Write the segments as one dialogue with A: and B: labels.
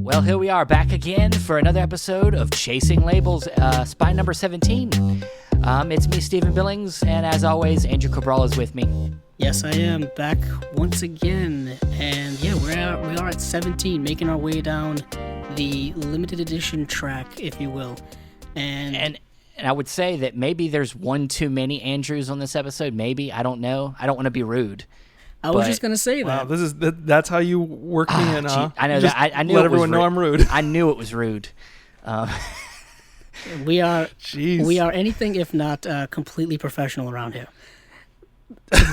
A: Well, here we are back again for another episode of Chasing Labels, spy number 17. It's me, Stephen Billings, and as always, Andrew Cabral is with me.
B: Yes, I am back once again, and yeah, we are at 17, making our way down the limited edition track, if you will. And
A: I would say that maybe there's one too many Andrews on this episode. Maybe, I don't know. I don't want to be rude.
B: I was just gonna say that.
C: Wow, that's how you work me in, huh?
A: I know
C: just
A: that. I knew
C: let
A: it was
C: everyone know I'm rude.
A: I knew it was rude.
B: We are
C: Jeez.
B: We are anything if not completely professional around here.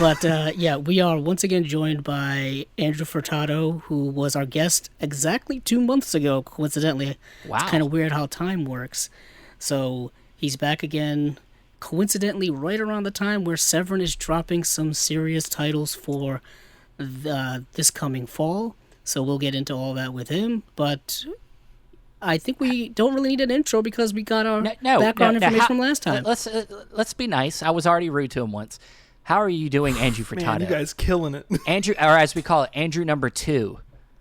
B: But yeah, we are once again joined by Andrew Furtado, who was our guest exactly 2 months ago, coincidentally.
A: Wow.
B: It's kind of weird how time works. So he's back again, coincidentally, right around the time where Severin is dropping some serious titles for this coming fall. So we'll get into all that with him. But I think we don't really need an intro because we got our background information from last time.
A: Let's be nice. I was already rude to him once. How are you doing, Andrew Furtado?
C: Man, you guys killing it.
A: Andrew, or as we call it, Andrew number 2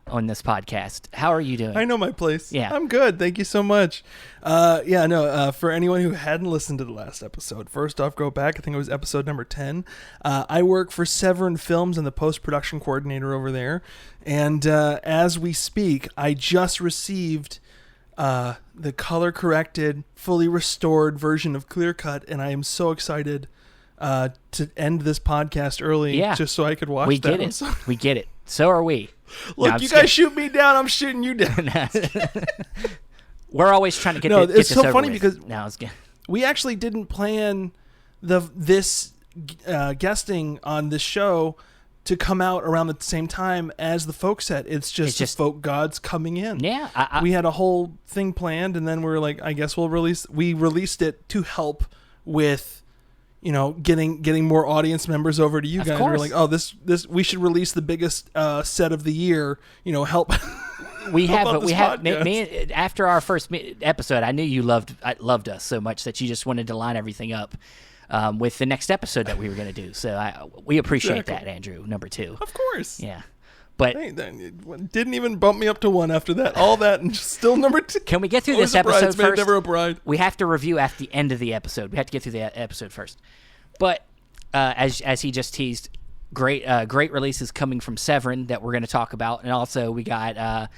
A: on this podcast. How are you doing?
C: I know my place.
A: Yeah.
C: I'm good. Thank you so much. For anyone who hadn't listened to the last episode, first off, go back. I think it was episode number 10. I work for Severin Films and the post-production coordinator over there. And as we speak, I just received the color-corrected, fully restored version of Clear Cut, and I am so excited to end this podcast early just so I could watch
A: we
C: that.
A: Get it. We get it. So are we.
C: Look, you guys shoot me down, I'm shooting you down.
A: We're always trying to get
C: it's
A: this
C: so
A: over
C: funny
A: with.
C: because
A: now it's good.
C: We actually didn't plan this guesting on this show to come out around the same time as the folk set. It's just the folk gods coming in.
A: Yeah.
C: We had a whole thing planned, and then we were like, I guess we released it to help with, getting more audience members over to you guys. We're like, oh, this we should release the biggest set of the year. Help.
A: We have me after our first episode. I knew you loved us so much that you just wanted to line everything up with the next episode that we were going to do. So we appreciate that, Andrew, number 2.
C: Of course.
A: Yeah. But
C: it didn't even bump me up to 1 after that. All that and just still number 2.
A: Can we get through this episode first?
C: Never a bride.
A: We have to review at the end of the episode. We have to get through the episode first. But as he just teased, great releases coming from Severin that we're going to talk about, and also we got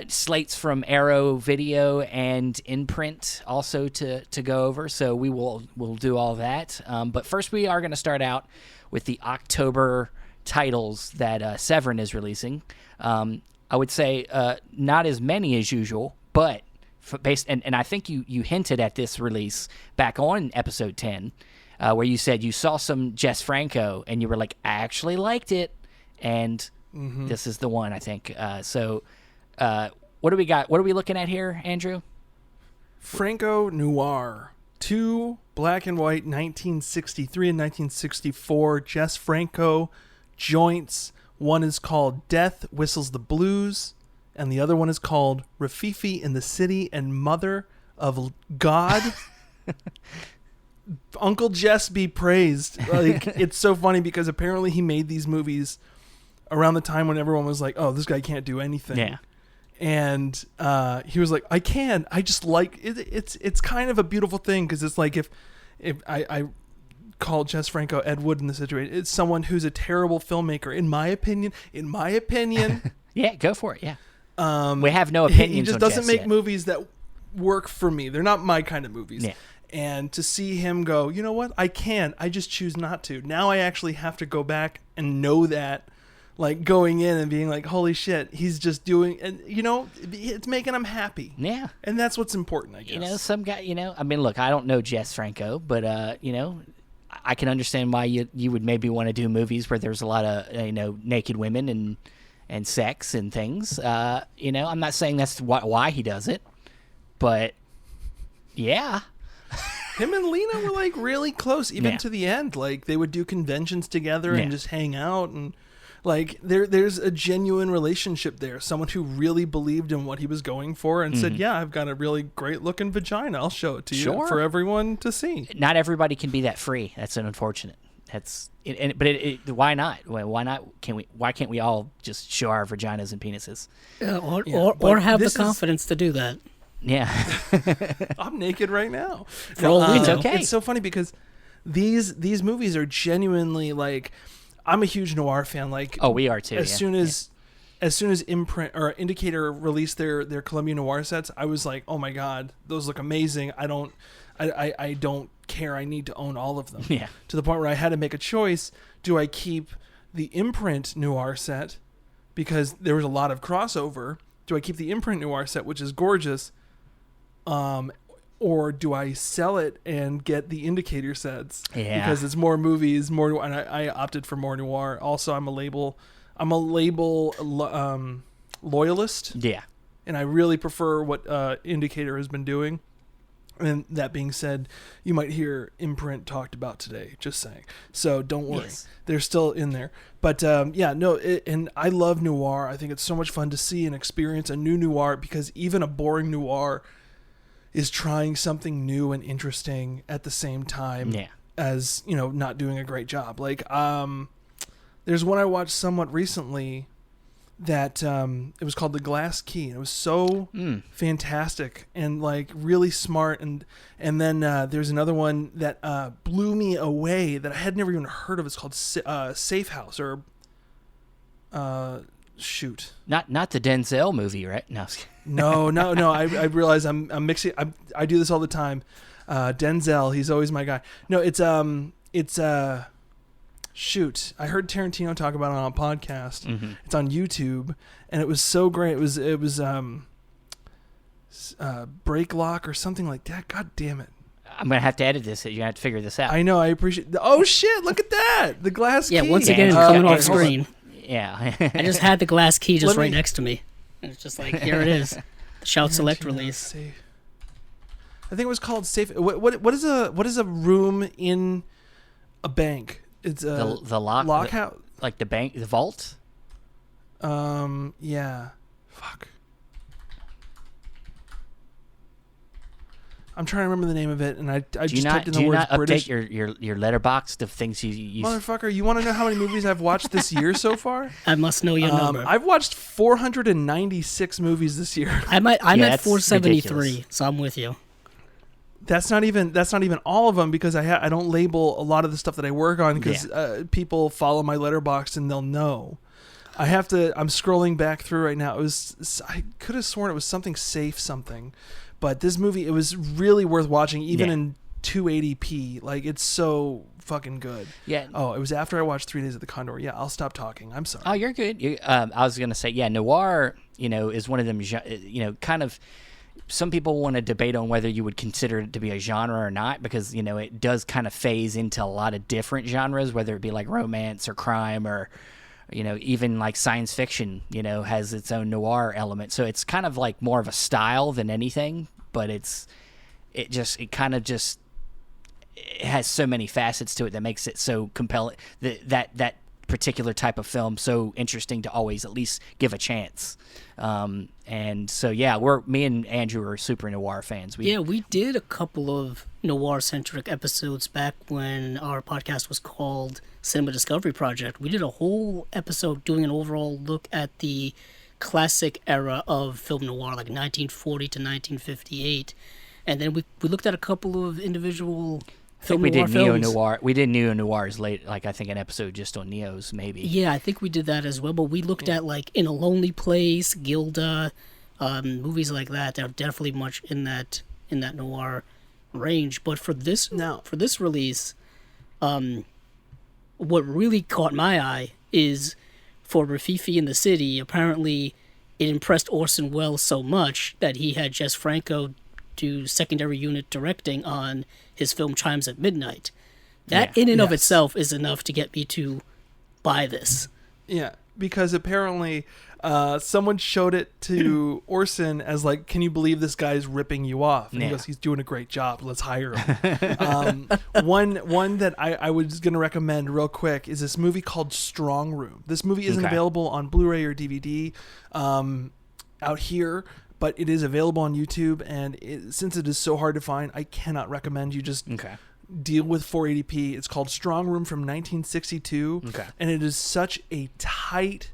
A: slates from Arrow Video and Imprint also to go over. So we'll do all that. But first, we are going to start out with the October titles that Severin is releasing. I would say not as many as usual, but and I think you hinted at this release back on episode 10, where you said you saw some Jess Franco and you were like, I actually liked it, and this is the one, I think. What do we got? What are we looking at here, Andrew?
C: Franco Noir. 2 black and white 1963 and 1964 Jess Franco joints. One is called Death Whistles the Blues, and the other one is called Rafifi in the City and Mother of God. Uncle Jess be praised. Like, it's so funny because apparently he made these movies around the time when everyone was like, oh, this guy can't do anything.
A: Yeah.
C: And he was like, I can. I just like it. It's kind of a beautiful thing because it's like if I call Jess Franco Ed Wood in the situation, it's someone who's a terrible filmmaker, in my opinion.
A: Yeah, go for it. Yeah. We have no opinions.
C: He just
A: on
C: doesn't
A: Jess
C: make
A: yet.
C: movies that work for me. They're not my kind of movies.
A: Yeah.
C: And to see him go, you know what? I can. I just choose not to. Now I actually have to go back and know that. Like going in and being like, holy shit, he's just doing, and it's making him happy.
A: Yeah.
C: And that's what's important, I guess.
A: Some guy, I mean, look, I don't know Jess Franco, but, I can understand why you would maybe want to do movies where there's a lot of, naked women and sex and things. I'm not saying that's why he does it, but yeah.
C: Him and Lena were like really close, even to the end. Like they would do conventions together and just hang out, and like there's a genuine relationship there. Someone who really believed in what he was going for and said, yeah, I've got a really great looking vagina. I'll show it to you for everyone to see.
A: Not everybody can be that free. That's unfortunate. Why not? Why not? Why can't we all just show our vaginas and penises?
B: Or have the confidence to do that.
A: Yeah.
C: I'm naked right now.
B: For all we
A: it's
B: know.
A: okay.
C: It's so funny because these movies are genuinely like, I'm a huge noir fan. Like,
A: Oh, we are too.
C: as soon as Imprint or Indicator released their Columbia Noir sets, I was like, oh my god, those look amazing. I don't care. I need to own all of them.
A: Yeah.
C: To the point where I had to make a choice. Do I keep the Imprint Noir set because there was a lot of crossover? Do I keep the Imprint Noir set, which is gorgeous? Or do I sell it and get the Indicator sets?
A: Yeah.
C: Because it's more movies, more, and I opted for more noir. Also, I'm a label loyalist.
A: Yeah.
C: And I really prefer what Indicator has been doing. And that being said, you might hear Imprint talked about today, just saying. So don't worry.
A: Yes.
C: They're still in there. But and I love noir. I think it's so much fun to see and experience a new noir, because even a boring noir is trying something new and interesting at the same time as, not doing a great job. Like, there's one I watched somewhat recently that it was called The Glass Key, and it was so fantastic and like really smart, and then there's another one that blew me away that I had never even heard of. It's called Safe House, or shoot,
A: Not the Denzel movie, right? No.
C: no. I realize I'm mixing. I do this all the time. Denzel, he's always my guy. No, it's shoot, I heard Tarantino talk about it on a podcast.
A: Mm-hmm.
C: It's on YouTube, and it was so great. It was Break Lock or something like that. God damn it!
A: I'm gonna have to edit this. You're gonna have to figure this out.
C: I know. I appreciate. Oh shit! Look at that. The Glass Key.
B: Yeah, once again,
A: it's
B: coming
A: got-
B: off screen.
A: Yeah.
B: I just had the glass key just
C: Let
B: right
C: me-
B: next to me. And it's just like, here it is. Shout Select release.
C: Safe. I think it was called Safe. What is a room in a bank? It's a
A: the lock
C: house.
A: like the bank, the vault.
C: Yeah. Fuck. I'm trying to remember the name of it, and I just typed in the words British.
A: Do you not update your letterbox of things you use?
C: Motherfucker, you want to know how many movies I've watched this year so far?
B: I must know your number.
C: I've watched 496 movies this year.
B: I'm at
A: that's
B: 473,
A: ridiculous.
B: so I'm with you.
C: That's not even all of them, because I don't label a lot of the stuff that I work on, because people follow my letterbox and they'll know. I'm scrolling back through right now. I could have sworn it was something safe something, but this movie, it was really worth watching, even in 280p. Like, it's so fucking good.
A: Yeah.
C: Oh, it was after I watched 3 Days of the Condor. Yeah, I'll stop talking. I'm sorry.
A: Oh, you're good. I was gonna say, noir. Is one of them. Kind of. Some people want to debate on whether you would consider it to be a genre or not, because it does kind of phase into a lot of different genres, whether it be like romance or crime or even like science fiction. Has its own noir element, so it's kind of like more of a style than anything. But it has so many facets to it that makes it so compelling. That particular type of film so interesting to always at least give a chance. And so me and Andrew are super noir fans.
B: We did a couple of noir-centric episodes back when our podcast was called Cinema Discovery Project. We did a whole episode doing an overall look at the classic era of film noir, like 1940 to 1958. And then we looked at a couple of individual film
A: we
B: noir
A: did
B: films.
A: neo-noir. We did neo-noirs late, like I think an episode just on neos, maybe.
B: Yeah, I think we did that as well. But we looked at like In a Lonely Place, Gilda, movies like that. They're definitely much in that noir range. But for this release, what really caught my eye is for Rafifi in the City. Apparently, it impressed Orson Welles so much that he had Jess Franco do secondary unit directing on his film Chimes at Midnight. That in and of itself is enough to get me to buy this.
C: Yeah, because apparently someone showed it to Orson as like, can you believe this guy's ripping you off? And he goes, he's doing a great job. Let's hire him. One that I was going to recommend real quick is this movie called Strong Room. This movie isn't available on Blu-ray or DVD out here, but it is available on YouTube. And since it is so hard to find, I cannot recommend you just deal with 480p. It's called Strong Room from 1962.
A: Okay.
C: And it is such a tight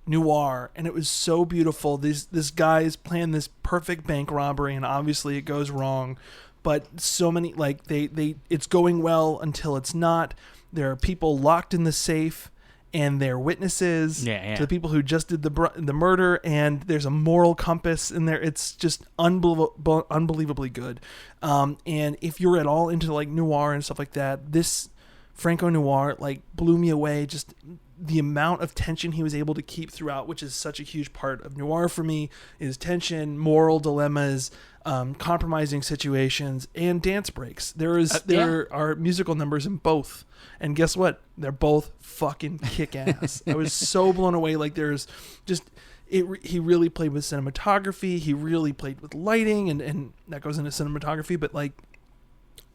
C: noir, and it was so beautiful. This guy is planning this perfect bank robbery, and obviously it goes wrong. But so many, like, it's going well until it's not. There are people locked in the safe, and they're witnesses to the people who just did the murder, and there's a moral compass in there. It's just unbelievably good. And if you're at all into like noir and stuff like that, this Franco noir like blew me away. Just the amount of tension he was able to keep throughout, which is such a huge part of noir for me, is tension, moral dilemmas, compromising situations, and dance breaks. There are musical numbers in both. And guess what? They're both fucking kick-ass. I was so blown away. Like, there's just... He really played with cinematography. He really played with lighting, and that goes into cinematography. But, like,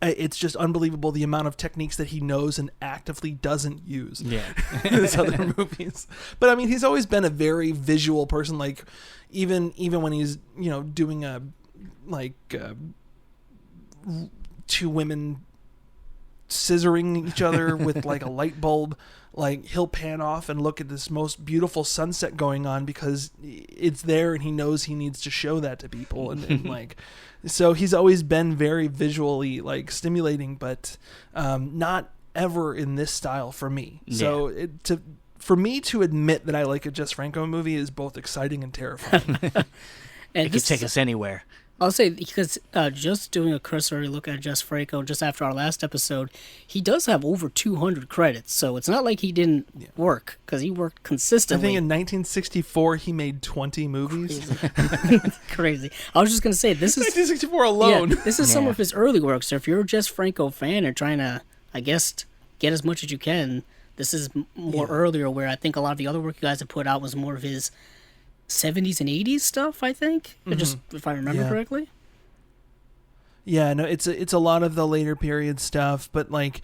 C: it's just unbelievable the amount of techniques that he knows and actively doesn't use in his other movies. But, I mean, he's always been a very visual person. Like, even when he's, doing two women scissoring each other with like a light bulb, like he'll pan off and look at this most beautiful sunset going on because it's there and he knows he needs to show that to people, and like, so he's always been very visually like stimulating, but not ever in this style for me. So for me to admit that I like a Jess Franco movie is both exciting and terrifying.
A: And it could take us anywhere.
B: I'll say, because just doing a cursory look at Jess Franco just after our last episode, he does have over 200 credits, so it's not like he didn't work, because he worked consistently.
C: I think in 1964 he made 20 movies.
B: Crazy. I was just going to say, this is...
C: 1964 alone.
B: Yeah, this is some of his early work, so if you're a Jess Franco fan and trying to, I guess, get as much as you can, this is more earlier, where I think a lot of the other work you guys have put out was more of his 70s and 80s stuff, I think, just if I remember correctly.
C: Yeah, no, it's a lot of the later period stuff, but like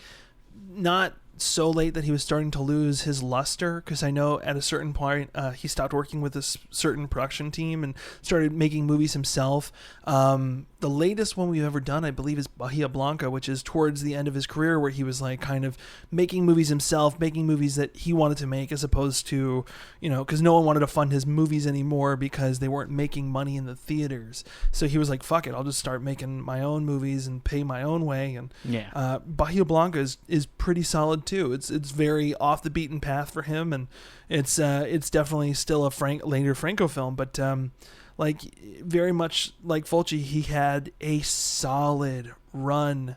C: not so late that he was starting to lose his luster, because I know at a certain point he stopped working with this certain production team and started making movies himself. The latest one we've ever done, I believe, is Bahia Blanca, which is towards the end of his career, where he was like kind of making movies himself, making movies that he wanted to make, as opposed to, because no one wanted to fund his movies anymore because they weren't making money in the theaters. So he was like, fuck it, I'll just start making my own movies and pay my own way. And Bahia Blanca is pretty solid too. It's very off the beaten path for him, and it's definitely still a later Franco film, but like very much like Fulci, he had a solid run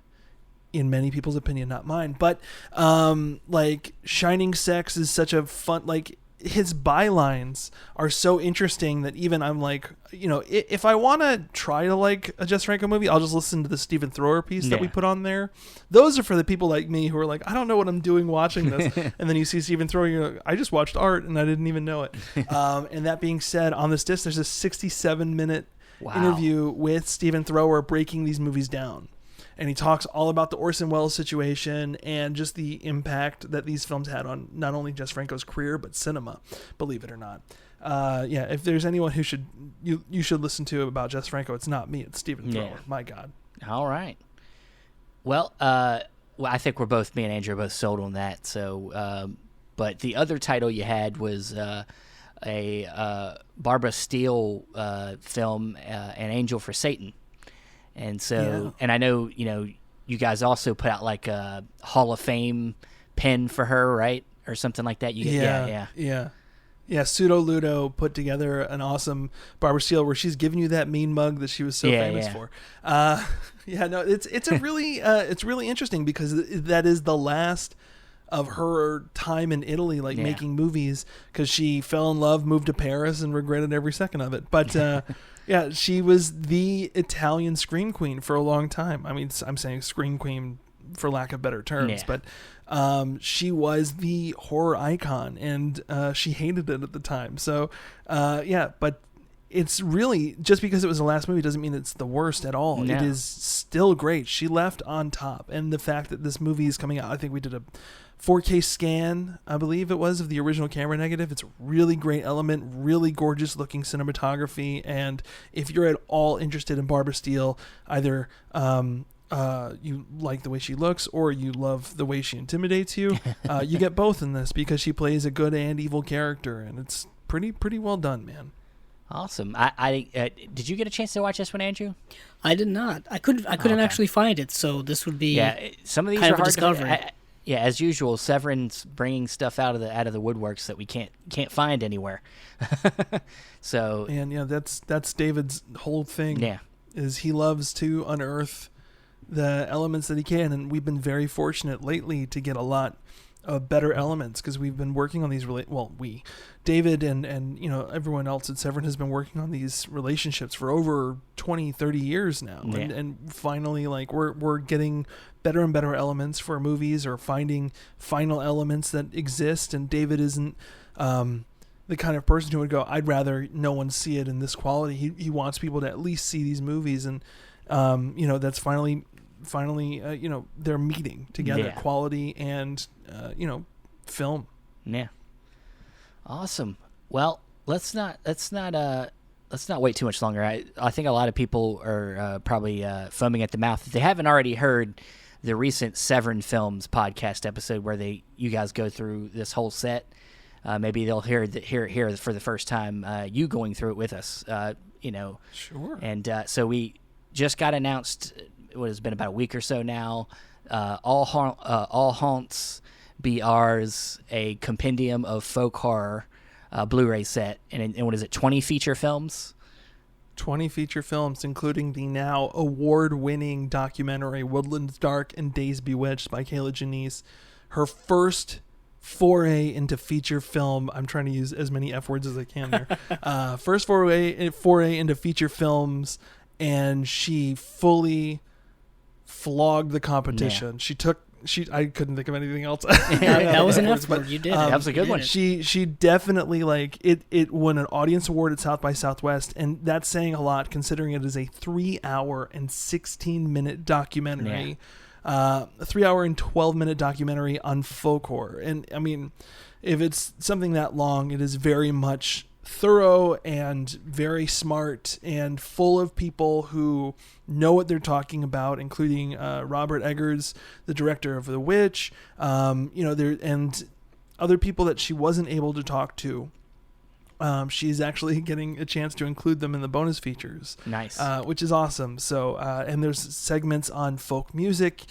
C: in many people's opinion, not mine. But like Shining Sex is such a fun, like his bylines are so interesting that even I'm like, if I want to try to like a Jess Franco movie, I'll just listen to the Stephen Thrower piece that we put on there. Those are for the people like me who are like, I don't know what I'm doing watching this. And then you see Stephen Thrower, you're like, I just watched art and I didn't even know it. And that being said, on this disc, there's a 67-minute interview with Stephen Thrower breaking these movies down. And he talks all about the Orson Welles situation and just the impact that these films had on not only Jess Franco's career, but cinema, believe it or not. If there's anyone who you should listen to about Jess Franco, it's not me, it's Stephen Thrower. My God.
A: All right. Well, I think me and Andrew are both sold on that. So, but the other title you had was a Barbara Steele film, An Angel for Satan. And so, and I know, you guys also put out like a Hall of Fame pin for her, right? Or something like that.
C: Yeah. Pseudo Ludo put together an awesome Barbara Steele where she's giving you that mean mug that she was so famous for. It's a really, it's really interesting because that is the last of her time in Italy, making movies, because she fell in love, moved to Paris, and regretted every second of it. But, yeah, she was the Italian scream queen for a long time. I mean, I'm saying scream queen for lack of better terms, but she was the horror icon, and she hated it at the time. So, but it's really, just because it was the last movie doesn't mean it's the worst at all. No. It is still great. She left on top, and the fact that this movie is coming out, I think we did a 4K scan, I believe it was, of the original camera negative. It's a really great element, really gorgeous looking cinematography. And if you're at all interested in Barbara Steele, either you like the way she looks or you love the way she intimidates you. You get both in this because she plays a good and evil character, and it's pretty well done, man.
A: Awesome. I did you get a chance to watch this one, Andrew?
B: I did not. I couldn't actually find it, so this would be
A: some of these
B: kind
A: are
B: of a
A: hard
B: discovery.
A: to as usual, Severin's bringing stuff out of the woodworks that we can't find anywhere. So
C: And that's David's whole thing.
A: Yeah.
C: Is he loves to unearth the elements that he can, and we've been very fortunate lately to get a lot of better elements because we've been working on these David and everyone else at Severin has been working on these relationships for over 20-30 years now.
A: Yeah.
C: And finally, like, we're getting better and better elements for movies, or finding final elements that exist, and David isn't the kind of person who would go, I'd rather no one see it in this quality. He wants people to at least see these movies, and that's finally they're meeting together, quality and film.
A: Yeah. Awesome. Well, let's not wait too much longer. I think a lot of people are probably foaming at the mouth if they haven't already heard the recent Severin Films podcast episode where you guys go through this whole set. Maybe they'll hear for the first time you going through it with us.
C: Sure.
A: And so we just got announced. What has been about a week or so now. All Haunts BR's a compendium of folk horror Blu-ray set, and what is it? 20 feature films.
C: 20 feature films, including the now award-winning documentary Woodlands Dark and Days Bewitched by Kayla Janice. Her first foray into feature film. I'm trying to use as many F words as I can there. First foray into feature films, and she fully flogged the competition. Yeah. I couldn't think of anything else.
B: That was an F word. You did.
A: That was a good one.
C: She definitely, like, it won an audience award at South by Southwest, and that's saying a lot considering it is a 3-hour and 16-minute documentary. A 3-hour and 12-minute documentary on folk horror. And I mean, if it's something that long, it is very much thorough and very smart and full of people who know what they're talking about, including Robert Eggers, the director of The Witch, and other people that she wasn't able to talk to. She's actually getting a chance to include them in the bonus features.
A: Nice.
C: Which is awesome. So, and there's segments on folk music,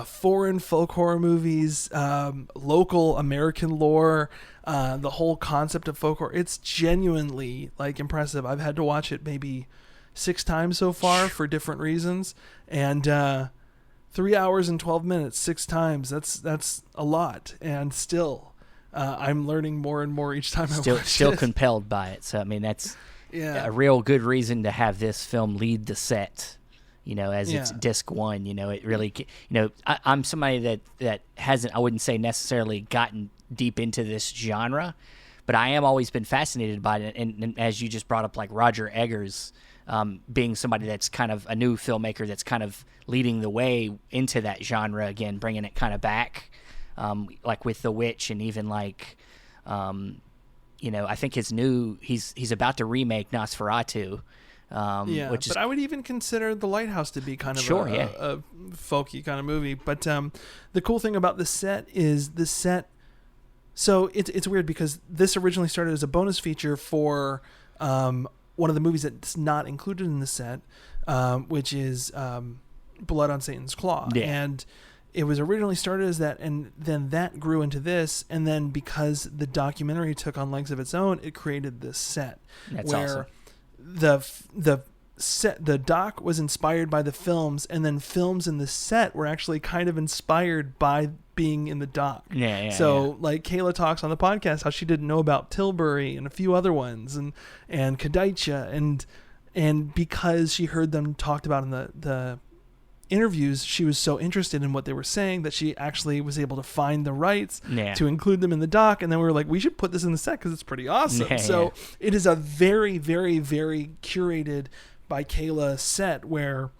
C: foreign folk horror movies, local American lore, the whole concept of folk horror. It's genuinely, like, impressive. I've had to watch it maybe 6 times so far for different reasons. And 3 hours and 12 minutes, 6 times. That's a lot. And still, I'm learning more and more each time I watch it.
A: Still compelled by it. So, I mean, that's a real good reason to have this film lead the set, as it's disc 1. It really, I'm somebody that hasn't, I wouldn't say necessarily gotten deep into this genre, but I am always been fascinated by it. And as you just brought up, like Roger Eggers, being somebody that's kind of a new filmmaker that's kind of leading the way into that genre again, bringing it kind of back. Like with The Witch, and even like, I think he's about to remake Nosferatu. Which is,
C: but I would even consider The Lighthouse to be kind of a folky kind of movie. But the cool thing about the set is the set. So it's weird because this originally started as a bonus feature for one of the movies that's not included in the set, which is Blood on Satan's Claw.
A: Yeah.
C: And it was originally started as that, and then that grew into this, and then because the documentary took on legs of its own, it created this set.
A: That's
C: where
A: awesome.
C: The doc was inspired by the films, and then films in the set were actually kind of inspired by being in the doc. Like Kayla talks on the podcast how she didn't know about Tilbury and a few other ones, and Kadaicha, and because she heard them talked about in the interviews, she was so interested in what they were saying that she actually was able to find the rights to include them in the doc. And then we were like, we should put this in the set because it's pretty awesome. It is a very, very, very curated by Kayla set where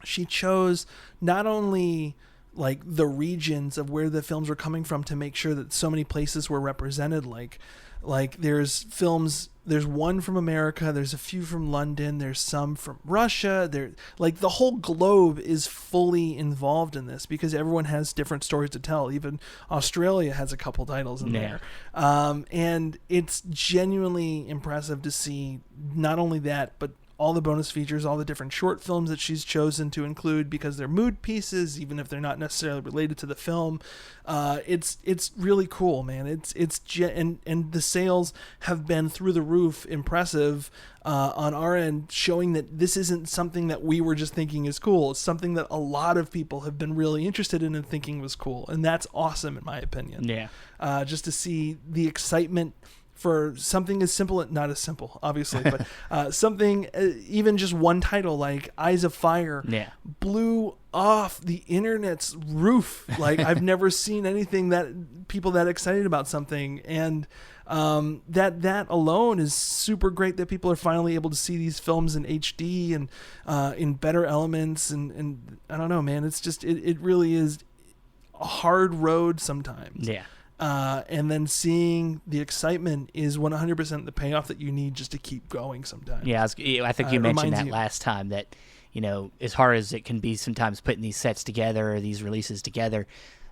C: she chose not only like the regions of where the films were coming from to make sure that so many places were represented, like Like there's films. There's one from America. There's a few from London. There's some from Russia. Like the whole globe is fully involved in this because everyone has different stories to tell. Even Australia has a couple titles in there, and it's genuinely impressive to see not only that, but all the bonus features, all the different short films that she's chosen to include because they're mood pieces, even if they're not necessarily related to the film. It's really cool, man. And the sales have been through the roof, impressive on our end, showing that this isn't something that we were just thinking is cool. It's something that a lot of people have been really interested in and thinking was cool, and that's awesome in my opinion.
A: Yeah.
C: Just to see the excitement for something as simple, not as simple, obviously, but something, even just one title like Eyes of Fire blew off the internet's roof. Like I've never seen anything that people that excited about something. And that alone is super great that people are finally able to see these films in HD and in better elements. And I don't know, man, it's just, it really is a hard road sometimes.
A: Yeah.
C: And then seeing the excitement is 100% the payoff that you need just to keep going sometimes.
A: Yeah, I think you mentioned that last time that, as hard as it can be sometimes putting these sets together or these releases together,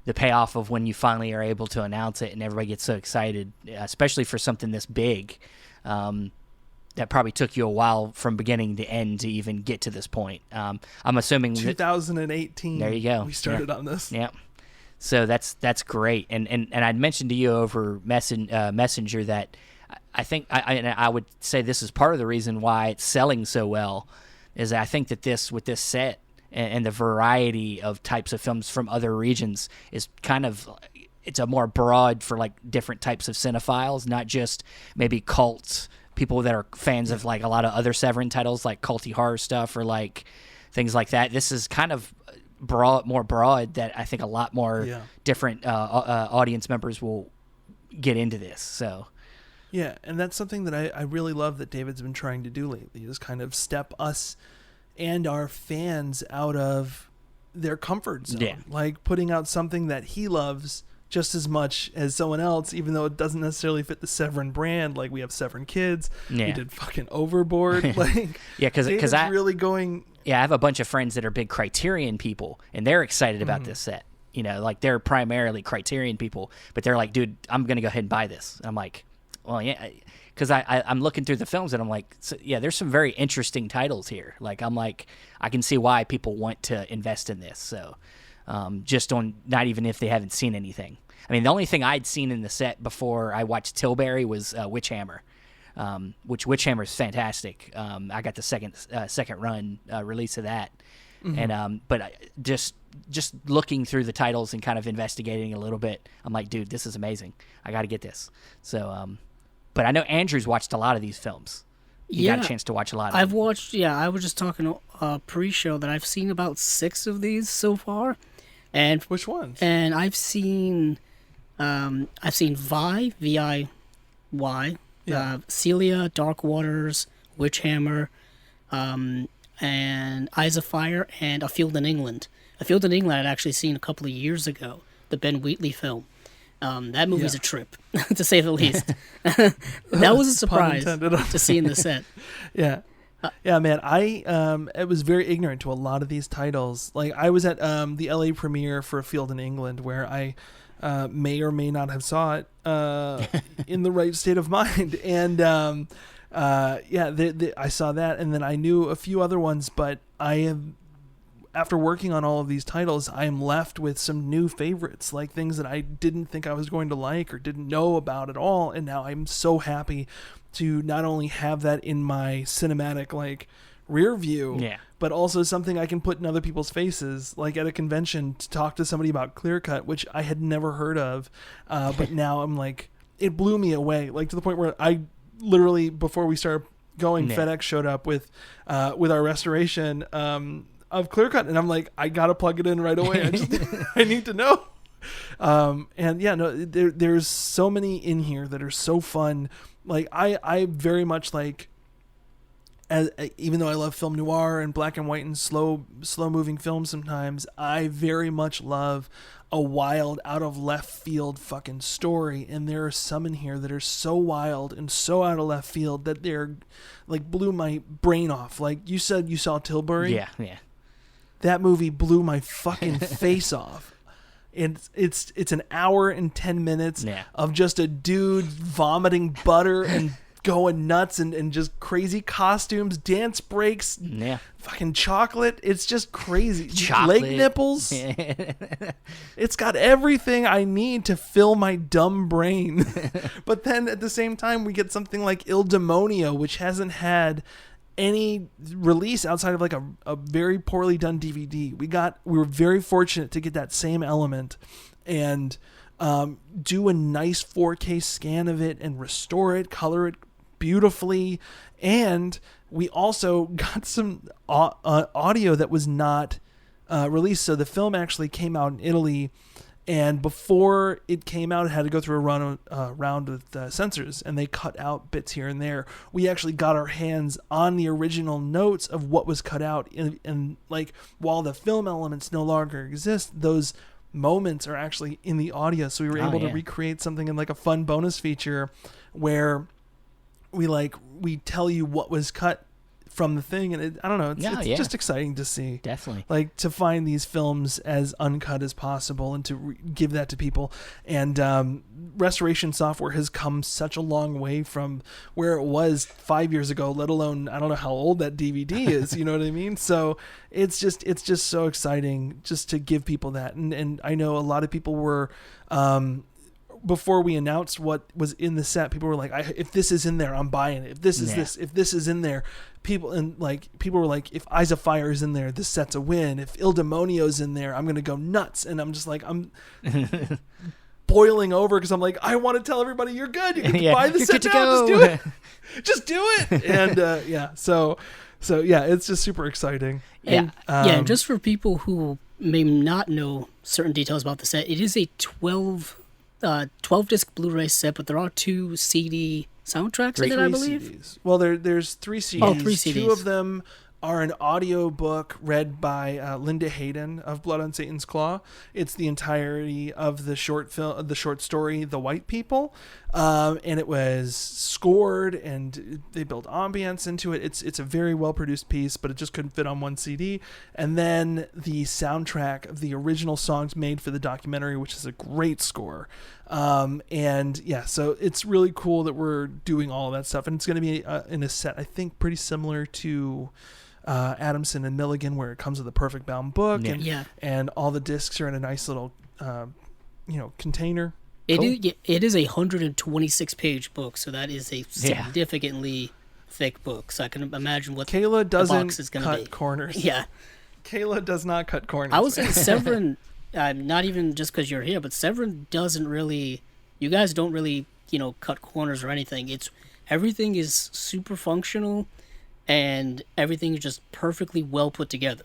A: the payoff of when you finally are able to announce it and everybody gets so excited, especially for something this big, that probably took you a while from beginning to end to even get to this point. I'm assuming
C: 2018.
A: There you go.
C: We started on this.
A: Yeah. So that's great, and I'd mentioned to you over Messenger that I think I would say this is part of the reason why it's selling so well, is I think that with this set and the variety of types of films from other regions is it's a more broad for like different types of cinephiles, not just maybe cults, people that are fans of like a lot of other Severin titles like culty horror stuff or like things like that. This is kind of more broad that I think a lot more different audience members will get into this. So
C: yeah, and that's something that I really love that David's been trying to do lately, is kind of step us and our fans out of their comfort zone. Like putting out something that he loves just as much as someone else, even though it doesn't necessarily fit the Severin brand. Like we have Severin Kids, we did fucking Overboard. Like
A: because I
C: really going.
A: Yeah, I have a bunch of friends that are big Criterion people, and they're excited about this set. Like they're primarily Criterion people, but they're like, dude, I'm going to go ahead and buy this. And I'm like, well, yeah, because I'm looking through the films, and I'm like, there's some very interesting titles here. Like, I'm like, I can see why people want to invest in this. So just on, not even if they haven't seen anything. I mean, the only thing I'd seen in the set before I watched Tilbury was Witchhammer. Which Witchhammer is fantastic. I got the second run release of that, and but just looking through the titles and kind of investigating a little bit, I'm like, dude, this is amazing. I got to get this. So, but I know Andrew's watched a lot of these films. You got a chance to watch a lot of them.
B: I've watched. Yeah, I was just talking pre-show that I've seen about 6 of these so far, and
C: which ones?
B: And I've seen Vi, V-I-Y. Celia, Dark Waters, Witchhammer, and Eyes of Fire, and A Field in England. A Field in England I'd actually seen a couple of years ago, the Ben Wheatley film. That movie's a trip, to say the least. That was a surprise to see in the set.
C: Yeah. Yeah, man, I was very ignorant to a lot of these titles. Like, I was at the LA premiere for A Field in England, where I may or may not have saw it in the right state of mind. And I saw that, and then I knew a few other ones, but after working on all of these titles, I am left with some new favorites, like things that I didn't think I was going to like or didn't know about at all. And now I'm so happy to not only have that in my cinematic like rear view, but also something I can put in other people's faces, like at a convention to talk to somebody about Clear Cut, which I had never heard of. But now I'm like, it blew me away, like to the point where I literally, before we started going, FedEx showed up with our restoration of Clear Cut, and I'm like, I gotta plug it in right away. I need to know. There's so many in here that are so fun. Like I very much like even though I love film noir and black and white and slow moving films sometimes, I very much love a wild, out of left field fucking story. And there are some in here that are so wild and so out of left field that they're like blew my brain off. Like you said, you saw Tilbury.
A: Yeah.
C: That movie blew my fucking face off. It's an hour and 10 minutes of just a dude vomiting butter and going nuts and just crazy costumes, dance breaks, fucking chocolate. It's just crazy.
A: Chocolate.
C: Leg nipples. It's got everything I need to fill my dumb brain. But then at the same time, we get something like Il Demonio, which hasn't had any release outside of like a very poorly done DVD. We were very fortunate to get that same element and do a nice 4K scan of it and restore it, color it beautifully. And we also got some audio that was not released. So the film actually came out in Italy, and before it came out, it had to go through a round with censors, and they cut out bits here and there. We actually got our hands on the original notes of what was cut out, and like while the film elements no longer exist, those moments are actually in the audio. So we were able to recreate something in like a fun bonus feature where we tell you what was cut from the thing, and I don't know, it's just exciting to see.
A: Definitely.
C: Like to find these films as uncut as possible and to give that to people. And restoration software has come such a long way from where it was 5 years ago, let alone I don't know how old that DVD is, you know what I mean? So it's just so exciting just to give people that. And I know a lot of people were before we announced what was in the set, people were like, if this is in there, I'm buying it. If this is if this is in there, people were like, if Eyes of Fire is in there, this set's a win. If Il Demonio's in there, I'm going to go nuts. And I'm just like, I'm boiling over because I'm like, I want to tell everybody you're good. You can buy the set now. Just do it. Just do it. And so it's just super exciting.
B: And, and just for people who may not know certain details about the set, it is a 12 disc Blu-ray set, but there are 2 CD soundtracks in it, I believe.
C: CDs. Well, there's 3 CDs.
B: Oh, 3 CDs.
C: 2 of them are an audio book read by Linda Hayden of Blood on Satan's Claw. It's the entirety of the short story, The White People, and it was scored, and they built ambience into it. It's a very well produced piece, but it just couldn't fit on one CD. And then the soundtrack of the original songs made for the documentary, which is a great score. So it's really cool that we're doing all of that stuff, and it's going to be in a set I think pretty similar to Adamson and Milligan, where it comes with a perfect bound book, and all the discs are in a nice little container.
B: It is a 126 page book, so that is a significantly thick book. So I can imagine what
C: Kayla doesn't
B: the box is going to be.
C: Cut corners.
B: Yeah,
C: Kayla does not cut corners.
B: I would say Severin, not even just because you're here, but Severin doesn't really. You guys don't really, cut corners or anything. Everything is super functional. And everything is just perfectly well put together.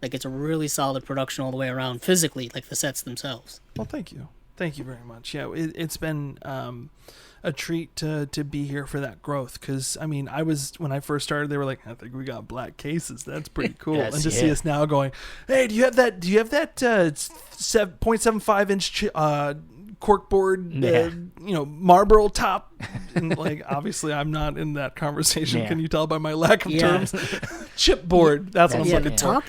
B: Like, it's a really solid production all the way around, physically, like the sets themselves.
C: Well, thank you. Thank you very much. Yeah, it's been a treat to be here for that growth. Because, I mean, when I first started, they were like, I think we got black cases. That's pretty cool. And to see us now going, hey, do you have that 0.75 inch corkboard, Marlboro top, and like obviously I'm not in that conversation. Can you tell by my lack of terms? Chipboard. That's what I'm looking for.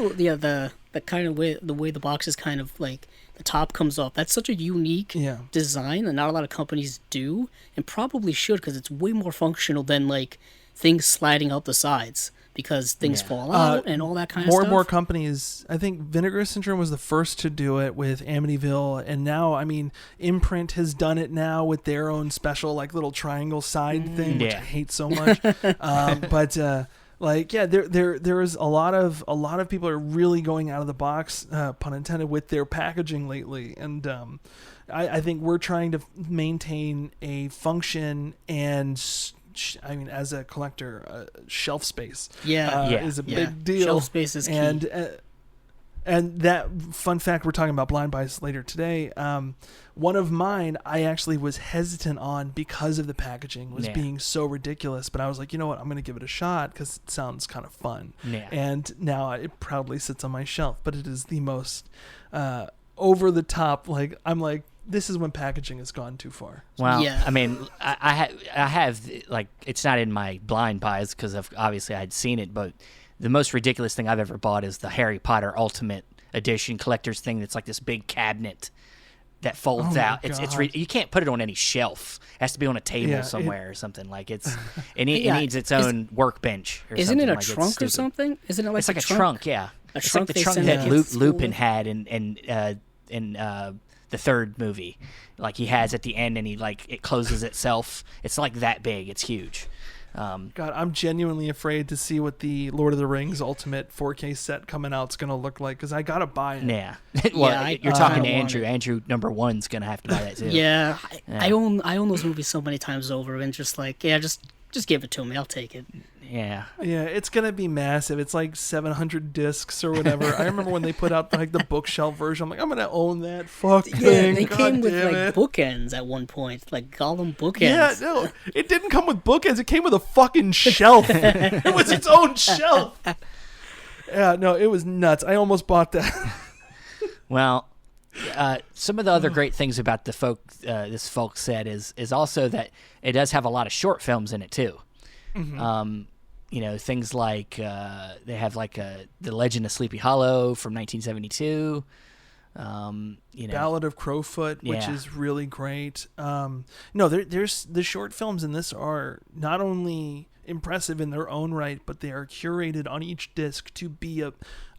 B: The kind of way the box is kind of like the top comes off. That's such a unique design that not a lot of companies do, and probably should, because it's way more functional than like things sliding out the sides. Because things fall out and all that kind of stuff.
C: More and more companies, I think Vinegar Syndrome was the first to do it with Amityville, and now, I mean, Imprint has done it now with their own special, like, little triangle side thing, which I hate so much. There is a lot of people are really going out of the box, pun intended, with their packaging lately, and I think we're trying to maintain a function and as a collector, shelf space is a big deal.
B: Shelf space is key.
C: And that fun fact, we're talking about blind buys later today. One of mine, I actually was hesitant on because of the packaging was being so ridiculous. But I was like, you know what? I'm going to give it a shot because it sounds kind of fun.
A: Yeah.
C: And now it proudly sits on my shelf. But it is the most over the top. Like, I'm like, this is when packaging has gone too far.
A: Well,
B: Yeah.
A: I mean, I have like, it's not in my blind buys because obviously I had seen it, but the most ridiculous thing I've ever bought is the Harry Potter Ultimate Edition collector's thing. That's like this big cabinet that folds out. You can't put it on any shelf. It has to be on a table somewhere or something. Like it needs its own workbench. Or
B: Isn't
A: something.
B: it a
A: like,
B: trunk or something? Isn't it like
A: it's like
B: a
A: a trunk? Yeah,
B: A
A: it's
B: trunk
A: like the
B: they
A: trunk
B: send
A: that
B: out to school?
A: Lupin had in the third movie. Like he has at the end, and it closes itself. It's like that big. It's huge.
C: God, I'm genuinely afraid to see what the Lord of the Rings Ultimate 4K set coming out is going to look like because I got to buy it.
A: Yeah. Well,
B: Yeah,
A: you're talking to
B: I want
A: Andrew.
B: it.
A: Andrew number one's going to have to buy that too.
B: Yeah, I own those movies so many times over, and just like, just give it to me. I'll take it.
A: Yeah.
C: Yeah, it's going to be massive. It's like 700 discs or whatever. I remember when they put out like the bookshelf version. I'm like, I'm going to own that
B: Yeah,
C: thing.
B: they
C: God
B: came with
C: damn
B: like
C: it.
B: bookends at one point, like Gollum bookends.
C: Yeah, no, it didn't come with bookends. It came with a fucking shelf. It was its own shelf. Yeah, no, it was nuts. I almost bought that.
A: Well, some of the other great things about this folk set is also that it does have a lot of short films in it too.
C: Mm-hmm.
A: Things like they have like The Legend of Sleepy Hollow from 1972.
C: Ballad of Crowfoot, which
A: Yeah.
C: is really great. There's the short films in this are not only impressive in their own right, but they are curated on each disc to be a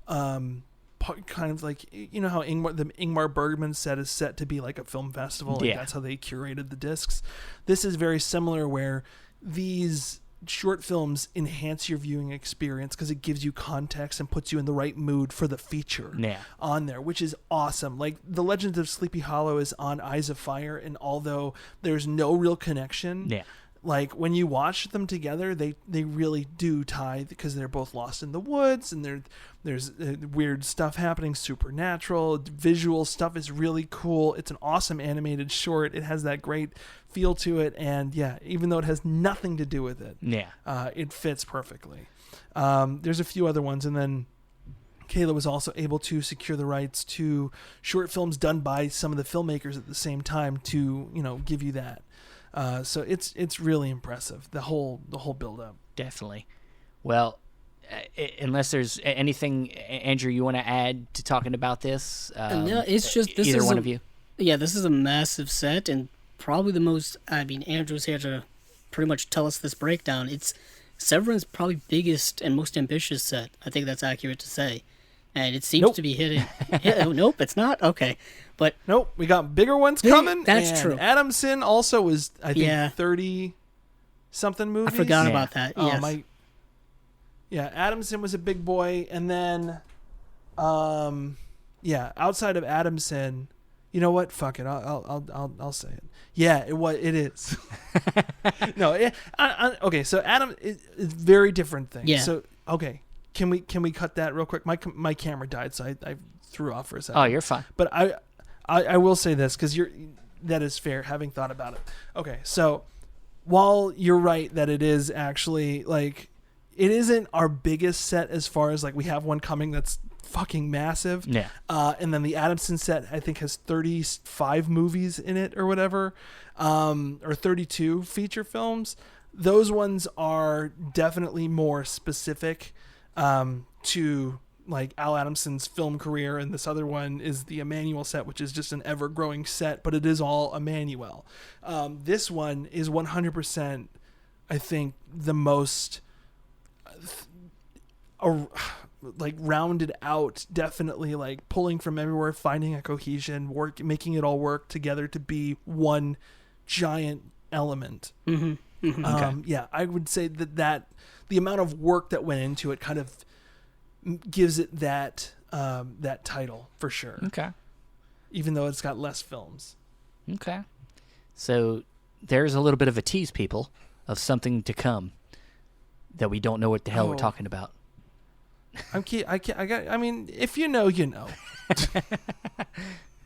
C: kind of like, you know how the Ingmar Bergman set is set to be like a film festival. Like that's how they curated the discs. This is very similar, where these short films enhance your viewing experience because it gives you context and puts you in the right mood for the feature on there, which is awesome. Like The Legend of Sleepy Hollow is on Eyes of Fire, and although there's no real connection, like when you watch them together, they really do tie because they're both lost in the woods, and there's weird stuff happening, supernatural visual stuff is really cool. It's an awesome animated short. It has that great feel to it, and even though it has nothing to do with it, it fits perfectly. There's a few other ones, and then Kayla was also able to secure the rights to short films done by some of the filmmakers at the same time to give you that. So it's really impressive, the whole build up.
A: Definitely. Well, unless there's anything, Andrew, you want to add to talking about this?
B: No, it's just this
A: either
B: is
A: one of you.
B: Yeah, this is a massive set, and probably the most. I mean, Andrew's here to pretty much tell us this breakdown. It's Severin's probably biggest and most ambitious set. I think that's accurate to say, and it seems to be hitting. Nope, it's not. Okay, but
C: nope, we got bigger ones coming.
B: That's
C: and
B: true.
C: Adamson also was, I think, 30 something movies.
B: I forgot about that. Yes.
C: Adamson was a big boy, and then, outside of Adamson, you know what? Fuck it, I'll say it. Yeah, it is. No, okay. So Adam is very different thing.
B: Yeah.
C: So okay, can we cut that real quick? My camera died, so I threw off for a second.
A: Oh, you're fine.
C: But I will say this because that is fair, having thought about it. Okay, so while you're right that it is actually like, it isn't our biggest set as far as like we have one coming that's fucking massive.
A: Yeah.
C: And then the Adamson set I think has 35 movies in it or whatever, or 32 feature films. Those ones are definitely more specific to like Al Adamson's film career, and this other one is the Emmanuel set, which is just an ever-growing set, but it is all Emmanuel. This one is 100%, I think, the most like rounded out, definitely like pulling from everywhere, finding a cohesion, making it all work together to be one giant element.
B: Mm-hmm. Mm-hmm.
C: Okay. I would say that the amount of work that went into it kind of gives it that title for sure.
A: Okay.
C: Even though it's got less films.
A: Okay. So there's a little bit of a tease, people, of something to come that we don't know what the hell we're talking about.
C: I mean, if you know, you know.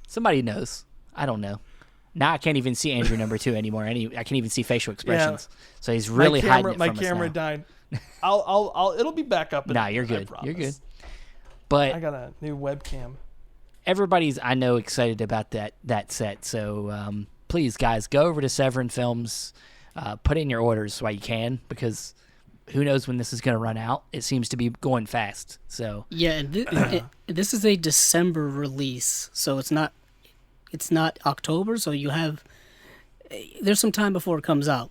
A: Somebody knows. I don't know. Now I can't even see Andrew number 2 anymore. I can't even see facial expressions. So he's really hiding it from us now.
C: My camera died. It'll be back up.
A: Nah, you're good. You're good. But
C: I got a new webcam.
A: Everybody's, I know, excited about that set. So please, guys, go over to Severin Films. Put in your orders while you can, because who knows when this is going to run out. It seems to be going fast. So
B: yeah, and this is a December release, so it's not October. So there's some time before it comes out,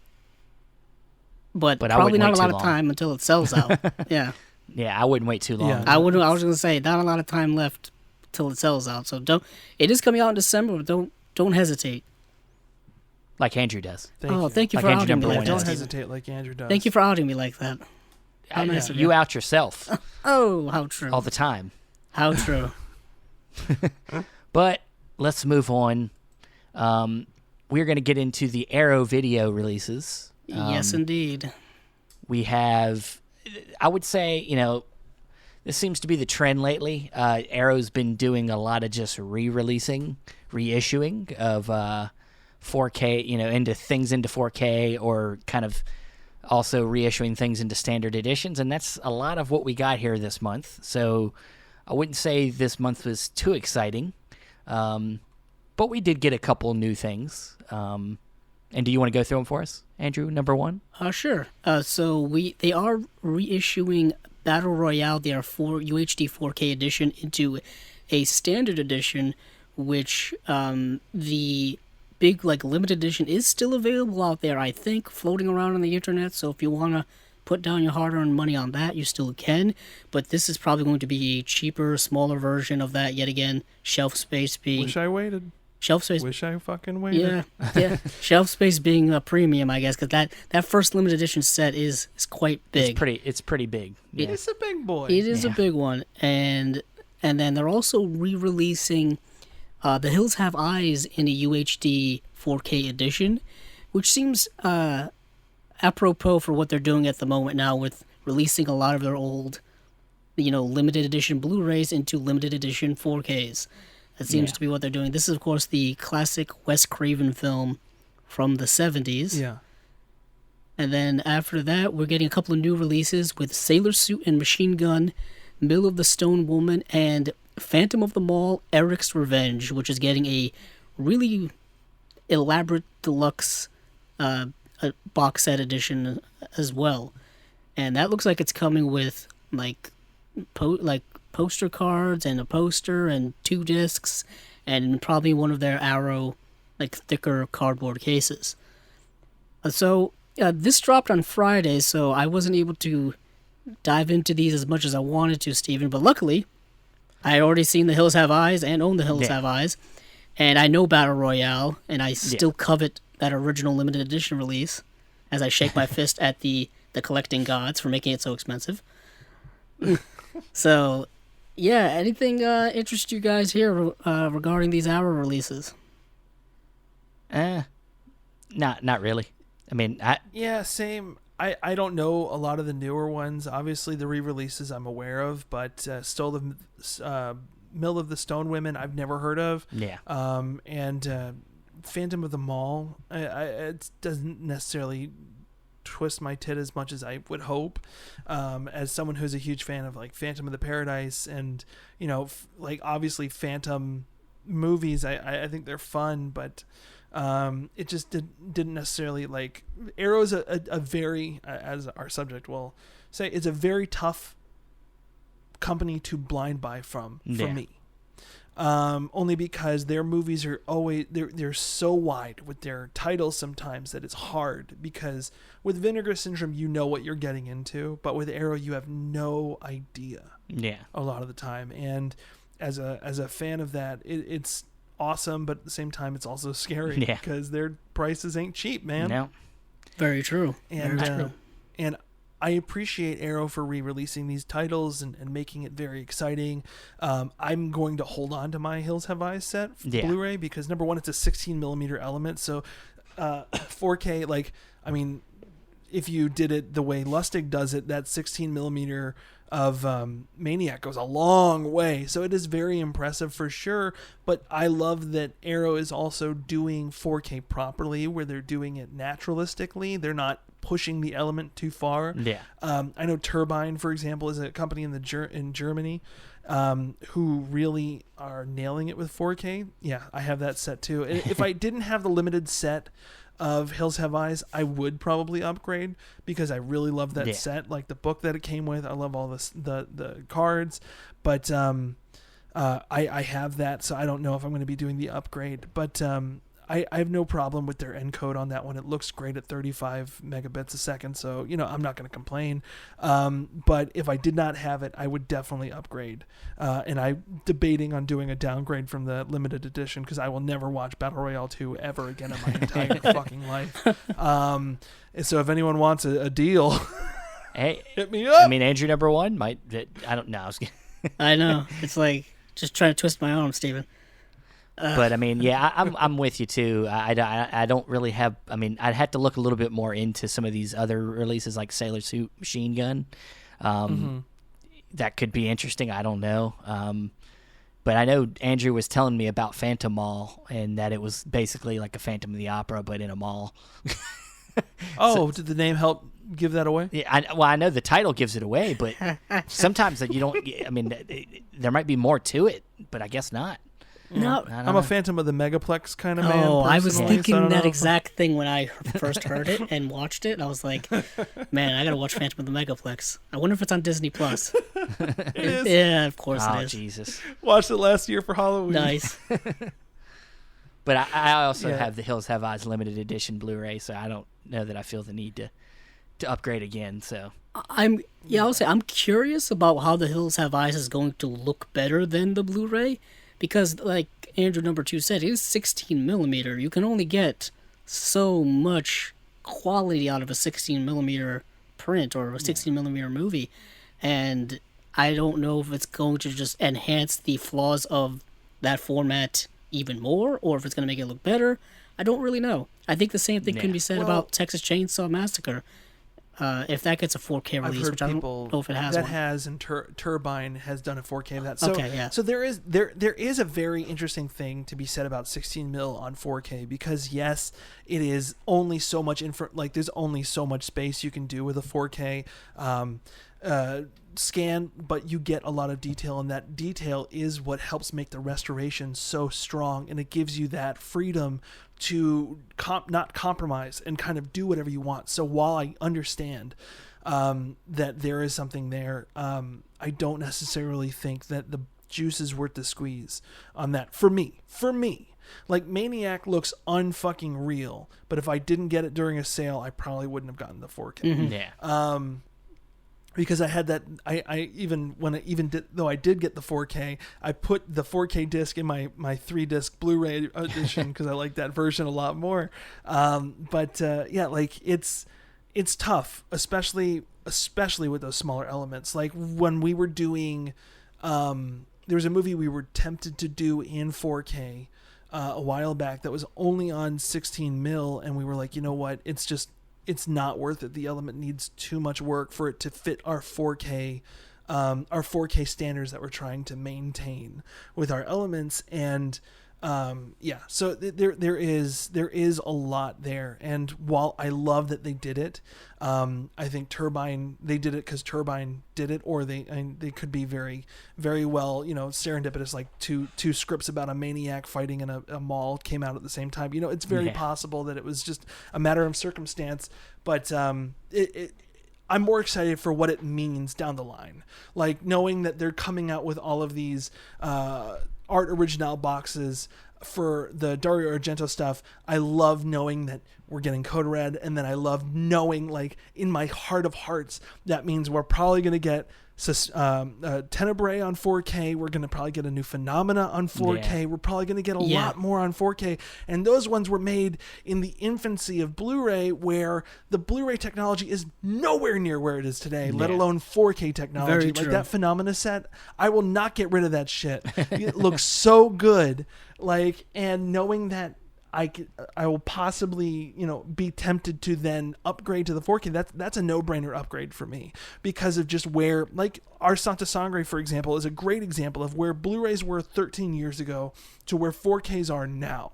B: but probably not a lot of time until it sells out. Yeah.
A: Yeah, I wouldn't wait too long.
B: Yeah. I was going to say, not a lot of time left till it sells out. So it is coming out in December, but don't hesitate.
A: Like Andrew does.
B: Thank you for outing me like that.
C: Don't hesitate like Andrew does.
B: Thank you for outing me like that. How nice of you.
A: You out yourself.
B: Oh, how true.
A: All the time.
B: How true.
A: But let's move on. We're going to get into the Arrow video releases.
B: Yes, indeed.
A: We have, I would say, this seems to be the trend lately. Arrow's been doing a lot of just reissuing of 4K, into 4K, or kind of also reissuing things into standard editions, and that's a lot of what we got here this month. So I wouldn't say this month was too exciting, but we did get a couple new things. And do you want to go through them for us, Andrew? Number 1?
B: Sure. So they are reissuing Battle Royale, their UHD 4K edition, into a standard edition, which the big limited edition is still available out there, I think, floating around on the internet. So if you want to put down your hard-earned money on that, you still can. But this is probably going to be a cheaper, smaller version of that. Yet again, shelf space being.
C: Wish I waited.
B: Shelf space.
C: Wish I fucking waited.
B: Yeah. Shelf space being a premium, I guess, because that first limited edition set is quite big.
A: It's pretty big. Yeah.
C: It's a big boy.
B: It is a big one, and then they're also re-releasing The Hills Have Eyes in a UHD 4K edition, which seems apropos for what they're doing at the moment now with releasing a lot of their old, limited edition Blu-rays into limited edition 4Ks. That seems to be what they're doing. This is, of course, the classic Wes Craven film from the 70s.
C: Yeah.
B: And then after that, we're getting a couple of new releases with Sailor Suit and Machine Gun, Mill of the Stone Woman, and Phantom of the Mall, Eric's Revenge, which is getting a really elaborate deluxe box set edition as well. And that looks like it's coming with poster cards and a poster and 2 discs and probably one of their Arrow thicker cardboard cases. So this dropped on Friday, so I wasn't able to dive into these as much as I wanted to, Steven, but luckily I had already seen The Hills Have Eyes and own The Hills Have Eyes, and I know Battle Royale, and I still covet that original limited edition release as I shake my fist at the collecting gods for making it so expensive. So yeah, anything interest you guys here regarding these Arrow releases?
A: Not really. I mean,
C: yeah, same. I don't know a lot of the newer ones. Obviously, the re-releases I'm aware of, but still the Mill of the Stone Women I've never heard of.
A: Yeah.
C: And Phantom of the Mall, it doesn't necessarily twist my tit as much as I would hope, as someone who's a huge fan of Phantom of the Paradise and obviously Phantom movies. I think they're fun, but it just didn't necessarily Arrow's a very, as our subject will say, it's a very tough company to blind buy from for me. Only because their movies are always they're so wide with their titles sometimes that it's hard, because with Vinegar Syndrome you know what you're getting into, but with Arrow you have no idea a lot of the time. And as a fan of that, it's awesome, but at the same time it's also scary because their prices ain't cheap, man.
A: No.
B: Very true.
C: And I appreciate Arrow for re-releasing these titles and making it very exciting. I'm going to hold on to my Hills Have Eyes set Blu-ray because, number one, it's a 16 millimeter element. So 4K, if you did it the way Lustig does it, that 16 millimeter of Maniac goes a long way. So it is very impressive for sure. But I love that Arrow is also doing 4K properly, where they're doing it naturalistically. They're not pushing the element too far.
A: Yeah.
C: I know Turbine, for example, is a company in Germany who really are nailing it with 4K. Yeah, I have that set too. If I didn't have the limited set of Hills Have Eyes, I would probably upgrade because I really love that set, like the book that it came with. I love all the cards, but I have that, so I don't know if I'm going to be doing the upgrade. But I have no problem with their encode on that one. It looks great at 35 megabits a second, so I'm not going to complain. But if I did not have it, I would definitely upgrade. And I'm debating on doing a downgrade from the limited edition because I will never watch Battle Royale 2 ever again in my entire fucking life. And so if anyone wants a deal,
A: Hey,
C: hit me up.
A: I mean, Andrew number one might. I don't know.
B: I know. It's like just trying to twist my arm, Steven.
A: But I mean, yeah, I'm with you too. I don't really have. I mean, I'd have to look a little bit more into some of these other releases like Sailor Suit Machine Gun. That could be interesting. I don't know. But I know Andrew was telling me about Phantom Mall and that it was basically like a Phantom of the Opera, but in a mall.
C: Did the name help give that away?
A: Yeah, I know the title gives it away, but sometimes you don't. I mean, there might be more to it, but I guess not.
B: No,
C: I'm a Phantom of the Megaplex kind of man.
B: Oh, I was
C: personally, so I
B: thinking
C: don't
B: that
C: know.
B: exact thing when I first heard it and watched it. I was like, man, I gotta watch Phantom of the Megaplex. I wonder if it's on Disney Plus.
C: It is.
B: Yeah, of course
A: Oh,
B: it is.
A: Jesus.
C: Watched it last year for Halloween.
B: Nice.
A: But I also
C: Yeah.
A: have the Hills Have Eyes limited edition Blu-ray, so I don't know that I feel the need to upgrade again. So
B: I'll say I'm curious about how the Hills Have Eyes is going to look better than the Blu-ray, because like Andrew number 2 said, it is 16 millimeter. You can only get so much quality out of a 16 millimeter print or a 16 millimeter movie, and I don't know if it's going to just enhance the flaws of that format even more, or if it's going to make it look better. I don't really know. I think the same thing can be said about Texas Chainsaw Massacre. If that gets a 4K
C: I've
B: release,
C: heard
B: which I
C: people
B: don't know if it has
C: that
B: one.
C: has, and Turbine has done a 4K of that. So,
B: Okay, yeah.
C: So there is a very interesting thing to be said about 16 mil on 4K, because yes, it is only so much there's only so much space you can do with a 4K scan, but you get a lot of detail, and that detail is what helps make the restoration so strong, and it gives you that freedom to not compromise and kind of do whatever you want. So while I understand that there is something there, I don't necessarily think that the juice is worth the squeeze on that. For me, like Maniac looks unfucking real, but if I didn't get it during a sale, I probably wouldn't have gotten the 4K.
A: yeah.
C: Because I had that, I did get the 4K, I put the 4K disc in my 3-disc Blu-ray edition because I like that version a lot more. Like it's tough, especially with those smaller elements. Like when we were doing, there was a movie we were tempted to do in 4K a while back that was only on 16 mil, and we were like, you know what, it's not worth it. The element needs too much work for it to fit our 4K standards that we're trying to maintain with our elements. And so there is a lot there. And while I love that they did it, I think they did it because Turbine did it, or they could be very, very well, serendipitous, like two scripts about a maniac fighting in a mall came out at the same time. It's very possible that it was just a matter of circumstance, but I'm more excited for what it means down the line. Like knowing that they're coming out with all of these art original boxes for the Dario Argento stuff. I love knowing that we're getting Code Red, and then I love knowing, like, in my heart of hearts, that means we're probably going to get Tenebrae on 4K. We're going to probably get a new Phenomena on 4K. We're probably going to get a lot more on 4K. And those ones were made in the infancy of Blu-ray, where the Blu-ray technology is nowhere near where it is today, let alone 4K technology.
B: Very
C: like
B: true.
C: that Phenomena set, I will not get rid of that shit. It looks so good. Like, and knowing that I will possibly, be tempted to then upgrade to the 4K. That's a no-brainer upgrade for me because of just where, like, our Santa Sangre, for example, is a great example of where Blu-rays were 13 years ago to where 4Ks are now.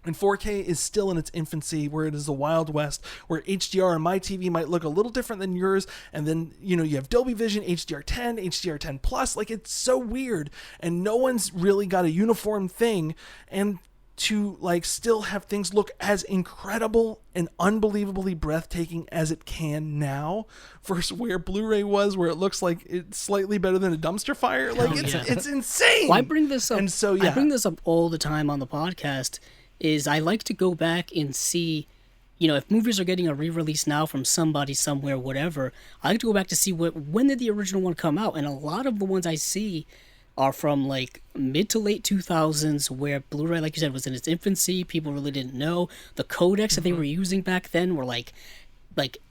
C: And 4K is still in its infancy, where it is the Wild West, where HDR on my TV might look a little different than yours, and then, you have Dolby Vision, HDR10, HDR10 Plus, like, it's so weird, and no one's really got a uniform thing, and to, like, still have things look as incredible and unbelievably breathtaking as it can now, versus where Blu-ray was, where it looks like it's slightly better than a dumpster fire, like, it's insane!
B: Well, I bring this up,
C: and so, yeah.
B: I bring this up all the time on the podcast, is I like to go back and see, if movies are getting a re-release now from somebody, somewhere, whatever, I like to go back to see when did the original one come out, and a lot of the ones I see are from, like, mid to late 2000s, where Blu-ray, like you said, was in its infancy, people really didn't know. The codecs that they were using back then were, like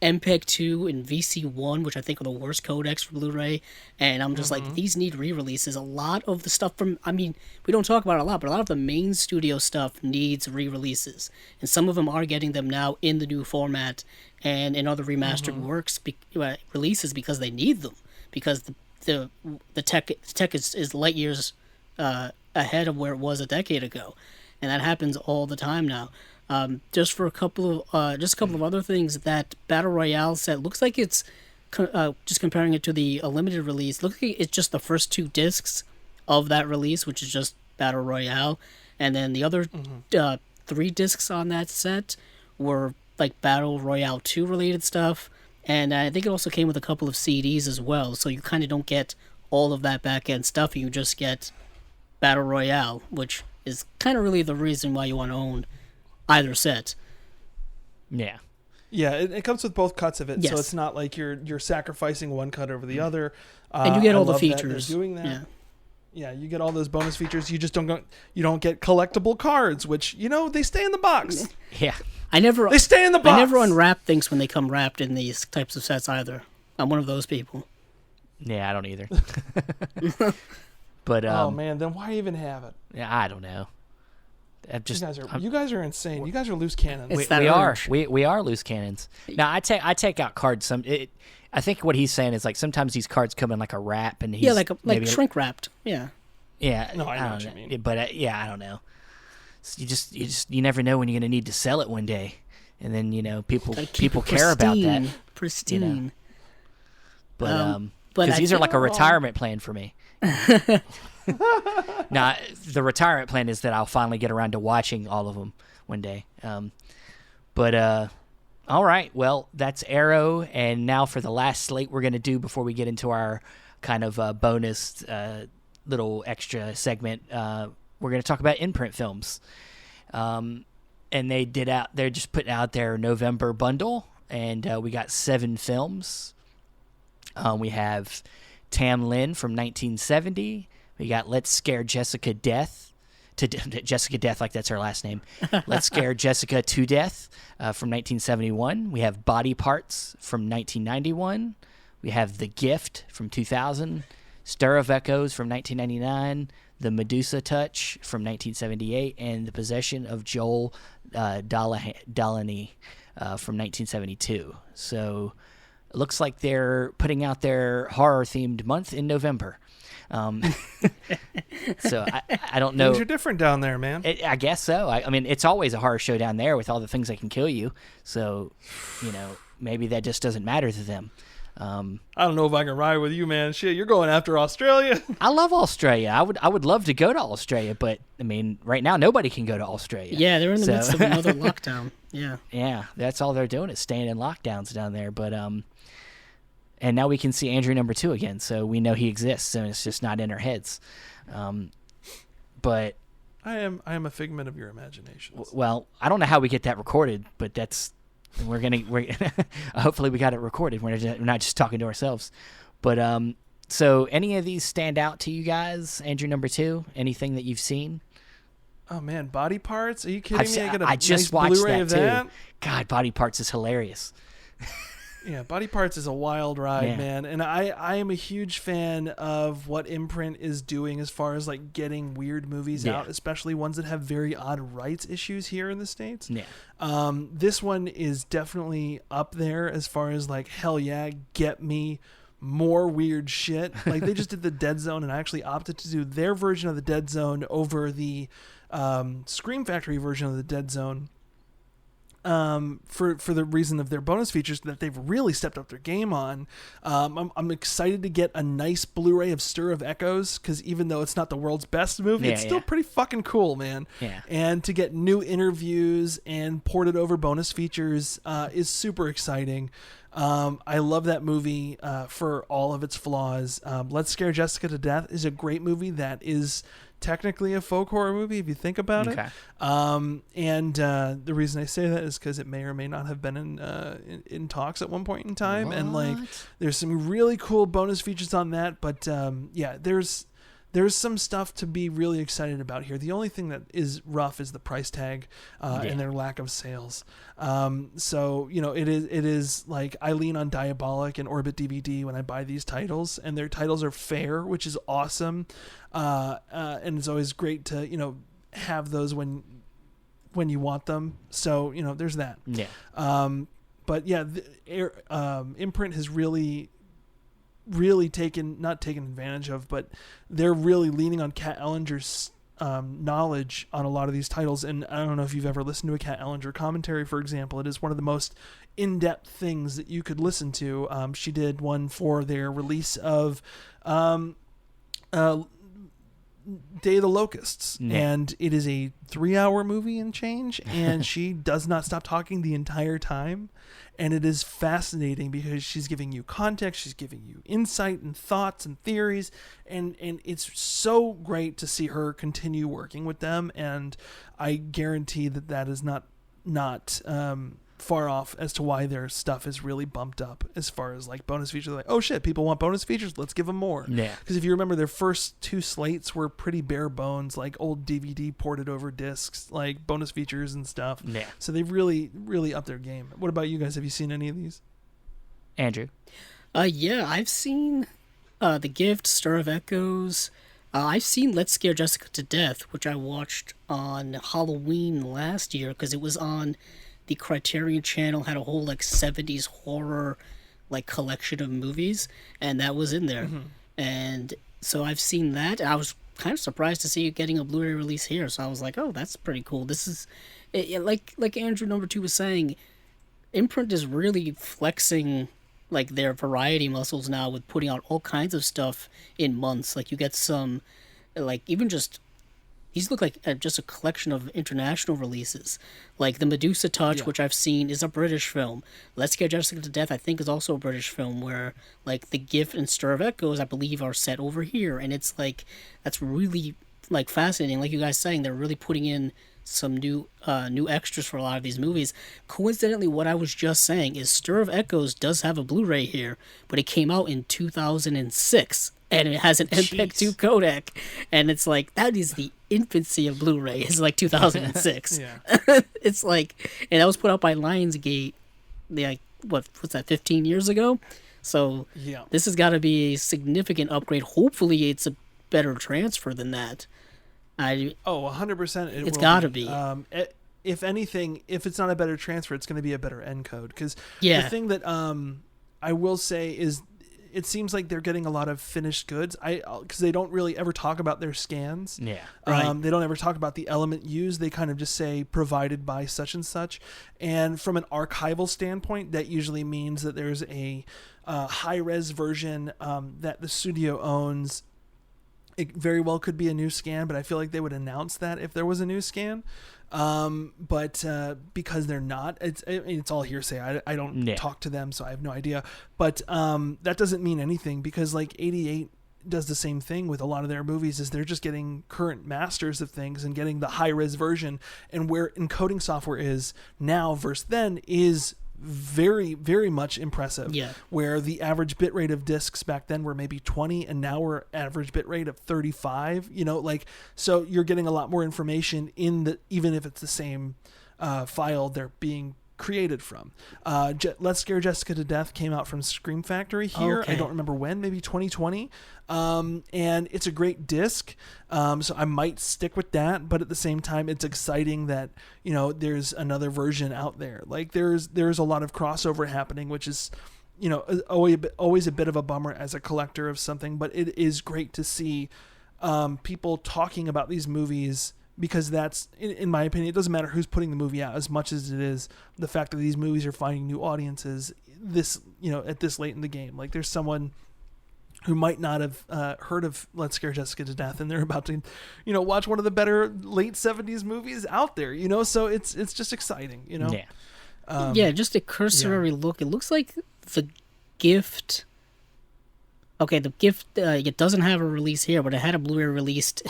B: MPEG 2 and VC1, which I think are the worst codecs for Blu-ray, and I'm just like, these need re-releases. A lot of the stuff we don't talk about it a lot, but a lot of the main studio stuff needs re-releases, and some of them are getting them now in the new format and in other remastered releases because they need them, because the tech is light years ahead of where it was a decade ago, and that happens all the time now. Just a couple of other things, that Battle Royale set looks like it's just comparing it to the limited release. Looks like it's just the first 2 discs of that release, which is just Battle Royale, and then the other 3 discs on that set were like Battle Royale 2 related stuff, and I think it also came with a couple of CDs as well. So you kind of don't get all of that back end stuff. You just get Battle Royale, which is kind of really the reason why you want to own either set.
A: Yeah.
C: Yeah, it comes with both cuts of it,
B: yes.
C: So it's not like you're sacrificing one cut over the other.
B: And you get all the features.
C: That they're doing that.
B: Yeah.
C: Yeah, you get all those bonus features. You just don't get collectible cards, which they stay in the box.
A: Yeah.
C: They stay in the box.
B: I never unwrap things when they come wrapped in these types of sets either. I'm one of those people.
A: Yeah, I don't either. But
C: oh man, then why even have it?
A: Yeah, I don't know.
C: You guys are insane. You guys are loose cannons.
A: We are loose cannons. Now I take out cards. I think what he's saying is, like, sometimes these cards come in like a wrap, and he's
B: like shrink wrapped. Yeah.
C: Yeah. No, I know what you mean.
A: But I don't know. You never know when you're gonna need to sell it one day, and then people care about that.
B: Pristine.
A: But because these are like a retirement plan for me. Now, the retirement plan is that I'll finally get around to watching all of them one day. All right. Well, that's Arrow, and now for the last slate we're going to do before we get into our kind of bonus little extra segment, we're going to talk about Imprint films. And they're just putting out their November bundle, and we got 7 films. We have Tam Lin from 1970. We got Let's Scare Jessica Death. Jessica Death, like that's her last name. Let's Scare Jessica to Death from 1971. We have Body Parts from 1991. We have The Gift from 2000. Stir of Echoes from 1999. The Medusa Touch from 1978. And The Possession of Joel Dalany from 1972. So it looks like they're putting out their horror-themed month in November. So I don't know.
C: Things are different down there, man.
A: I guess so. I mean, it's always a horror show down there with all the things that can kill you. So, maybe that just doesn't matter to them.
C: I don't know if I can ride with you, man. Shit, you're going after Australia.
A: I love Australia. I would love to go to Australia, but I mean, right now nobody can go to Australia.
B: Yeah, they're in the midst of another lockdown. Yeah.
A: Yeah, that's all they're doing is staying in lockdowns down there. But and now we can see Andrew number 2 again, so we know he exists, and it's just not in our heads. But
C: I am a figment of your imagination.
A: Well, I don't know how we get that recorded, but we're hopefully we got it recorded. We're not just talking to ourselves. But so any of these stand out to you guys? Andrew number 2, anything that you've seen?
C: Oh man, Body Parts? Are you kidding me?
A: I just
C: nice
A: watched
C: Blu-ray
A: that
C: of
A: too.
C: that.
A: God, Body Parts is hilarious.
C: Yeah, Body Parts is a wild ride,
A: Yeah.
C: man. And I am a huge fan of what Imprint is doing as far as like getting weird movies
A: Yeah.
C: out, especially ones that have very odd rights issues here in the States.
A: Yeah.
C: This one is definitely up there as far as like, hell yeah, get me more weird shit. Like they just did the Dead Zone, and I actually opted to do their version of the Dead Zone over the Scream Factory version of the Dead Zone. For the reason of their bonus features that they've really stepped up their game on. I'm excited to get a nice Blu-ray of Stir of Echoes, because even though it's not the world's best movie, it's still pretty fucking cool, man.
A: Yeah.
C: And to get new interviews and ported over bonus features is super exciting. I love that movie for all of its flaws. Let's Scare Jessica to Death is a great movie that is technically a folk horror movie if you think about it. And the reason I say that is because it may or may not have been in talks at one point in time.
A: What?
C: And like there's some really cool bonus features on that, but yeah, there's some stuff to be really excited about here. The only thing that is rough is the price tag and their lack of sales. So, you know, it is like I lean on Diabolic and Orbit DVD when I buy these titles, and their titles are fair, which is awesome. And it's always great to, you know, have those when you want them. So, you know, there's that.
A: Yeah.
C: But yeah, Imprint has really not taken advantage of, but they're really leaning on Kat Ellinger's knowledge on a lot of these titles. And I don't know if you've ever listened to a Kat Ellinger commentary, for example. It is one of the most in-depth things that you could listen to. She did one for their release of Day of the Locusts, and it is a 3-hour movie and change, and she does not stop talking the entire time, and it is fascinating because she's giving you context, she's giving you insight and thoughts and theories, and it's so great to see her continue working with them, and I guarantee that is not far off as to why their stuff is really bumped up as far as like bonus features. Like, oh shit, people want bonus features, let's give them more.
A: Yeah.
C: Because if you remember, their first 2 slates were pretty bare bones, like old DVD ported over discs, like bonus features and stuff.
A: Yeah.
C: So they've really upped their game. What about you guys? Have you seen any of these?
A: Andrew?
B: Yeah, I've seen The Gift, Stir of Echoes. I've seen Let's Scare Jessica to Death, which I watched on Halloween last year because it was on the Criterion Channel, had a whole like 70s horror like collection of movies, and that was in there. And so I've seen that. I was kind of surprised to see it getting a Blu-ray release here, so I was like, oh, that's pretty cool. This is like Andrew number 2 was saying, Imprint is really flexing like their variety muscles now with putting out all kinds of stuff in months. Like you get some like even just these look like just a collection of international releases. Like the Medusa Touch, which I've seen, is a British film. Let's Get Jessica to Death, I think, is also a British film where, like, The Gift and Stir of Echoes, I believe, are set over here. And it's, like, that's really, like, fascinating. Like you guys saying, they're really putting in some new extras for a lot of these movies. Coincidentally, what I was just saying is Stir of Echoes does have a Blu-ray here, but it came out in 2006. And it has an MPEG 2 codec, and it's like that is the infancy of Blu-ray. It's like 2006. It's like, and that was put out by Lionsgate, like what's that, 15 years ago? So this has got to be a significant upgrade. Hopefully, it's a better transfer than that.
C: 100%.
B: It's got to be.
C: If anything, if it's not a better transfer, it's going to be a better encode. Because
B: the
C: thing that I will say is, it seems like they're getting a lot of finished goods. Because they don't really ever talk about their scans.
A: Yeah.
B: Right.
C: They don't ever talk about the element used. They kind of just say provided by such and such. And from an archival standpoint, that usually means that there's a high-res version that the studio owns. It very well could be a new scan, but I feel like they would announce that if there was a new scan. But because they're not, it's all hearsay. I don't talk to them, so I have no idea. But that doesn't mean anything, because like 88 does the same thing with a lot of their movies, is they're just getting current masters of things and getting the high-res version, and where encoding software is now versus then is very, very much impressive. Where the average bit rate of discs back then were maybe 20, and now we're average bit rate of 35. You know, like, so you're getting a lot more information in the, even if it's the same file, they're being created from. Let's Scare Jessica to Death came out from Scream Factory here.
B: Okay.
C: I don't remember when, maybe 2020. And it's a great disc. So I might stick with that, but at the same time, it's exciting that, there's another version out there. Like there's a lot of crossover happening, which is, always a bit of a bummer as a collector of something, but it is great to see people talking about these movies, because that's, in my opinion, it doesn't matter who's putting the movie out as much as it is the fact that these movies are finding new audiences at this late in the game. Like there's someone who might not have heard of Let's Scare Jessica to Death, and they're about to, watch one of the better late 70s movies out there, so it's just exciting,
A: Yeah.
B: Just a cursory look. It looks like The Gift. Okay, The Gift, it doesn't have a release here, but it had a Blu-ray released.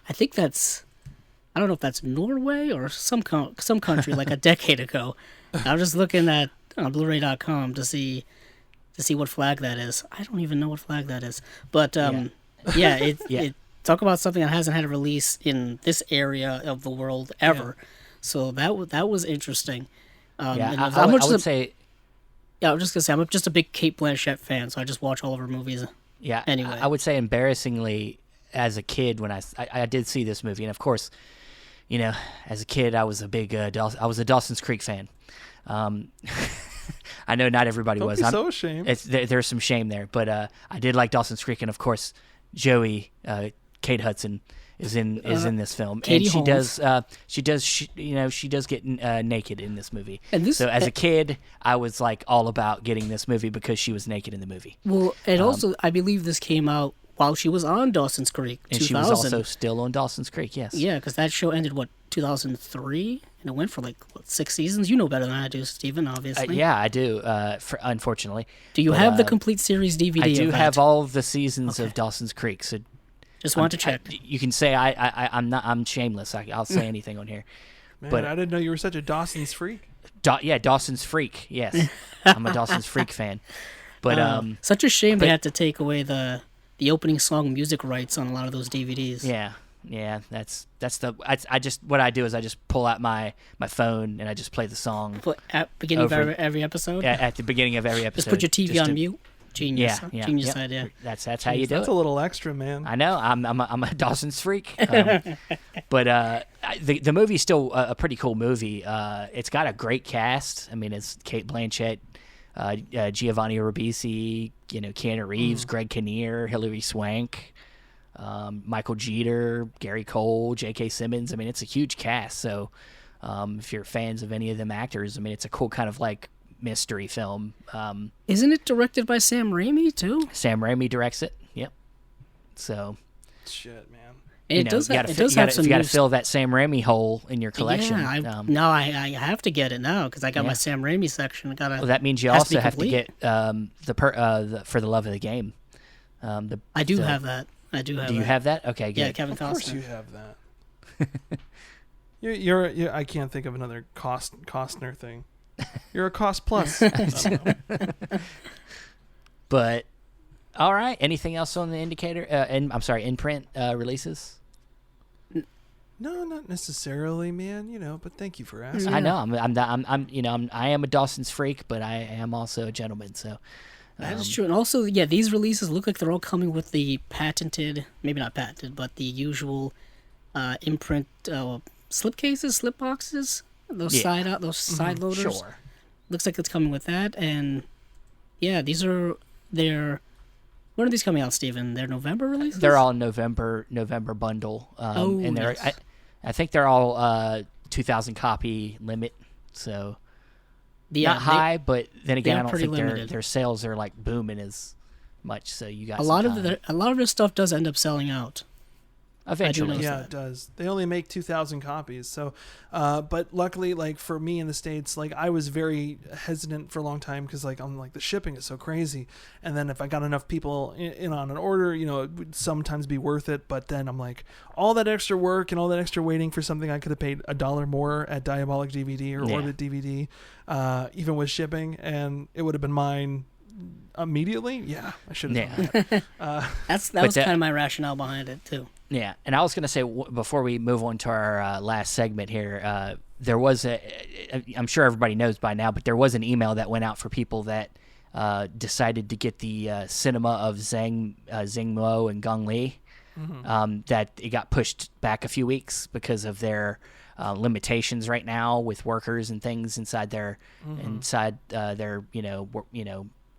B: I think I don't know if that's Norway or some country like a decade ago. I was just looking at Blu-ray.com to see what flag that is. I don't even know what flag that is. But it talk about something that hasn't had a release in this area of the world ever. Yeah. So that was interesting.
A: I would say.
B: Yeah, I was just gonna say I'm just a big Cate Blanchett fan, so I just watch all of her movies.
A: Yeah,
B: anyway,
A: I would say embarrassingly, as a kid, when I did see this movie, and of course, as a kid, I was a big Dawson's Creek fan. I know not everybody was.
C: I'm so ashamed.
A: There's some shame there, but I did like Dawson's Creek, and of course, Joey, Kate Hudson, is in this film,
B: Katie
A: and
B: Holmes.
A: she does get naked in this movie.
B: And
A: so as a kid, I was like all about getting this movie because she was naked in the movie.
B: Well, and also I believe this came out while she was on Dawson's Creek,
A: and
B: 2000.
A: she was also still on Dawson's Creek. Yes.
B: Yeah, because that show ended 2003, and it went for 6 seasons. You know better than I do, Stephen. Obviously.
A: Yeah, I do. Unfortunately.
B: Do you have the complete series DVD?
A: I do
B: of that?
A: have all of the seasons of Dawson's Creek. So
B: just wanted to check.
A: You can say I'm shameless. I'll say anything on here.
C: Man,
A: but
C: I didn't know you were such a Dawson's freak.
A: Dawson's Freak. Yes, I'm a Dawson's Freak fan. But
B: such a shame they had to take away the opening song music rights on a lot of those DVDs.
A: Yeah. That's what I do is I just pull out my phone and I just play the song
B: At beginning of every episode.
A: At the beginning of every episode.
B: Just put your TV on mute. Genius.
A: Yeah.
B: Genius idea.
A: That's how you do
C: That's
A: it.
C: a little extra, man.
A: I know. I'm a Dawson's freak. But the movie's still a pretty cool movie. It's got a great cast. I mean, it's Cate Blanchett, Giovanni Ribisi, Keanu Reeves, Greg Kinnear, Hilary Swank, Michael Jeter, Gary Cole, J.K. Simmons. I mean, it's a huge cast. So if you're fans of any of them actors, I mean, it's a cool kind of mystery film.
B: Isn't it directed by Sam Raimi too?
A: Sam Raimi directs it. Yep. So
C: shit, man.
B: It does have some.
A: You got to fill that Sam Raimi hole in your collection.
B: Yeah, I have to get it now because I got my Sam Raimi section.
A: Well, that means you also have to get the For the Love of the Game.
B: I do have that. Do
A: you have that? Okay, good.
B: Yeah, Kevin Costner.
C: Of course you have that. You're I can't think of another Costner thing. You're a Cost Plus.
A: But all right. Anything else on the indicator? Imprint releases?
C: No, not necessarily, man. But thank you for asking.
A: I know. I am a Dawson's freak, but I am also a gentleman. So
B: that is true. And also, these releases look like they're all coming with the patented, maybe not patented, but the usual Imprint slip cases, slip boxes. Those side loaders.
A: Sure.
B: Looks like it's coming with that, and they're. When are these coming out, Steven? They're November releases.
A: They're all November bundle. And they're
B: nice.
A: I think they're all 2,000 copy limit. So not high, but then again, I don't think their sales are booming as much. So you got
B: a lot of their stuff does end up selling out.
A: Eventually.
C: Yeah, it does. They only make 2,000 copies. So, but luckily, for me in the States, I was very hesitant for a long time because, I'm the shipping is so crazy. And then if I got enough people in on an order, it would sometimes be worth it. But then I'm all that extra work and all that extra waiting for something I could have paid $1 more at Diabolic DVD or Orbit DVD, even with shipping, and it would have been mine immediately. Yeah, I should have done that.
B: That was kind of my rationale behind it too.
A: Yeah, and I was going to say before we move on to our last segment here, there was I'm sure everybody knows by now, but there was an email that went out for people that decided to get the cinema of Zhang Mo and Gong Li. That it got pushed back a few weeks because of their limitations right now with workers and things inside their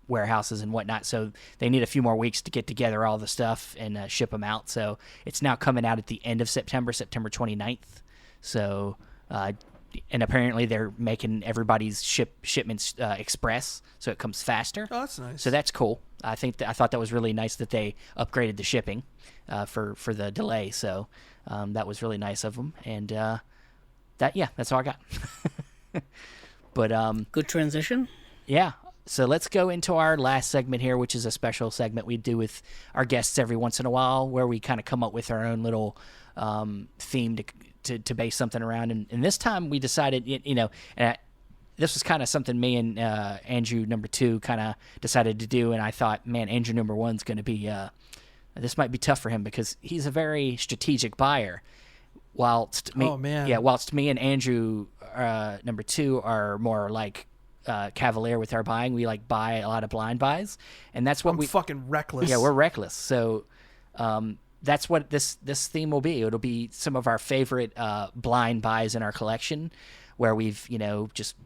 A: warehouses and whatnot. So they need a few more weeks to get together all the stuff and ship them out. So it's now coming out at the end of September 29th. So and apparently they're making everybody's shipments express, so it comes faster.
C: Oh, that's nice.
A: So that's cool. I thought that was really nice that they upgraded the shipping for the delay. So that was really nice of them. And that's all I got. But
B: good transition.
A: Yeah. So let's go into our last segment here, which is a special segment we do with our guests every once in a while, where we kind of come up with our own little theme to base something around. And this time we decided, this was kind of something me and Andrew number 2 kind of decided to do. And I thought, man, Andrew number 1's going to be, this might be tough for him because he's a very strategic buyer. Whilst me and Andrew number 2 are more like cavalier with our buying. We like buy a lot of blind buys, and that's what
C: I'm fucking reckless.
A: Yeah, we're reckless. So that's what this theme will be. It'll be some of our favorite blind buys in our collection, where we've just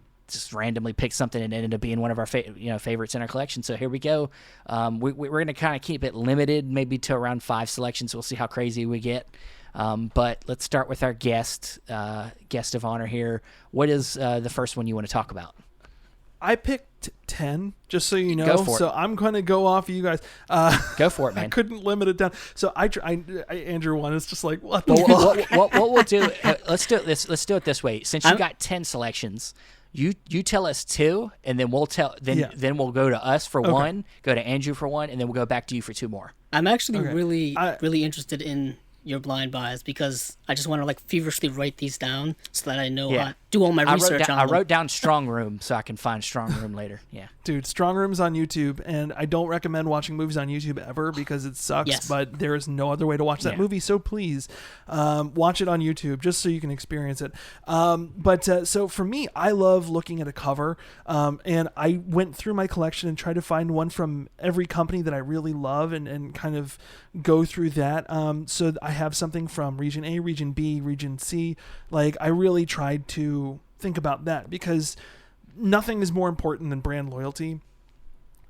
A: randomly picked something and it ended up being one of our favorites in our collection. So here we go. We're going to kind of keep it limited, maybe to around 5 selections. We'll see how crazy we get. But let's start with our guest of honor here. What is the first one you want to talk about?
C: I picked 10, just so you know.
A: Go for it.
C: So I'm going to go off of you guys.
A: Go for it, man.
C: I couldn't limit it down. So Andrew one is just like, what the
A: fuck? What we'll do, let's do it this way. Since you got 10 selections, you tell us 2, and then then we'll go to us for 1, go to Andrew for 1, and then we'll go back to you for 2 more.
B: I'm actually really interested in your blind buys because I just want to feverishly write these down so that I know do all my research on them.
A: I wrote down Strong Room so I can find Strong Room later. Yeah,
C: dude, Strong Room's on YouTube, and I don't recommend watching movies on YouTube ever because it sucks. Yes. But there is no other way to watch that movie. So please, watch it on YouTube just so you can experience it. So for me, I love looking at a cover, and I went through my collection and tried to find one from every company that I really love, and kind of go through that. So I have something from Region A, Region B, Region C. I really tried to think about that because nothing is more important than brand loyalty.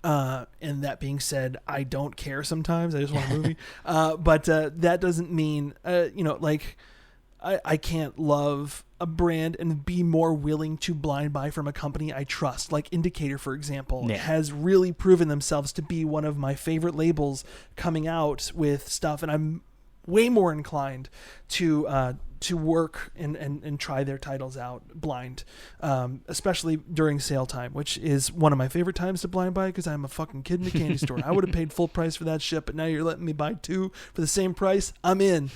C: And that being said, I don't care sometimes. I just want a movie. But that doesn't mean, I can't love a brand and be more willing to blind buy from a company I trust. Like Indicator, for example, has really proven themselves to be one of my favorite labels coming out with stuff. And I'm way more inclined to work and try their titles out blind, especially during sale time, which is one of my favorite times to blind buy because I'm a fucking kid in a candy store. I would have paid full price for that shit, but now you're letting me buy 2 for the same price. I'm in.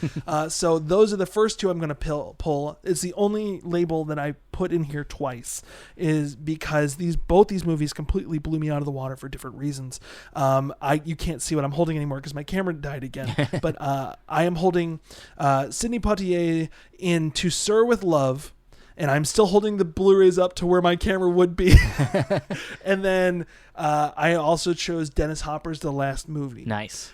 C: So those are the first 2 I'm going to pull. It's the only label that I put in here twice, is because both these movies completely blew me out of the water for different reasons. You can't see what I'm holding anymore because my camera died again, but I am holding Sidney Poitier in To Sir with Love, and I'm still holding the Blu-rays up to where my camera would be. And then I also chose Dennis Hopper's The Last Movie.
A: Nice.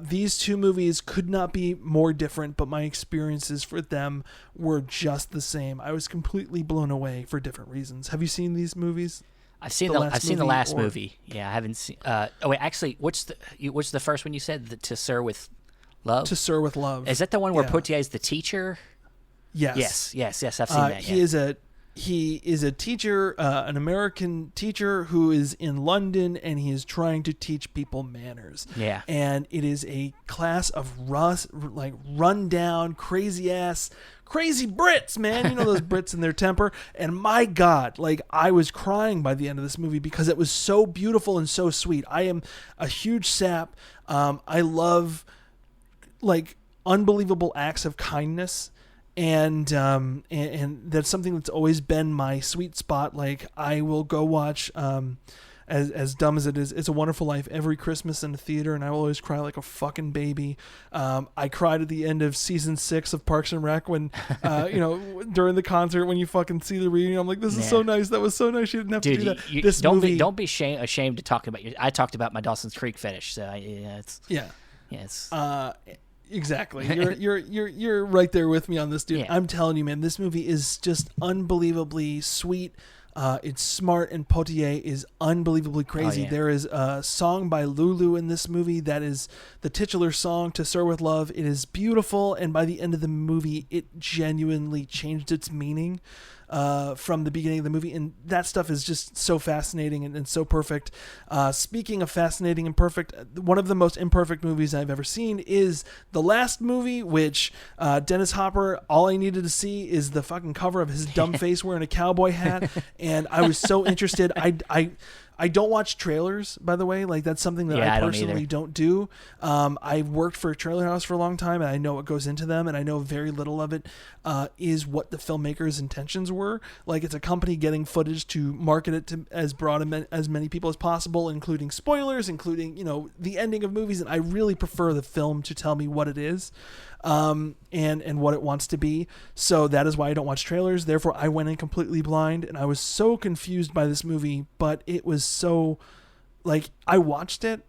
C: These 2 movies could not be more different, but my experiences for them were just the same. I was completely blown away for different reasons. Have you seen these movies?
A: I've seen the last movie. Yeah, I haven't seen. Actually, what's the first one you said? To Sir with Love.
C: To Sir with Love.
A: Is that the one where Poitier is the teacher?
C: Yes.
A: Yes. I've seen that.
C: He is a teacher, an American teacher who is in London, and he is trying to teach people manners.
A: Yeah.
C: And it is a class of run down, crazy Brits, man. You know those Brits and their temper. And my God, I was crying by the end of this movie because it was so beautiful and so sweet. I am a huge sap. I love unbelievable acts of kindness. And that's something that's always been my sweet spot. I will go watch as dumb as it is, It's a Wonderful Life every Christmas in the theater, and I will always cry like a fucking baby. I cried at the end of season 6 of Parks and Rec when, during the concert when you fucking see the reunion. I'm like, this is so nice. That was so nice. You didn't have to do that.
A: This movie, don't be ashamed to talk about. I talked about my Dawson's Creek fetish, so it's
C: Exactly. You're right there with me on this, dude. Yeah. I'm telling you, man, this movie is just unbelievably sweet. It's smart, and Potier is unbelievably crazy. Oh, yeah. There is a song by Lulu in this movie that is the titular song to Sir with Love. It is beautiful, and by the end of the movie, it genuinely changed its meaning from the beginning of the movie, and that stuff is just so fascinating and so perfect. Speaking of fascinating and perfect, one of the most imperfect movies I've ever seen is the last movie, which Dennis Hopper, all I needed to see is the fucking cover of his dumb face wearing a cowboy hat, and I was so interested. I don't watch trailers, by the way. Like, that's something that I personally don't do. I've worked for a trailer house for a long time, and I know what goes into them, and I know very little of it is what the filmmaker's intentions were. Like, it's a company getting footage to market it to as broad as many people as possible, including spoilers, including, the ending of movies, and I really prefer the film to tell me what it is. And what it wants to be. So that is why I don't watch trailers. Therefore, I went in completely blind, and I was so confused by this movie, but it was so, I watched it.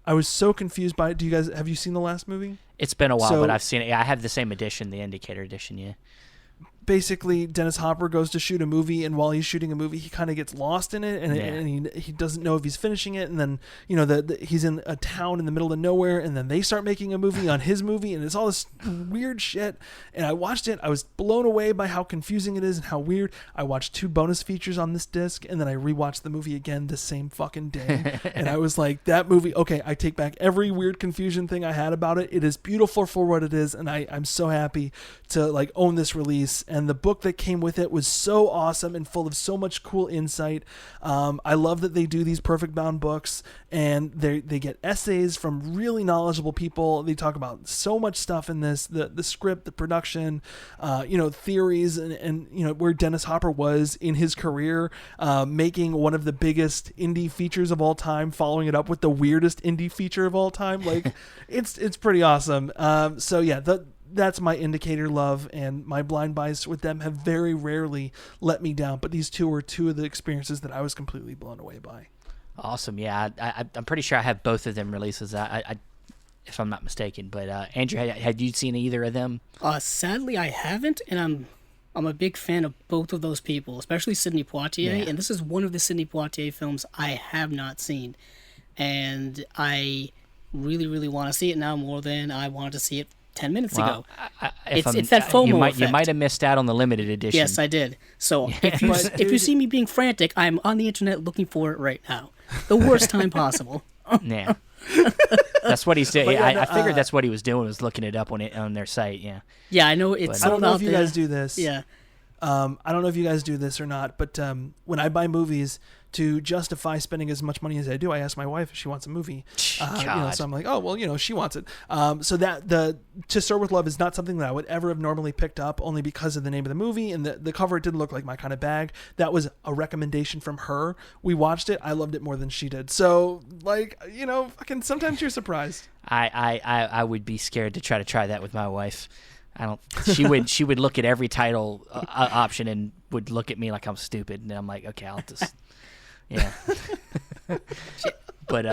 C: I was so confused by it. Have you seen the last movie?
A: It's been a while, but I've seen it. I have the same edition, the Indicator edition, yeah.
C: Basically, Dennis Hopper goes to shoot a movie, and while he's shooting a movie, he kind of gets lost in it, and he doesn't know if he's finishing it. And then he's in a town in the middle of nowhere, and then they start making a movie on his movie, and it's all this weird shit. And I watched it. I was blown away by how confusing it is and how weird. I watched 2 bonus features on this disc, and then I rewatched the movie again the same fucking day. And I was like, that movie, okay, I take back every weird confusion thing I had about it. It is beautiful for what it is, and I'm so happy to own this release. And the book that came with it was so awesome and full of so much cool insight. I love that they do these perfect bound books, and they get essays from really knowledgeable people. They talk about so much stuff in this, the script, the production, theories, and where Dennis Hopper was in his career, making one of the biggest indie features of all time, following it up with the weirdest indie feature of all time. It's pretty awesome. That's my Indicator love, and my blind buys with them have very rarely let me down. But these 2 were 2 of the experiences that I was completely blown away by.
A: Awesome, yeah. I'm pretty sure I have both of them releases, if I'm not mistaken. But Andrew, had you seen either of them?
B: Sadly, I haven't, and I'm a big fan of both of those people, especially Sidney Poitier. Yeah. And this is one of the Sidney Poitier films I have not seen, and I really, really want to see it now more than I wanted to see it 10 minutes ago. It's that FOMO effect.
A: You might have missed out on the limited edition.
B: Yes, I did. So if you see me being frantic, I'm on the internet looking for it right now. The worst time possible.
A: Yeah. That's what he's doing. I figured that's what he was doing, was looking it up on their site. Yeah.
B: Yeah, I know it's.
C: I don't know if you guys do this.
B: Yeah.
C: I don't know if you guys do this or not, but when I buy movies, to justify spending as much money as I do, I ask my wife if she wants a movie. So I'm like, oh, well, she wants it. So that To Sir with Love is not something that I would ever have normally picked up, only because of the name of the movie, and the cover didn't look like my kind of bag. That was a recommendation from her. We watched it. I loved it more than she did. So, fucking sometimes you're surprised.
A: I would be scared to try that with my wife. She would look at every title option and would look at me like I'm stupid, and I'm like, okay, I'll just. Yeah. But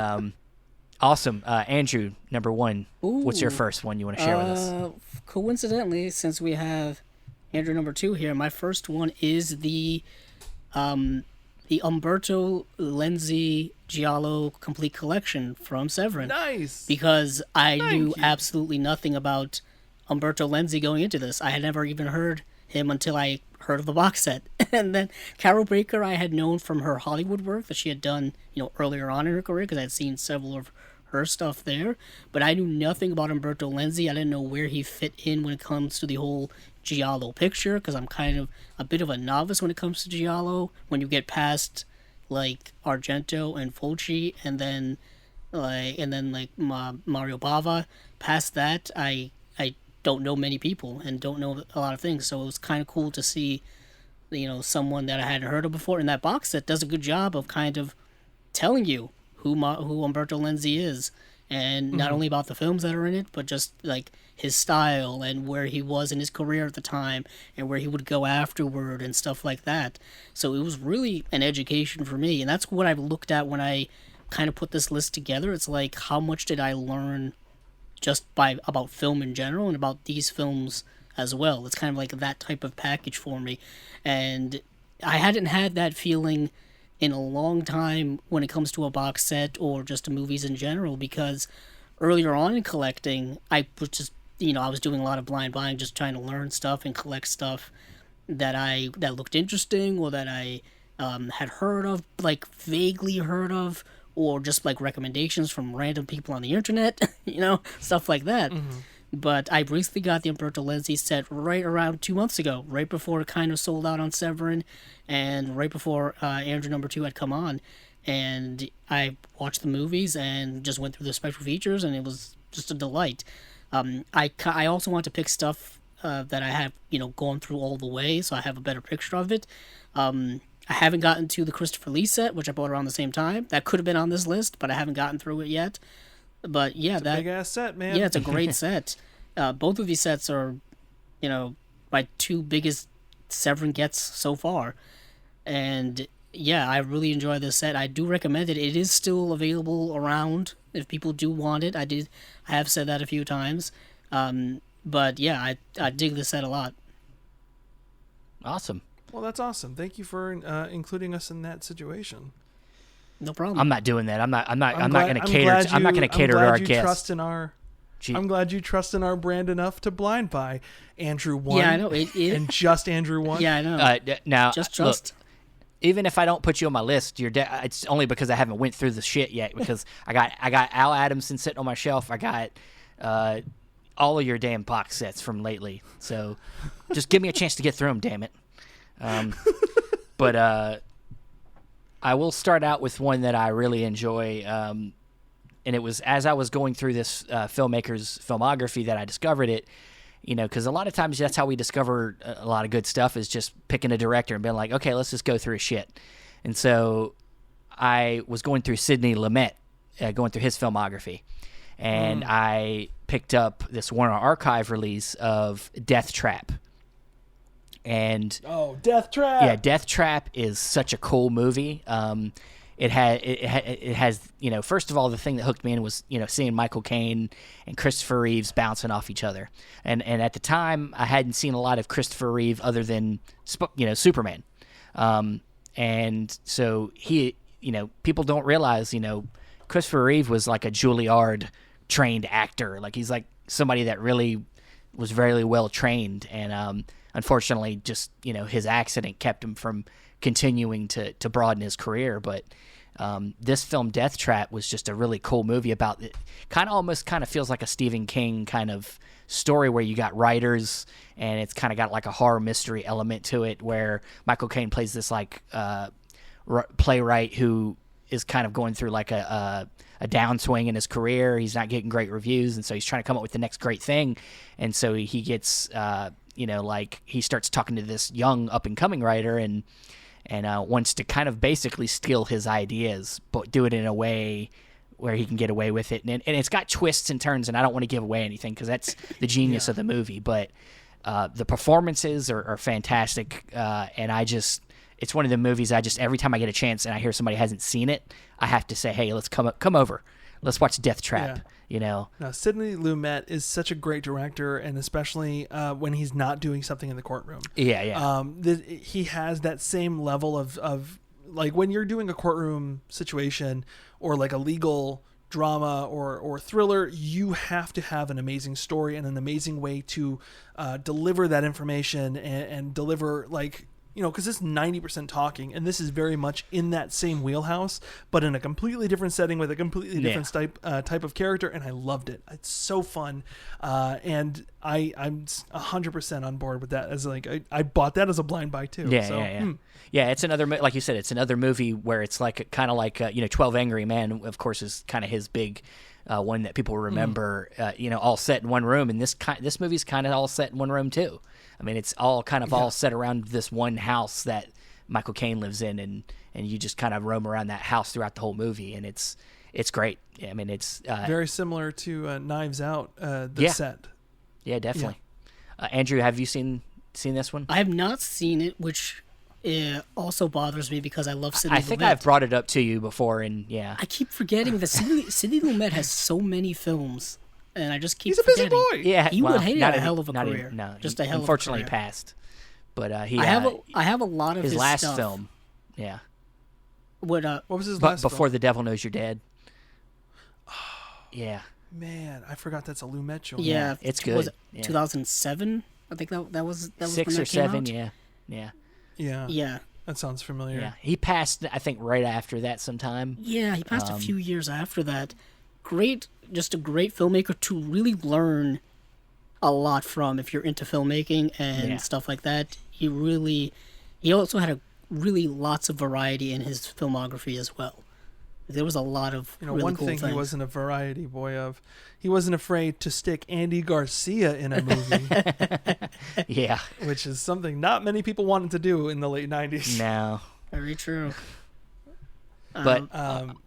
A: awesome. Andrew, number 1. Ooh. What's your first one you want to share with us?
B: Coincidentally, since we have Andrew number 2 here, my first one is the Umberto Lenzi Giallo complete collection from Severin.
C: Nice.
B: Because I knew absolutely nothing about Umberto Lenzi going into this. I had never even heard him until I heard of the box set. And then Carol Baker I had known from her Hollywood work that she had done, earlier on in her career, because I had seen several of her stuff there. But I knew nothing about Umberto Lenzi. I didn't know where he fit in when it comes to the whole Giallo picture, because I'm kind of a bit of a novice when it comes to Giallo. When you get past Argento and Fulci, and then Mario Bava, past that I don't know many people and don't know a lot of things, so it was kind of cool to see someone that I hadn't heard of before. And that box set does a good job of kind of telling you who Umberto Lenzi is, and not only about the films that are in it, but just like his style and where he was in his career at the time and where he would go afterward and stuff like that. So it was really an education for me, and that's what I've looked at when I kind of put this list together. It's like, how much did I learn just about film in general and about these films as well? It's kind of like that type of package for me, and I hadn't had that feeling in a long time when it comes to a box set or just to movies in general, because earlier on in collecting, I was just, I was doing a lot of blind buying, just trying to learn stuff and collect stuff that looked interesting, or that I had heard of, like vaguely heard of, or just like recommendations from random people on the internet, stuff like that. But I recently got the Umberto Lenzi set right around 2 months ago, right before it kind of sold out on Severin, and right before Andrew #2 had come on. And I watched the movies and just went through the special features, and it was just a delight. I also want to pick stuff that I have, gone through all the way, so I have a better picture of it. I haven't gotten to the Christopher Lee set, which I bought around the same time. That could have been on this list, but I haven't gotten through it yet. But yeah,
C: it's a big ass set, man.
B: Yeah, it's a great set. Both of these sets are, my two biggest Severin gets so far. And yeah, I really enjoy this set. I do recommend it. It is still available around if people do want it. I have said that a few times. But yeah, I dig this set a lot.
A: Awesome.
C: Well, that's awesome. Thank you for including us in that situation.
B: No problem.
A: I'm not doing that. I'm not going to cater. I'm not going to cater to our guests.
C: I'm glad you trust in our brand enough to blind buy Andrew 1.
B: Yeah, I know.
C: And just Andrew 1.
B: Yeah, I know.
A: Now,
B: just trust.
A: Look, even if I don't put you on my list, it's only because I haven't went through the shit yet. Because I got Al Adamson sitting on my shelf. I got all of your damn box sets from lately. So just give me a chance to get through them, damn it. But I will start out with one that I really enjoy. And it was as I was going through this filmmaker's filmography that I discovered it, because a lot of times that's how we discover a lot of good stuff, is just picking a director and being like, okay, let's just go through his shit. And so I was going through Sidney Lumet, going through his filmography, and I picked up this Warner Archive release of Death Trap. And
C: Death Trap!
A: Yeah, Death Trap is such a cool movie. It has first of all, the thing that hooked me in was seeing Michael Caine and Christopher Reeves bouncing off each other, and at the time I hadn't seen a lot of Christopher Reeve other than Superman, and so he people don't realize Christopher Reeve was like a Juilliard trained actor, like he's like somebody that really was very well trained, and unfortunately just his accident kept him from continuing to broaden his career. But this film Death Trap was just a really cool movie about it. Almost feels like a Stephen King kind of story where you got writers, and it's kind of got like a horror mystery element to it, where Michael Caine plays this like playwright who is kind of going through like a downswing in his career. He's not getting great reviews, and so he's trying to come up with the next great thing. And so he gets like he starts talking to this young up and coming writer, and wants to kind of basically steal his ideas, but do it in a way where he can get away with it. And it's got twists and turns, and I don't want to give away anything because that's the genius of the movie. But the performances are fantastic, and it's one of the movies every time I get a chance and I hear somebody hasn't seen it, I have to say, hey, let's come over. Let's watch Death Trap. Now, Sidney Lumet is such a great director, and especially when he's not doing something in the courtroom. Yeah. He has that same level of like when you're doing a courtroom situation or like a legal drama or thriller, you have to have an amazing story and an amazing way to deliver that information and deliver like. Because it's 90% talking, and this is very much in that same wheelhouse, but in a completely different setting with a completely different type of character, and I loved it. It's so fun, and I'm 100% on board with that. As like I bought that as a blind buy too. Yeah. It's another, like you said, it's another movie where it's like kind of like 12 Angry Men, of course, is kind of his big. One that people remember, all set in one room, and this movie's kind of all set in one room too. I mean, it's all kind of all set around this one house that Michael Caine lives in, and you just kind of roam around that house throughout the whole movie, and it's great. I mean, it's
C: very similar to Knives Out, set.
A: Yeah, definitely. Andrew, have you seen this one?
B: I have not seen it, which also bothers me because I love Sidney Lumet.
A: I think I've brought it up to you before, and
B: I keep forgetting that Sidney Lumet has so many films, and I just keep
C: He's a
B: forgetting.
C: busy boy.
A: Yeah,
B: he would have a hell of a career. Just a hell of a career.
A: Unfortunately passed. But I
B: have a lot of his
A: last
B: stuff.
A: film. Yeah.
B: What
C: was his last
A: Before
C: film?
A: The Devil Knows You're Dead. Yeah.
C: Man, I forgot that's a Lumet joint.
B: Yeah,
A: it's good.
B: Was it
A: Yeah.
B: 2007? I think that was
A: 6
B: when
A: or
B: that came
A: 7.
B: out?
A: Yeah.
B: Yeah.
C: That sounds familiar.
A: Yeah. He passed, I think, right after that sometime.
B: Yeah, he passed a few years after that. Just a great filmmaker to really learn a lot from if you're into filmmaking and stuff like that. He also had really lots of variety in his filmography as well. There was a lot of really
C: one
B: cool
C: thing
B: things.
C: he wasn't a variety boy of. He wasn't afraid to stick Andy Garcia in a movie,
A: Yeah.
C: which is something not many people wanted to do in the late 90s.
A: No.
B: Very true.
A: But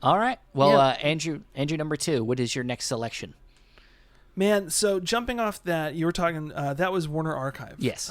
A: all right. Well,
B: yeah.
A: Andrew, number 2. What is your next selection?
C: Man, so jumping off that, you were talking, that was Warner Archive.
A: Yes.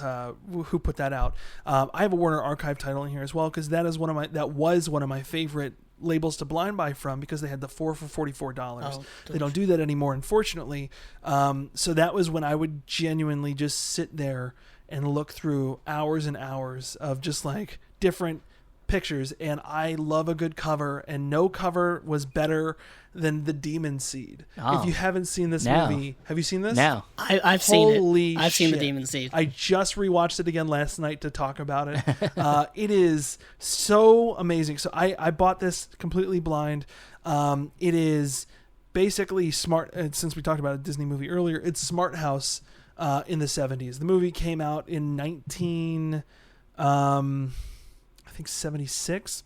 C: Who put that out. I have a Warner Archive title in here as well, because that was one of my favorite labels to blind buy from, because they had the 4 for $44. They don't do that anymore, unfortunately. So that was when I would genuinely just sit there and look through hours and hours of just like different pictures, and I love a good cover, and no cover was better than The Demon Seed.
A: Oh.
C: If you haven't seen this
A: No.
C: movie, have you seen this?
A: No.
B: I've seen it.
C: Holy
B: I've seen The
C: shit.
B: Demon Seed.
C: I just rewatched it again last night to talk about it. It is so amazing. So I bought this completely blind. It is basically smart. Since we talked about a Disney movie earlier, it's Smart House in the 70s. The movie came out in 76.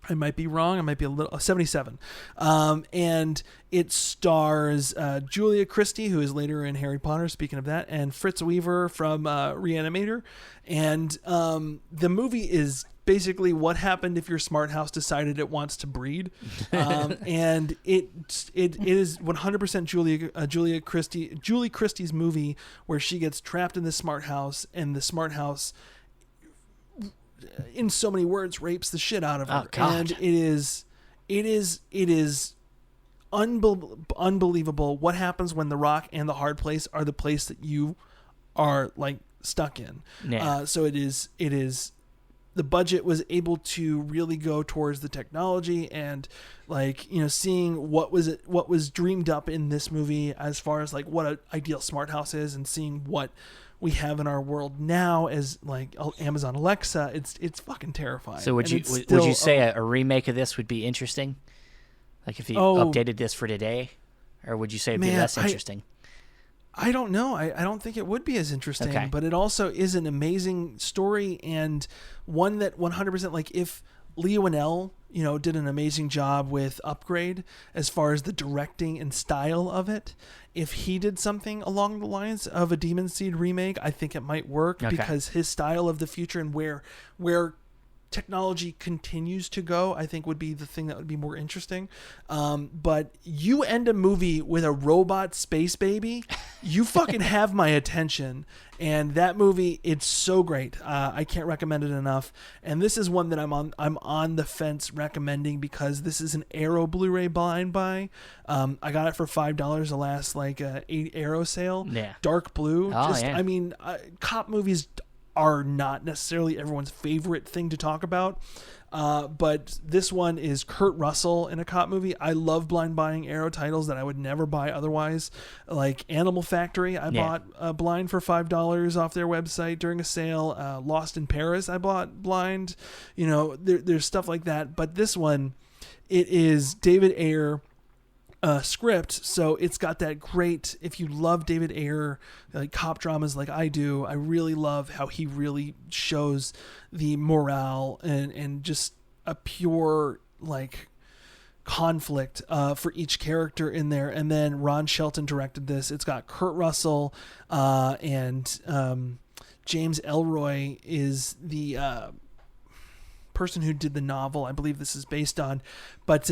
C: I might be wrong. I might be a little 77. And it stars Julia Christie, who is later in Harry Potter, speaking of that, and Fritz Weaver from Reanimator. And the movie is basically what happened if your smart house decided it wants to breed. And it is 100% Julie Christie's movie, where she gets trapped in this smart house, and the smart house, in so many words, rapes the shit out of her.
A: Oh, God.
C: And it is unbelievable what happens when the rock and the hard place are the place that you are like stuck in.
A: Yeah.
C: So it is the budget was able to really go towards the technology, and like, seeing what was dreamed up in this movie as far as like what an ideal smart house is, and seeing what we have in our world now as like Amazon Alexa. It's fucking terrifying.
A: So would you say a remake of this would be interesting? Like if you updated this for today, or would you say it'd be less interesting?
C: I don't know. I don't think it would be as interesting,
A: Okay.
C: but it also is an amazing story, and one that 100%, like if Leo Whannell, did an amazing job with Upgrade as far as the directing and style of it. If he did something along the lines of a Demon Seed remake, I think it might work,
A: Okay.
C: because his style of the future and where technology continues to go, I think would be the thing that would be more interesting. But you end a movie with a robot space baby, you fucking have my attention. And that movie, it's so great. I can't recommend it enough. And this is one that I'm on the fence recommending, because this is an Arrow Blu-ray blind buy. I got it for $5 the last 8 Arrow sale.
A: Yeah.
C: Dark blue.
A: Oh, yeah.
C: Cop movies are not necessarily everyone's favorite thing to talk about, but this one is Kurt Russell in a cop movie. I love blind buying Arrow titles that I would never buy otherwise, like Animal Factory. I bought blind for $5 off their website during a sale. Lost in Paris I bought blind. There's stuff like that, but this one, it is David Ayer script, so it's got that great, if you love David Ayer, like cop dramas like I do, I really love how he really shows the morale and just a pure like conflict for each character in there. And then Ron Shelton directed this. It's got Kurt Russell and James Ellroy is the person who did the novel, I believe this is based on, but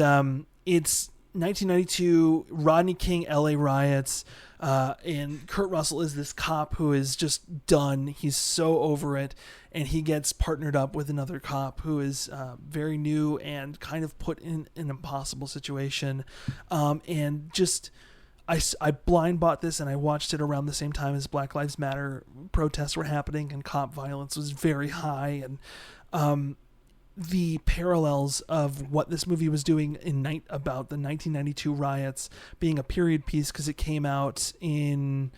C: it's 1992 Rodney King LA riots, and Kurt Russell is this cop who is just done. He's so over it, and he gets partnered up with another cop who is very new and kind of put in an impossible situation, and just I blind bought this, and I watched it around the same time as Black Lives Matter protests were happening and cop violence was very high, and the parallels of what this movie was doing about the 1992 riots being a period piece, because it came out in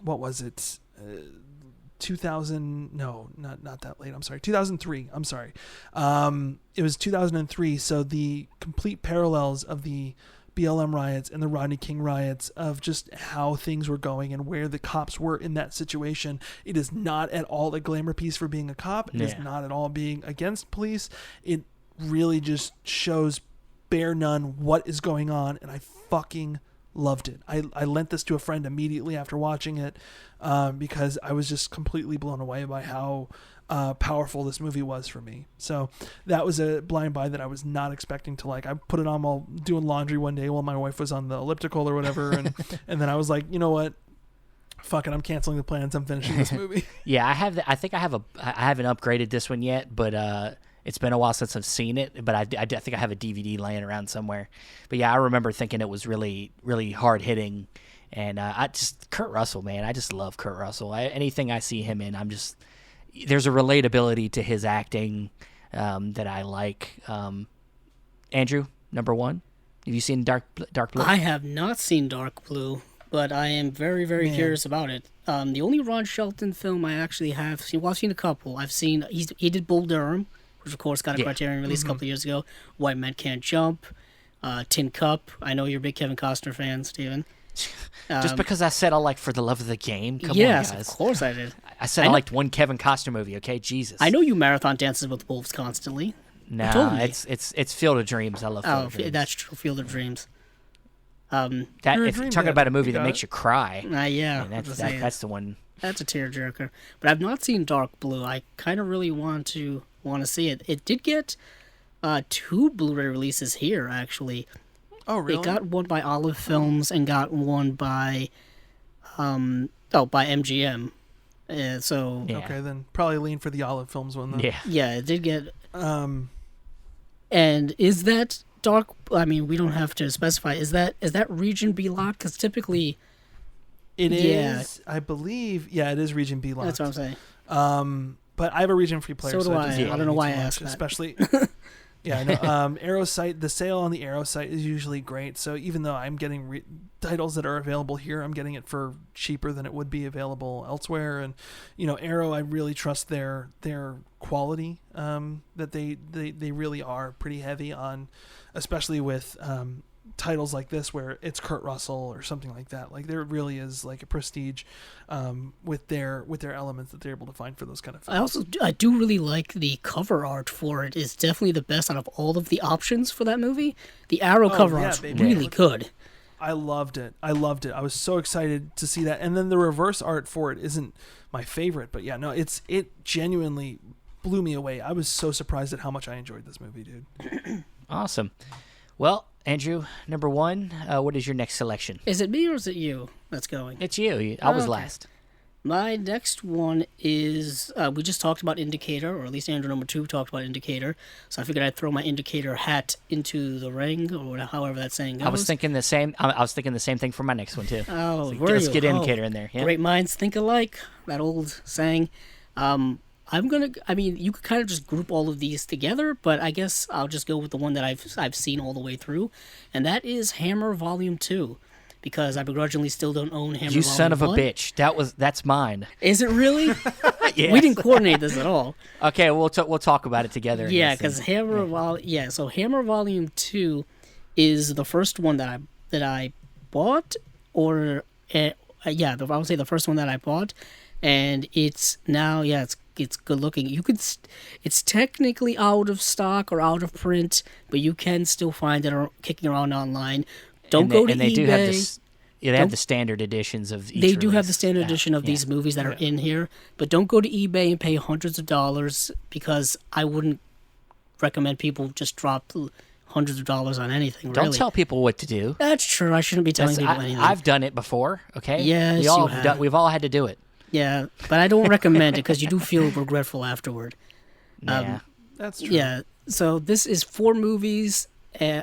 C: what was it, 2000? No, not that late. I'm sorry, 2003. I'm sorry, it was 2003. So the complete parallels of the BLM riots and the Rodney King riots, of just how things were going and where the cops were in that situation. It is not at all a glamour piece for being a cop. It is not at all being against police. It really just shows bare none what is going on, and I fucking loved it. I lent this to a friend immediately after watching it, because I was just completely blown away by how powerful this movie was for me. So that was a blind buy that I was not expecting to like. I put it on while doing laundry one day while my wife was on the elliptical or whatever, and and then I was like, you know what, fuck it, I'm canceling the plans, I'm finishing this movie.
A: Yeah, I haven't upgraded this one yet, but it's been a while since I've seen it, but I think I have a DVD laying around somewhere. But yeah, I remember thinking it was really, really hard hitting, and Kurt Russell, man, I just love Kurt Russell. Anything I see him in, there's a relatability to his acting that I like. Andrew, number one, have you seen Dark Blue?
B: I have not seen Dark Blue, but I am very, very curious about it. The only Ron Shelton film I actually have seen, well, I've seen a couple. I've seen, he did Bull Durham, which of course got a Criterion release a couple of years ago. White Men Can't Jump, Tin Cup. I know you're a big Kevin Costner fan, Steven.
A: Just because I said I like For the Love of the Game? Come on,
B: yes,
A: guys.
B: of course I did.
A: I said I liked one Kevin Costner movie, okay? Jesus.
B: I know you marathon Dances with Wolves constantly.
A: No, it's Field of Dreams. I love Field of Dreams.
B: That's true, Field of Dreams.
A: If you're talking about a movie that makes you cry,
B: yeah,
A: that's the one.
B: That's a tearjerker. But I've not seen Dark Blue. I kind of really want to see it. It did get 2 Blu-ray releases here, actually.
C: Oh, really?
B: It got one by Olive Films and got one by MGM.
C: Okay, then probably lean for the Olive Films one then.
B: Yeah, it did get. And is that Dark? I mean, we don't have to specify. Is that Region B locked? Because typically,
C: it is. I believe. Yeah, it is Region B locked.
B: That's what I'm saying.
C: But I have a Region free player.
B: So do I. I don't know why I asked that.
C: Especially. Yeah, no, Arrow site, the sale on the Arrow site is usually great. So even though I'm getting titles that are available here, I'm getting it for cheaper than it would be available elsewhere. And Arrow, I really trust their quality. That they really are pretty heavy on, especially with titles like this where it's Kurt Russell or something like that. Like there really is like a prestige with their elements that they're able to find for those kind of films.
B: I do really like the cover art for it. It's definitely the best out of all of the options for that movie. The Arrow cover art's really good.
C: I loved it. I was so excited to see that. And then the reverse art for it isn't my favorite, but yeah, no, it genuinely blew me away. I was so surprised at how much I enjoyed this movie, dude.
A: Awesome. Well, Andrew, number one, what is your next selection?
B: Is it me or is it you that's going?
A: It's you. I was last.
B: My next one is, we just talked about Indicator, or at least Andrew number 2 talked about Indicator, so I figured I'd throw my Indicator hat into the ring, or however that saying goes.
A: I was thinking the same thing for my next one, too.
B: Oh,
A: so let's get Indicator in there. Yeah.
B: Great minds think alike, that old saying. You could kind of just group all of these together, but I guess I'll just go with the one that I've seen all the way through, and that is Hammer Volume 2, because I begrudgingly still don't own Hammer Volume 1.
A: You son of a bitch. That's mine.
B: Is it really?
A: Yes.
B: We didn't coordinate this at all.
A: Okay, we'll talk about it together.
B: Yeah, because Hammer Volume 2 is the first one that I bought, or I would say the first one that I bought, and it's now it's good looking. It's technically out of stock or out of print, but you can still find it kicking around online. Don't go to eBay.
A: Yeah, they have the standard editions of each
B: They do have the
A: release.
B: standard edition of
A: Yeah.
B: these movies that are in here, but don't go to eBay and pay hundreds of dollars, because I wouldn't recommend people just drop hundreds of dollars on anything.
A: Don't
B: really.
A: tell people what to do.
B: That's true. I shouldn't be telling people anything.
A: I've done it before. Okay.
B: Yes, you have.
A: We've all had to do it.
B: Yeah, but I don't recommend it because you do feel regretful afterward.
A: Yeah.
C: That's true.
B: Yeah. So this is 4 movies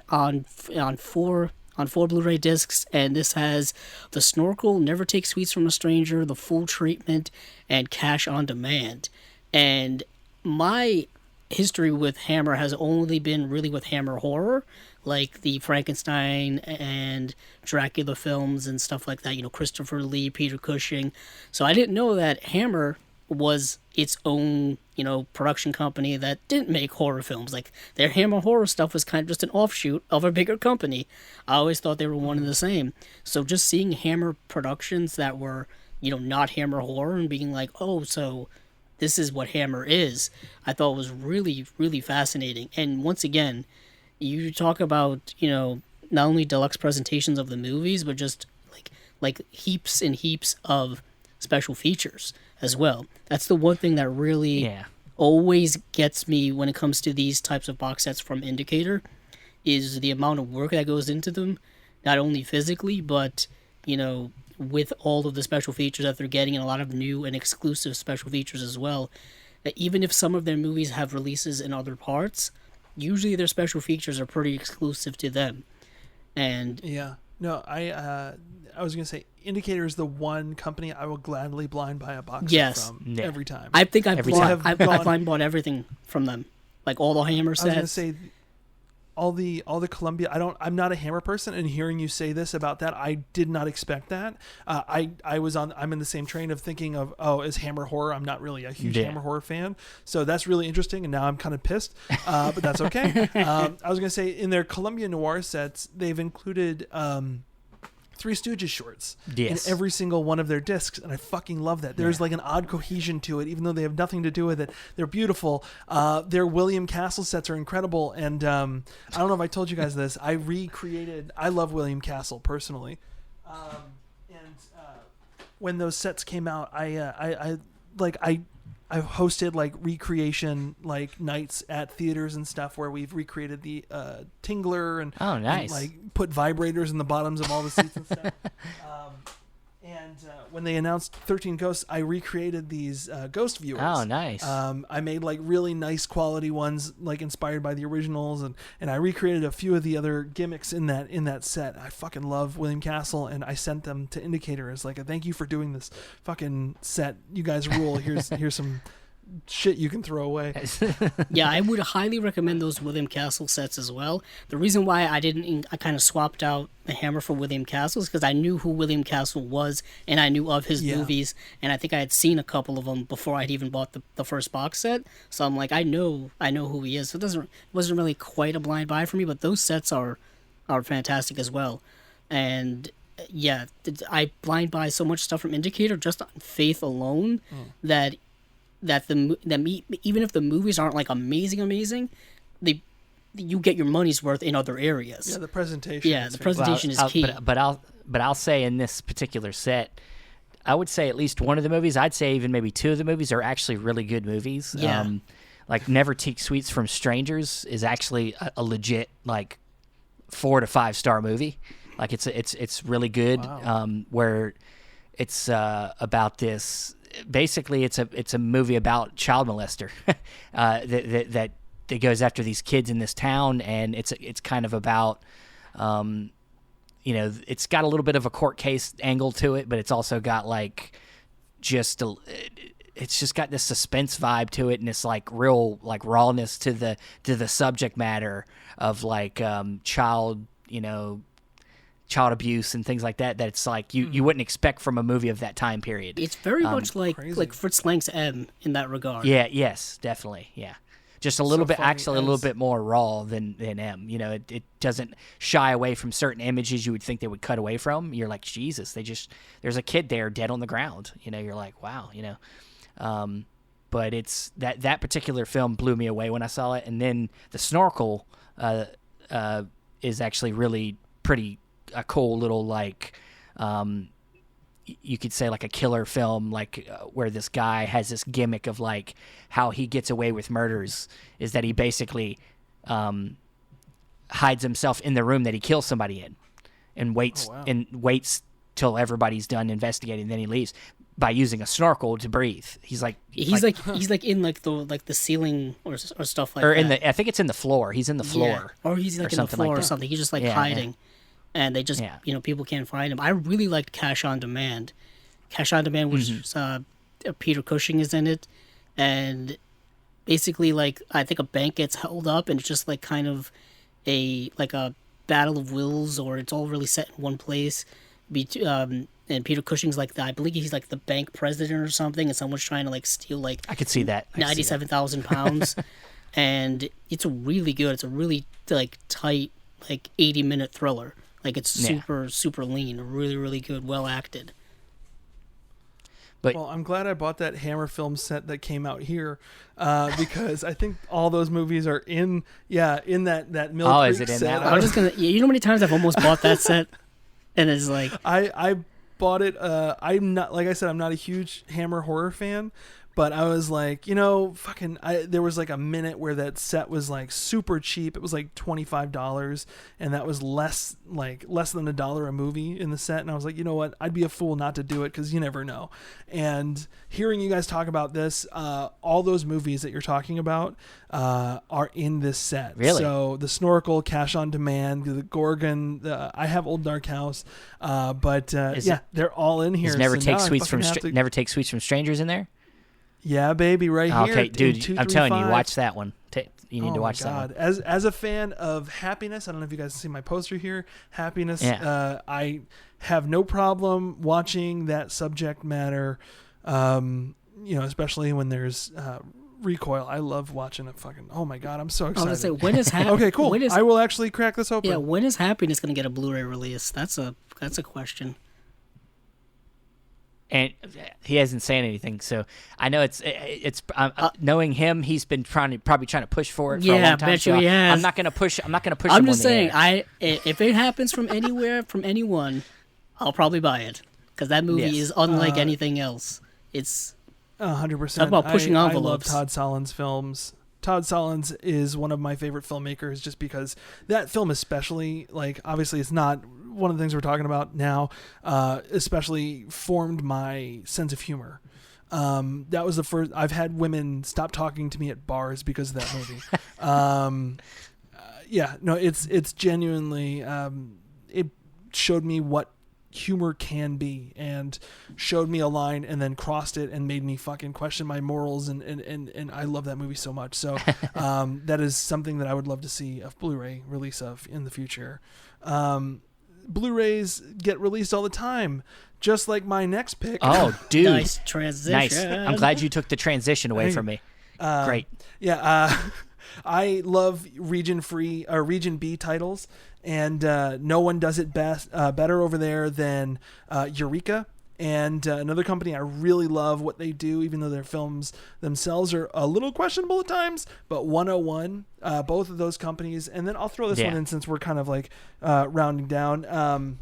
B: on 4 Blu-ray discs, and this has The Snorkel, Never Take Sweets from a Stranger, The Full Treatment, and Cash on Demand. And my history with Hammer has only been really with Hammer horror, like the Frankenstein and Dracula films and stuff like that. Christopher Lee, Peter Cushing. So I didn't know that Hammer was its own, production company that didn't make horror films. Like, their Hammer horror stuff was kind of just an offshoot of a bigger company. I always thought they were one and the same. So just seeing Hammer productions that were, not Hammer horror and being like, oh, so this is what Hammer is, I thought was really, really fascinating. And once again, you talk about, not only deluxe presentations of the movies, but just like heaps and heaps of special features as well. That's the one thing that really always gets me when it comes to these types of box sets from Indicator, is the amount of work that goes into them, not only physically, but, with all of the special features that they're getting, and a lot of new and exclusive special features as well. Even if some of their movies have releases in other parts, usually their special features are pretty exclusive to them. And
C: yeah. No, I was going to say, Indicator is the one company I will gladly blind buy a box set from every time.
B: I think I've
C: time.
B: blind bought everything from them. Like all the Hammer sets.
C: I was going to say, all the Columbia, I'm not a Hammer person, and hearing you say this about that, I did not expect that. I'm in the same train of thinking of, is Hammer horror? I'm not really a huge Hammer horror fan. So that's really interesting, and now I'm kind of pissed, but that's okay. I was going to say, in their Columbia Noir sets, they've included Three Stooges shorts in every single one of their discs, and I fucking love that. There's like an odd cohesion to it, even though they have nothing to do with it. They're beautiful. Their William Castle sets are incredible, and I don't know if I told you guys this. I love William Castle personally, and when those sets came out, I hosted like recreation like nights at theaters and stuff where we've recreated the Tingler and
A: nice,
C: and, like put vibrators in the bottoms of all the seats and stuff. When they announced 13 Ghosts, I recreated these ghost viewers.
A: Oh, nice.
C: I made like really nice quality ones, like inspired by the originals, and I recreated a few of the other gimmicks in that set. I fucking love William Castle, and I sent them to Indicator as like a thank you for doing this fucking set. You guys rule. Here's some shit you can throw away.
B: Yeah, I would highly recommend those William Castle sets as well. The reason why I kind of swapped out the Hammer for William Castle is because I knew who William Castle was, and I knew of his movies, and I think I had seen a couple of them before I'd even bought the first box set. So I'm like, I know who he is. So it wasn't really quite a blind buy for me, but those sets are fantastic as well. And yeah, I blind buy so much stuff from Indicator just on faith alone that even if the movies aren't like amazing, you get your money's worth in other areas.
C: Yeah, the presentation.
B: Yeah, the presentation is key.
A: But I'll say in this particular set, I would say at least one of the movies, I'd say even maybe 2 of the movies are actually really good movies.
B: Yeah.
A: Like Never Take Sweets from Strangers is actually a legit like 4 to 5 star movie. Like it's really good.
C: Wow.
A: Where it's about this. Basically, it's a movie about child molester that goes after these kids in this town, and it's kind of about, it's got a little bit of a court case angle to it, but it's also got like it's just got this suspense vibe to it, and this like real like rawness to the subject matter of like child abuse and things like that it's like you wouldn't expect from a movie of that time period.
B: It's very much like
C: crazy.
B: like Fritz Lang's M in that regard.
A: Yeah, yes, definitely. Yeah. Just a little bit, actually a little bit more raw than M. It doesn't shy away from certain images you would think they would cut away from. You're like, Jesus, there's a kid there dead on the ground. You're like, wow, but it's that particular film blew me away when I saw it. And then The Snorkel is actually really pretty a cool little like you could say like a killer film, like where this guy has this gimmick of like how he gets away with murders is that he basically hides himself in the room that he kills somebody in, and waits till everybody's done investigating, then he leaves by using a snorkel to breathe. He's like
B: in the ceiling or stuff like that.
A: Or in the, I think it's in the floor. He's in the floor.
B: Yeah. Or he's like in the floor or something. He's just like hiding. And they just, people can't find him. I really liked Cash on Demand. Cash on Demand, which is, Peter Cushing is in it. And basically, like, I think a bank gets held up, and it's just like kind of a battle of wills, or it's all really set in one place. And Peter Cushing's like I believe he's like the bank president or something, and someone's trying to like steal like
A: I could see that
B: 97,000 pounds. And it's really good. It's a really like tight, like 80-minute thriller. Like it's super lean, really, really good, well acted.
C: Well, I'm glad I bought that Hammer film set that came out here, because I think all those movies are in that Mill Creek
A: is it in
C: set.
A: that one?
B: I'm just gonna. You know how many times I've almost bought that set, and it's like
C: I bought it. I'm not, like I said, I'm not a huge Hammer horror fan. But I was like, there was like a minute where that set was like super cheap. It was like $25, and that was less than $1 a movie in the set. And I was like, you know what? I'd be a fool not to do it, because you never know. And hearing you guys talk about this, all those movies that you're talking about are in this set.
A: Really?
C: So the Snorkel, Cash on Demand, the Gorgon, I have Old Dark House, but they're all in here.
A: Is Never Take Sweets from Strangers in there?
C: Yeah, baby, right here.
A: Okay, dude, I'm telling you, watch that one. You need to watch that one.
C: As a fan of Happiness, I don't know if you guys see my poster here. Happiness, I have no problem watching that subject matter, especially when there's recoil. I love watching it. Fucking, oh my God, I'm so excited.
B: I was gonna say, when is
C: okay, cool. I will actually crack this open.
B: Yeah, when is Happiness going to get a Blu-ray release? That's a question.
A: And he hasn't said anything, so I know it's knowing him, he's been probably trying to push for it for a long time.
B: Bet you he has.
A: I'm not gonna push.
B: I'm just saying, if it happens from anywhere, from anyone, I'll probably buy it, because that movie is unlike anything else. It's
C: 100%.
B: Talk about pushing envelopes.
C: I love Todd Solondz films. Todd Solondz is one of my favorite filmmakers, just because that film especially, like, obviously it's not one of the things we're talking about now, especially formed my sense of humor. That was the first I've had women stop talking to me at bars because of that movie. It's genuinely, it showed me what humor can be, and showed me a line and then crossed it and made me fucking question my morals, and I love that movie so much. So that is something that I would love to see a Blu-ray release of in the future. Blu-rays get released all the time, just like my next pick.
A: Oh, dude.
B: Nice transition.
A: Nice. I'm glad you took the transition away from me. Great.
C: Yeah, I love region B titles, and no one does it better over there than Eureka. And another company I really love what they do, even though their films themselves are a little questionable at times, but 101, both of those companies. And then I'll throw this one in, since we're kind of like rounding down.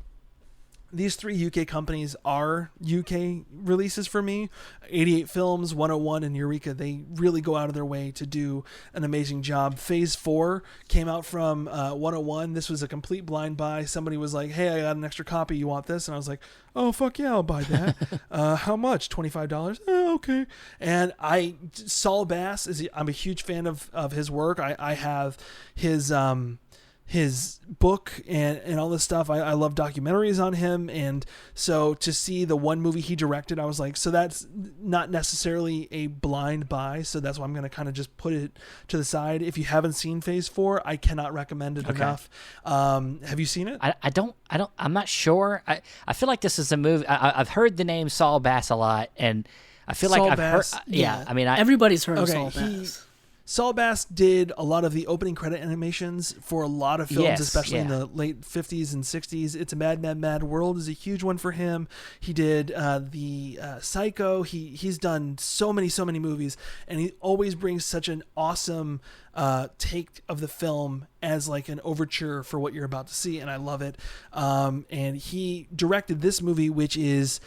C: These three UK companies are UK releases for me. 88 Films, 101, and Eureka. They really go out of their way to do an amazing job. Phase 4 came out from 101. This was a complete blind buy. Somebody was like, hey, I got an extra copy. You want this? And I was like, oh, fuck yeah, I'll buy that. How much? $25? Oh, okay. And Saul Bass, I'm a huge fan of his work. I have his book and all this stuff. I love documentaries on him, and so to see the one movie he directed, I was like, so that's not necessarily a blind buy, so that's why I'm going to kind of just put it to the side. If you haven't seen Phase 4, I cannot recommend it enough. Have you seen it?
A: I'm not sure. I feel like this is a movie. I've heard the name Saul Bass a lot, and I feel like I've heard. Yeah, I mean,
B: everybody's heard of Saul Bass.
C: Saul Bass did a lot of the opening credit animations for a lot of films,
A: Yes,
C: especially in
A: yeah.
C: the late 50s and 60s. It's a Mad, Mad, Mad World is a huge one for him. He did the Psycho. He's done so many movies, and he always brings such an awesome take of the film as like an overture for what you're about to see, and I love it. And he directed this movie, which is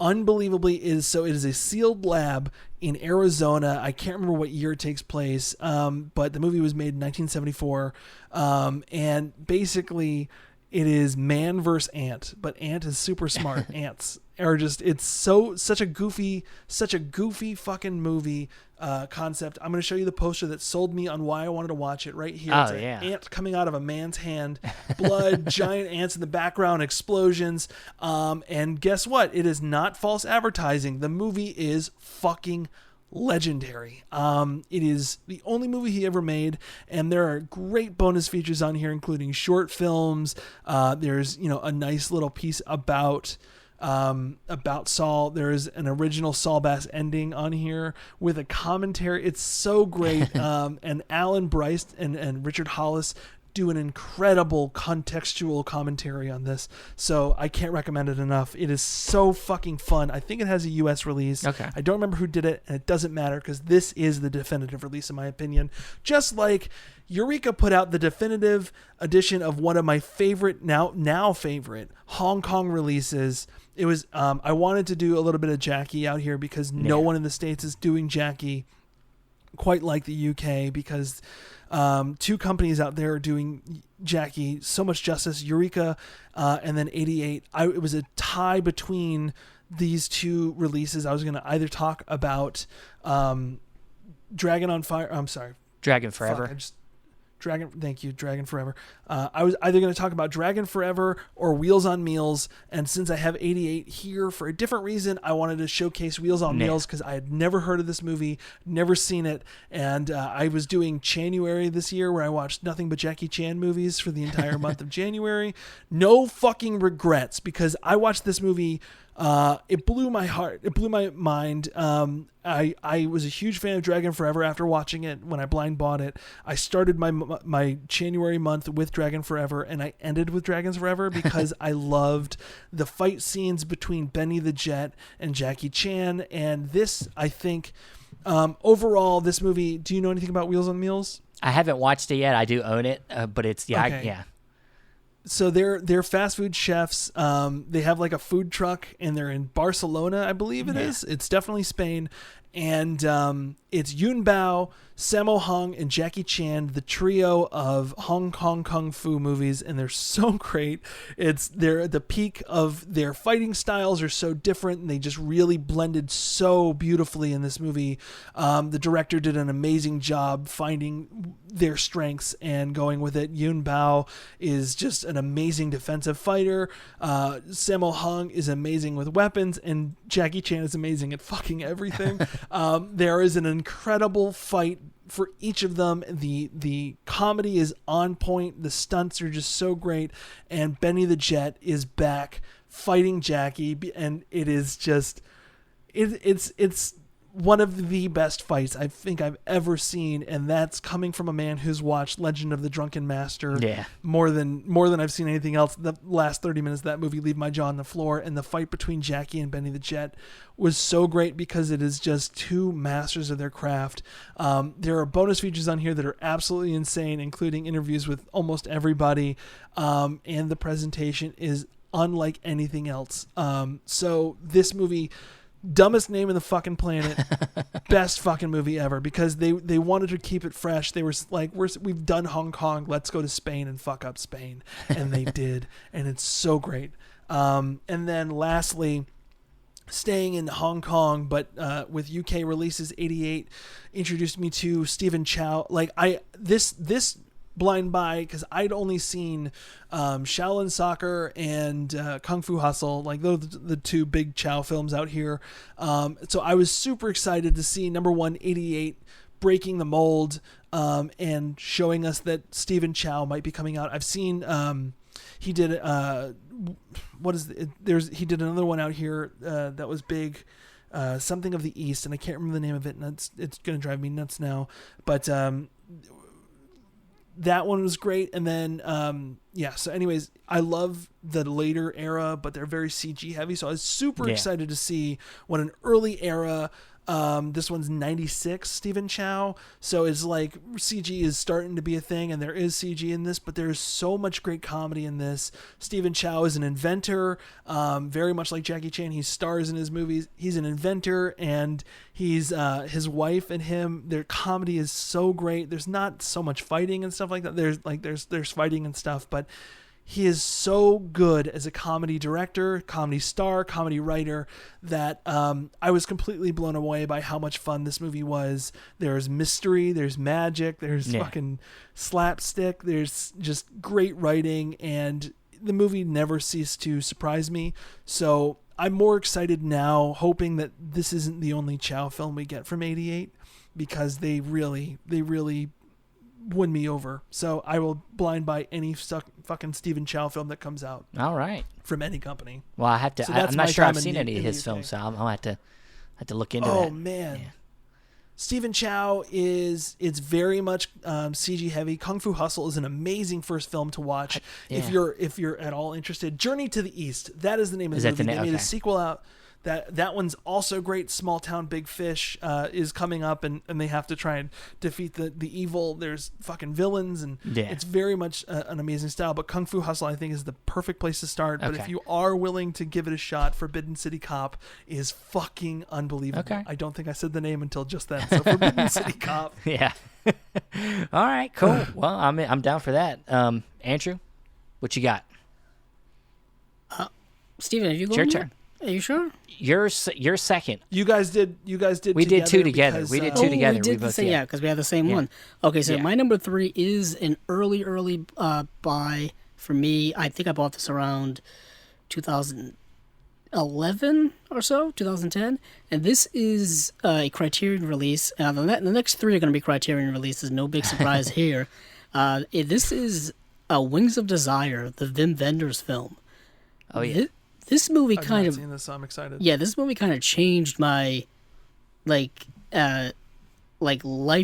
C: unbelievably it is a sealed lab in Arizona. I can't remember what year it takes place, but the movie was made in 1974, and basically it is man versus ant, but ant is super smart. Ants are just, it's such a goofy fucking movie concept. I'm going to show you the poster that sold me on why I wanted to watch it right here. It's an ant coming out of a man's hand, blood, giant ants in the background, explosions. And guess what? It is not false advertising. The movie is fucking legendary. It is the only movie he ever made, and there are great bonus features on here, including short films. There's, a nice little piece about Saul. There's an original Saul Bass ending on here with a commentary. It's so great. And Alan Bryce and Richard Hollis do an incredible contextual commentary on this. So I can't recommend it enough. It is so fucking fun. I think it has a US release.
A: Okay.
C: I don't remember who did it, and it doesn't matter because this is the definitive release in my opinion. Just like Eureka put out the definitive edition of one of my favorite, now favorite Hong Kong releases. It was I wanted to do a little bit of Jackie out here because no one in the States is doing Jackie quite like the UK, because two companies out there are doing Jackie so much justice, Eureka and then 88. It was a tie between these two releases. I was going to either talk about Dragon Forever. Thank you, Dragon Forever. I was either going to talk about Dragon Forever or Wheels on Meals, and since I have 88 here for a different reason, I wanted to showcase Wheels on Meals because I had never heard of this movie, never seen it, and I was doing January this year where I watched nothing but Jackie Chan movies for the entire month of January. No fucking regrets, because I watched this movie. It blew my heart. It blew my mind. I was a huge fan of Dragon Forever after watching it when I blind bought it. I started my January month with Dragon Forever, and I ended with Dragons Forever because I loved the fight scenes between Benny the Jet and Jackie Chan. And this, I think, overall, this movie, do you know anything about Wheels on Meals?
A: I haven't watched it yet. I do own it, but it's,
C: Okay. So they're fast food chefs. They have like a food truck, and they're in Barcelona, I believe it is. It's definitely Spain. And it's Yun Bao, Sammo Hung, and Jackie Chan, the trio of Hong Kong kung fu movies, and they're so great. They're at the peak of their fighting styles are so different, and they just really blended so beautifully in this movie. The director did an amazing job finding their strengths and going with it. Yun Bao is just an amazing defensive fighter. Sammo Hung is amazing with weapons, and Jackie Chan is amazing at fucking everything. There is an incredible fight for each of them. The comedy is on point. The stunts are just so great. And Benny the Jet is back fighting Jackie, and it is just it's one of the best fights I think I've ever seen, and that's coming from a man who's watched Legend of the Drunken Master more than I've seen anything else. The last 30 minutes of that movie leave my jaw on the floor, and the fight between Jackie and Benny the Jet was so great because it is just two masters of their craft. There are bonus features on here that are absolutely insane, including interviews with almost everybody, and the presentation is unlike anything else. So this movie, dumbest name in the fucking planet, best fucking movie ever, because they wanted to keep it fresh. They were like, we've done Hong Kong, let's go to Spain and fuck up Spain, and they did, and it's so great. And then lastly, staying in Hong Kong, but with UK releases, 88 introduced me to Stephen Chow. Like this blind buy, because I'd only seen Shaolin Soccer and Kung Fu Hustle, like those are the two big Chow films out here. So I was super excited to see number 188 breaking the mold and showing us that Stephen Chow might be coming out. I've seen he did he did another one out here that was big. something of the East, and I can't remember the name of it, and it's going to drive me nuts now. But that one was great. And then, so anyways, I love the later era, but they're very CG heavy. So I was super excited to see what an early era, this one's 96, Stephen Chow. So it's like CG is starting to be a thing, and there is CG in this, but there's so much great comedy in this. Stephen Chow is an inventor, very much like Jackie Chan. He stars in his movies. He's an inventor, and he's his wife and him. Their comedy is so great. There's not so much fighting and stuff like that. There's fighting and stuff, but he is so good as a comedy director, comedy star, comedy writer that I was completely blown away by how much fun this movie was. There's mystery, there's magic, there's fucking slapstick, there's just great writing, and the movie never ceased to surprise me. So I'm more excited now, hoping that this isn't the only Chow film we get from '88, because they really won me over. So I will blind buy any fucking Stephen Chow film that comes out.
A: All right.
C: From any company.
A: Well, I have to.
C: So
A: I'm not sure I've seen
C: in
A: any of his films, so I'll have to look into that.
C: Oh man, Stephen Chow it's very much CG heavy. Kung Fu Hustle is an amazing first film to watch. If you're at all interested. Journey to the East. That is the name of the movie. They made a sequel out. That one's also great. Small Town Big Fish is coming up, and they have to try and defeat the evil. There's fucking villains, and it's very much an amazing style. But Kung Fu Hustle, I think, is the perfect place to start. But if you are willing to give it a shot, Forbidden City Cop is fucking unbelievable.
A: Okay.
C: I don't think I said the name until just then. So Forbidden City Cop.
A: Yeah. All right, cool. Well, I'm down for that. Andrew, what you got?
B: Steven, have you gone?
A: Your turn.
B: Are you sure?
A: You're second.
C: You guys did.
A: We did two together. We did two together.
B: We did the same. Yeah, because we had the same one. Okay, so my number 3 is an early buy for me. I think I bought this around 2011 or so, 2010, and this is a Criterion release. The next 3 are going to be Criterion releases. No big surprise here. This is Wings of Desire, the Wim Wenders film.
A: Oh yeah.
C: This movie kind of. I've not seen this, so I'm excited.
B: Yeah, this movie kind of changed my, life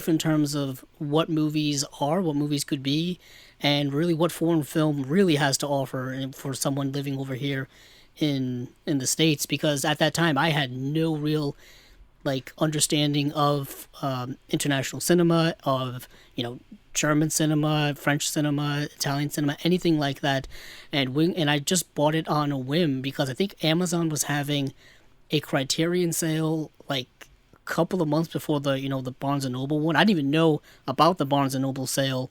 B: in terms of what movies are, what movies could be, and really what foreign film really has to offer for someone living over here in the States. Because at that time, I had no real understanding of international cinema, of German cinema, French cinema, Italian cinema, anything like that, and I just bought it on a whim because I think Amazon was having a Criterion sale a couple of months before the Barnes and Noble one. I didn't even know about the Barnes and Noble sale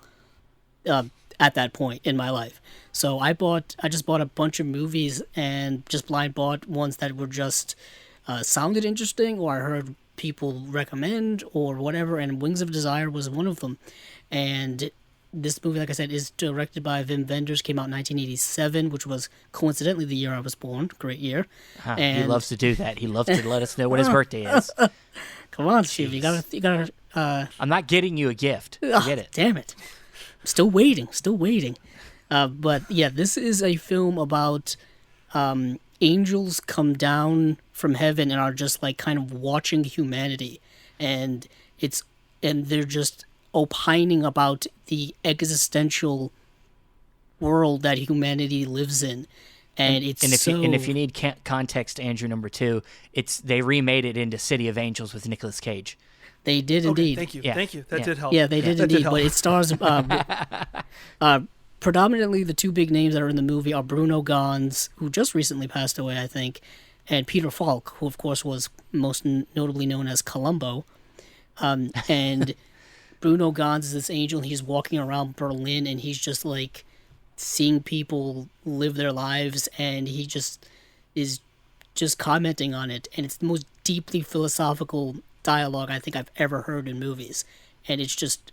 B: at that point in my life. So I just bought a bunch of movies and just blind bought ones that were just sounded interesting, or I heard people recommend or whatever, and Wings of Desire was one of them. And this movie, like I said, is directed by Wim Wenders, came out in 1987, which was coincidentally the year I was born. Great year.
A: And he loves to do that. He loves to let us know what his birthday is.
B: Come on, Steve. You gotta.
A: I'm not getting you a gift. Get it.
B: Damn it. Still waiting. But yeah, this is a film about angels come down from heaven and are just kind of watching humanity, and they're just opining about the existential world that humanity lives in, and if you need context, Andrew, number 2, they remade it into City of Angels with Nicolas Cage. They did indeed.
C: Thank you. That did help.
B: Yeah, they did indeed. But it stars predominantly the 2 big names that are in the movie are Bruno Ganz, who just recently passed away, I think, and Peter Falk, who of course was most notably known as Columbo. And Bruno Ganz is this angel. He's walking around Berlin, and he's just seeing people live their lives, and he just is just commenting on it. And it's the most deeply philosophical dialogue I think I've ever heard in movies. And it's just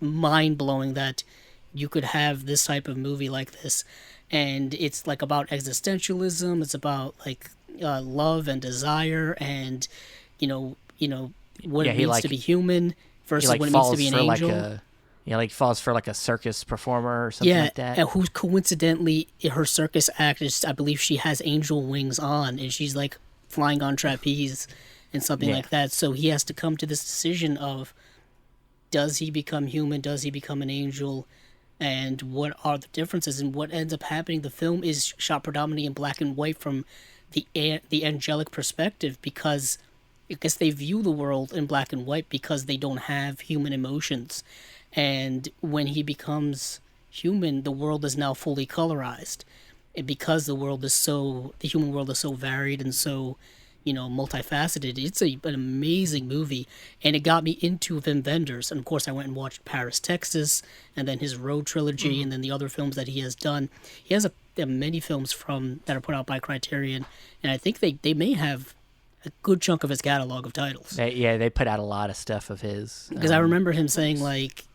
B: mind-blowing that you could have this type of movie like this. And it's about existentialism. It's about love and desire, and what it means to be human versus what it means to be an angel.
A: Falls for a circus performer or something like that.
B: Yeah, and who's coincidentally, her circus act is, I believe she has angel wings on, and she's flying on trapeze and something like that. So he has to come to this decision of, does he become human? Does he become an angel? And what are the differences? And what ends up happening, the film is shot predominantly in black and white from the angelic perspective, because I guess they view the world in black and white because they don't have human emotions. And when he becomes human, the world is now fully colorized. And because the human world is so varied and so, multifaceted, it's an amazing movie. And it got me into Wim Wenders. And of course, I went and watched Paris, Texas, and then his Road trilogy, and then the other films that he has done. He has many films that are put out by Criterion, and I think they may have a good chunk of his catalog of titles.
A: They put out a lot of stuff of his.
B: Because I remember him saying, like,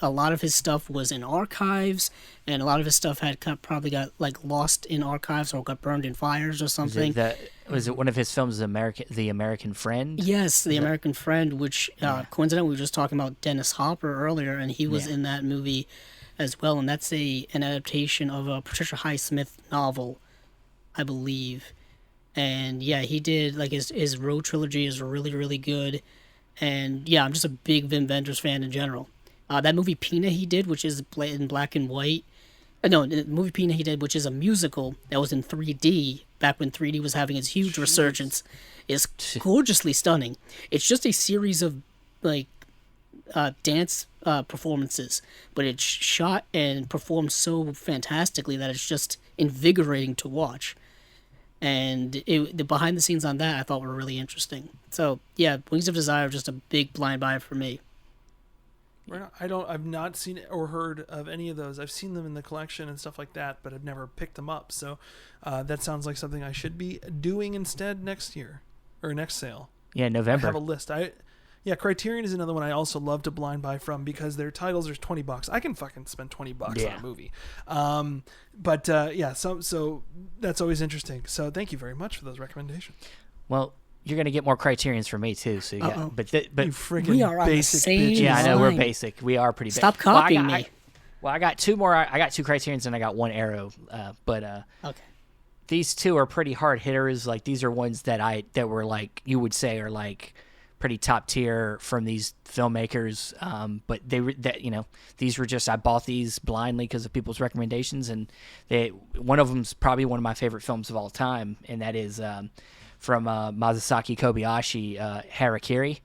B: a lot of his stuff was in archives, and a lot of his stuff probably got like lost in archives or got burned in fires or something.
A: Was it one of his films, The American Friend?
B: Yes, The American Friend, which coincidentally we were just talking about Dennis Hopper earlier, and he was in that movie as well, and that's an adaptation of a Patricia Highsmith novel, I believe. And yeah, he did, like, his Road trilogy is really, really good. And yeah, I'm just a big Wim Wenders fan in general. That movie Pina he did, which is in black and white. No, the movie Pina he did, which is a musical that was in 3D, back when 3D was having its huge resurgence, is gorgeously stunning. It's just a series of, like, dance performances, but it's shot and performed so fantastically that it's just invigorating to watch. And the behind the scenes on that I thought were really interesting. So yeah, Wings of Desire just a big blind buy for me.
C: I've not seen it or heard of any of those. I've seen them in the collection and stuff like that, but I've never picked them up. So that sounds like something I should be doing instead next year or next sale.
A: Yeah, November.
C: I have a list. Criterion is another one I also love to blind buy from because their titles are $20. I can fucking spend $20 on a movie. So that's always interesting. So thank you very much for those recommendations.
A: Well, you're gonna get more Criterions from me too. So but
C: you freaking
B: we are
C: basic
B: bitches.
A: Yeah, I know we're basic. We are pretty basic.
B: Stop copying me.
A: I got two more. I got two Criterions and I got one Arrow. Okay. These two are pretty hard hitters. Like, these are ones that were, like, you would say are, like, pretty top tier from these filmmakers. But these were just, I bought these blindly because of people's recommendations, and one of them's probably one of my favorite films of all time, and that is from Masaaki Kobayashi, Harakiri.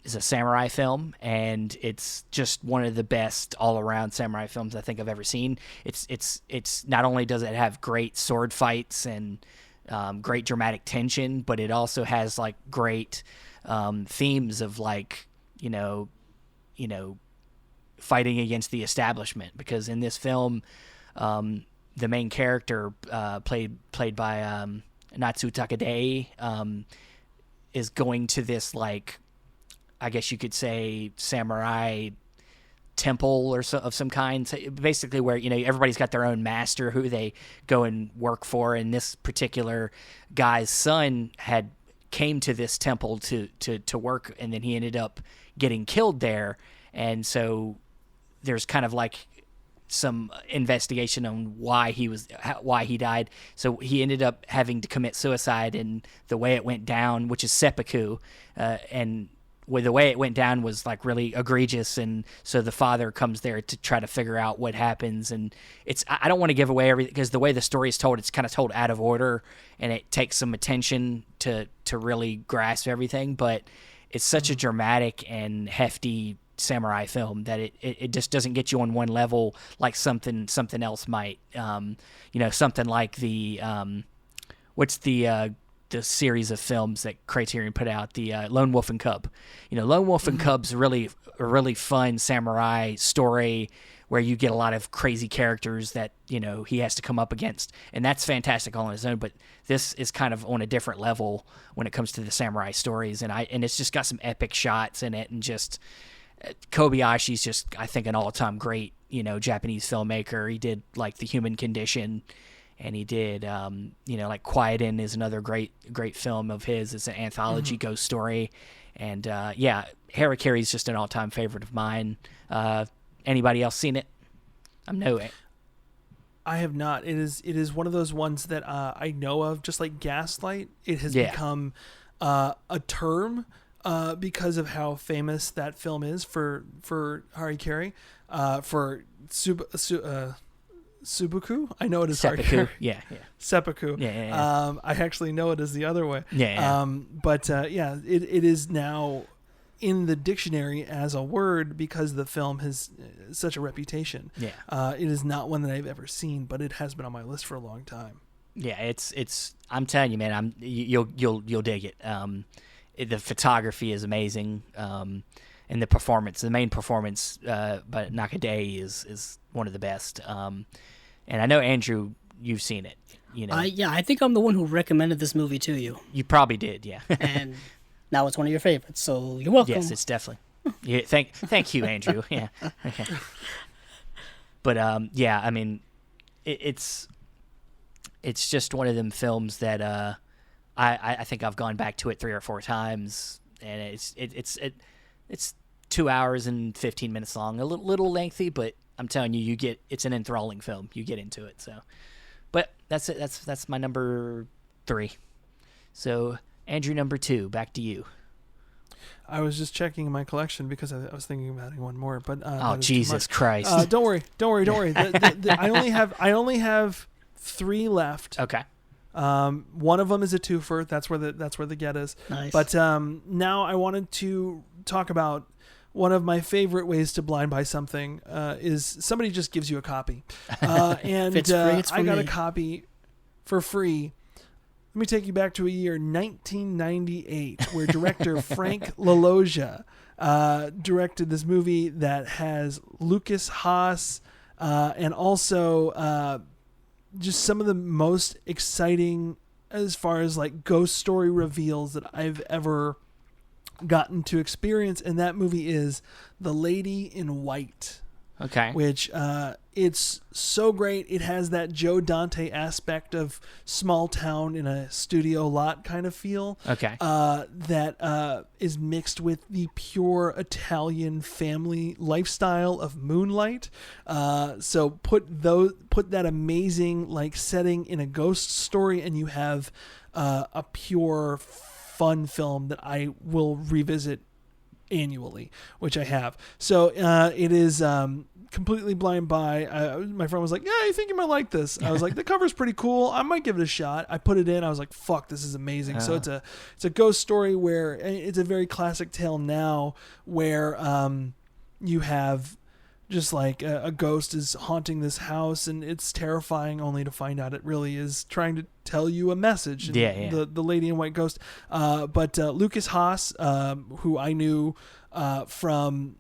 A: Is a samurai film, and it's just one of the best all-around samurai films I think I've ever seen. It's not only does it have great sword fights and great dramatic tension, but it also has, like, great themes of, like, fighting against the establishment. Because in this film, the main character, played by Natsu Takadei, is going to this, like, I guess you could say, samurai temple of some kind. So basically, where everybody's got their own master who they go and work for. And this particular guy's son came to this temple to work, and then he ended up getting killed there. And so there's kind of like some investigation on why he died. So he ended up having to commit suicide, and the way it went down, which is seppuku, and where the way it went down was, like, really egregious. And so the father comes there to try to figure out what happens. And I don't want to give away everything, because the way the story is told, it's kind of told out of order, and it takes some attention to really grasp everything. But it's such a dramatic and hefty samurai film that it just doesn't get you on one level like something else might. Something like the the series of films that Criterion put out, the Lone Wolf and Cub. Lone Wolf and Cub's a really fun samurai story where you get a lot of crazy characters that, he has to come up against. And that's fantastic all on its own, but this is kind of on a different level when it comes to the samurai stories. And it's just got some epic shots in it, and just Kobayashi's just, I think, an all-time great, Japanese filmmaker. He did, like, The Human Condition, and he did, like, Quiet In is another great film of his. It's an anthology ghost story. And, Harakiri's just an all-time favorite of mine. Anybody else seen it?
C: I have not. It is one of those ones that I know of, just like Gaslight. It has become a term because of how famous that film is for Hari Kari, for Subuku. I know it is Hari Kari.
A: Yeah.
C: Seppuku.
A: Yeah.
C: I actually know it as the other way.
A: Yeah.
C: But it is now in the dictionary as a word because the film has such a reputation.
A: Yeah.
C: It is not one that I've ever seen, but it has been on my list for a long time.
A: Yeah, it's. I'm telling you, man. You'll dig it. The photography is amazing, and the main performance, but Nakadei is one of the best. And I know, Andrew, you've seen it. You know,
B: I think I'm the one who recommended this movie to you.
A: You probably did, yeah.
B: And now it's one of your favorites, so you're welcome.
A: Yes, it's definitely. Yeah, thank you, Andrew. Yeah. But yeah, I mean, it's just one of them films that I think I've gone back to it 3 or 4 times, and it's 2 hours and 15 minutes long, a little lengthy, but I'm telling you, it's an enthralling film. You get into it. So, but that's it. That's my number 3. So, Andrew, number 2. Back to you.
C: I was just checking my collection because I was thinking of adding one more, but
A: oh, Jesus Christ!
C: Don't worry. I only have 3 left.
A: Okay.
C: One of them is a twofer. That's where the get is.
B: Nice.
C: But now I wanted to talk about one of my favorite ways to blind buy something is somebody just gives you a copy, and
B: it's free, it's
C: I got
B: me.
C: a copy for free. Let me take you back to a year 1998, where director Frank LaLoggia directed this movie that has Lucas Haas and also just some of the most exciting as far as like ghost story reveals that I've ever gotten to experience, and that movie is The Lady in White.
A: Okay.
C: Which it's so great. It has that Joe Dante aspect of small town in a studio lot kind of feel.
A: Okay.
C: That is mixed with the pure Italian family lifestyle of Moonlight. So put that amazing like setting in a ghost story, and you have a pure fun film that I will revisit annually, which I have. So it is completely blind buy. My friend was like, yeah, I think you might like this. I was like, the cover's pretty cool. I might give it a shot. I put it in. I was like, fuck, this is amazing. So it's a ghost story where it's a very classic tale now where you have just like a ghost is haunting this house, and it's terrifying only to find out it really is trying to tell you a message.
A: Yeah.
C: The Lady in White ghost. But Lucas Haas, who I knew from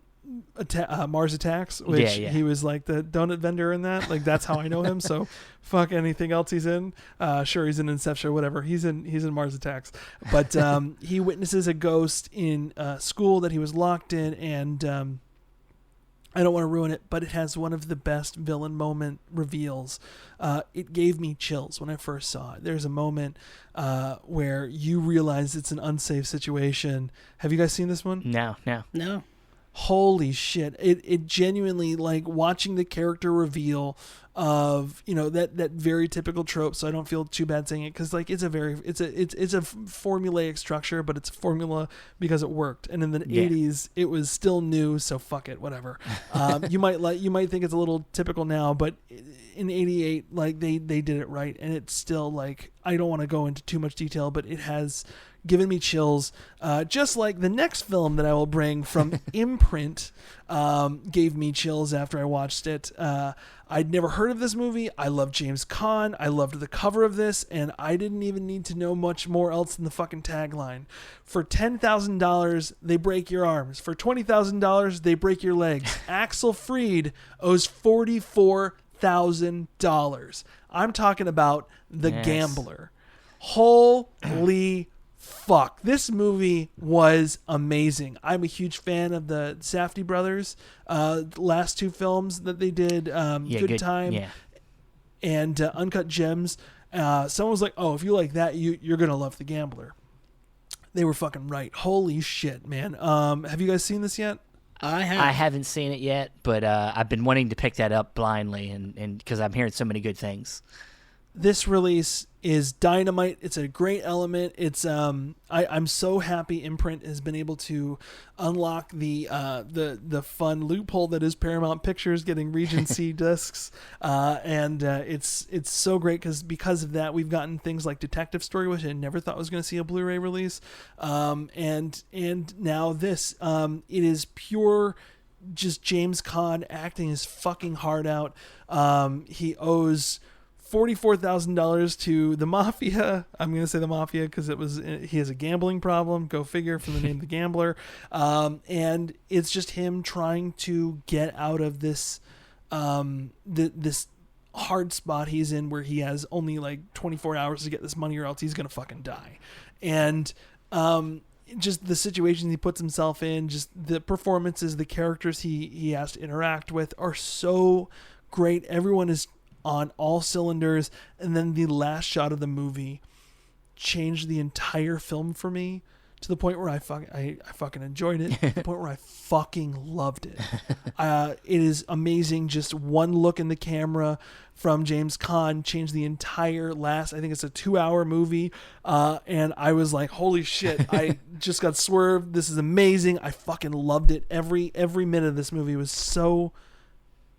C: Mars Attacks, which he was like the donut vendor in that. Like that's how I know him. So fuck anything else he's in. Sure, he's in Inception or whatever. He's in Mars Attacks. But he witnesses a ghost in school that he was locked in, and I don't want to ruin it, but it has one of the best villain moment reveals. It gave me chills when I first saw it. There's a moment where you realize it's an unsafe situation. Have you guys seen this one?
A: No.
C: Holy shit. It genuinely, like, watching the character reveal of, you know, that very typical trope, so I don't feel too bad saying it, because like it's a formulaic structure, but it's a formula because it worked. And in the 80s it was still new, so fuck it, whatever. You might think it's a little typical now, but in 88, like they did it right, and it's still, like, I don't want to go into too much detail, but it has given me chills, just like the next film that I will bring from Imprint gave me chills after I watched it. I'd never heard of this movie. I love James Caan. I loved the cover of this, and I didn't even need to know much more else than the fucking tagline. For $10,000, they break your arms. For $20,000, they break your legs. Axel Freed owes $44,000. I'm talking about The Gambler. Holy fuck. This movie was amazing. I'm a huge fan of the Safdie brothers. Last 2 films that they did, Good Time and Uncut Gems. Someone was like, oh, if you like that, you're going to love The Gambler. They were fucking right. Holy shit, man. Have you guys seen this yet?
B: I have.
A: I haven't seen it yet, but I've been wanting to pick that up blindly, and because I'm hearing so many good things.
C: This release is dynamite. It's a great element. It's I'm so happy Imprint has been able to unlock the fun loophole that is Paramount Pictures getting Regency discs, and it's so great because of that we've gotten things like Detective Story, which I never thought was going to see a Blu-ray release, and now this. It is pure. Just James Caan acting his fucking heart out. He owes $44,000 to the Mafia. I'm going to say the Mafia because he has a gambling problem. Go figure, from the name The Gambler. And it's just him trying to get out of this this hard spot he's in, where he has only like 24 hours to get this money, or else he's going to fucking die. And just the situations he puts himself in, just the performances, the characters he has to interact with are so great. Everyone is on all cylinders, and then the last shot of the movie changed the entire film for me, to the point where I fucking enjoyed it, to the point where I fucking loved it. It is amazing. Just one look in the camera from James Caan changed the entire last, I think it's a 2-hour movie, and I was like, holy shit, I just got swerved. This is amazing. I fucking loved it. Every minute of this movie was so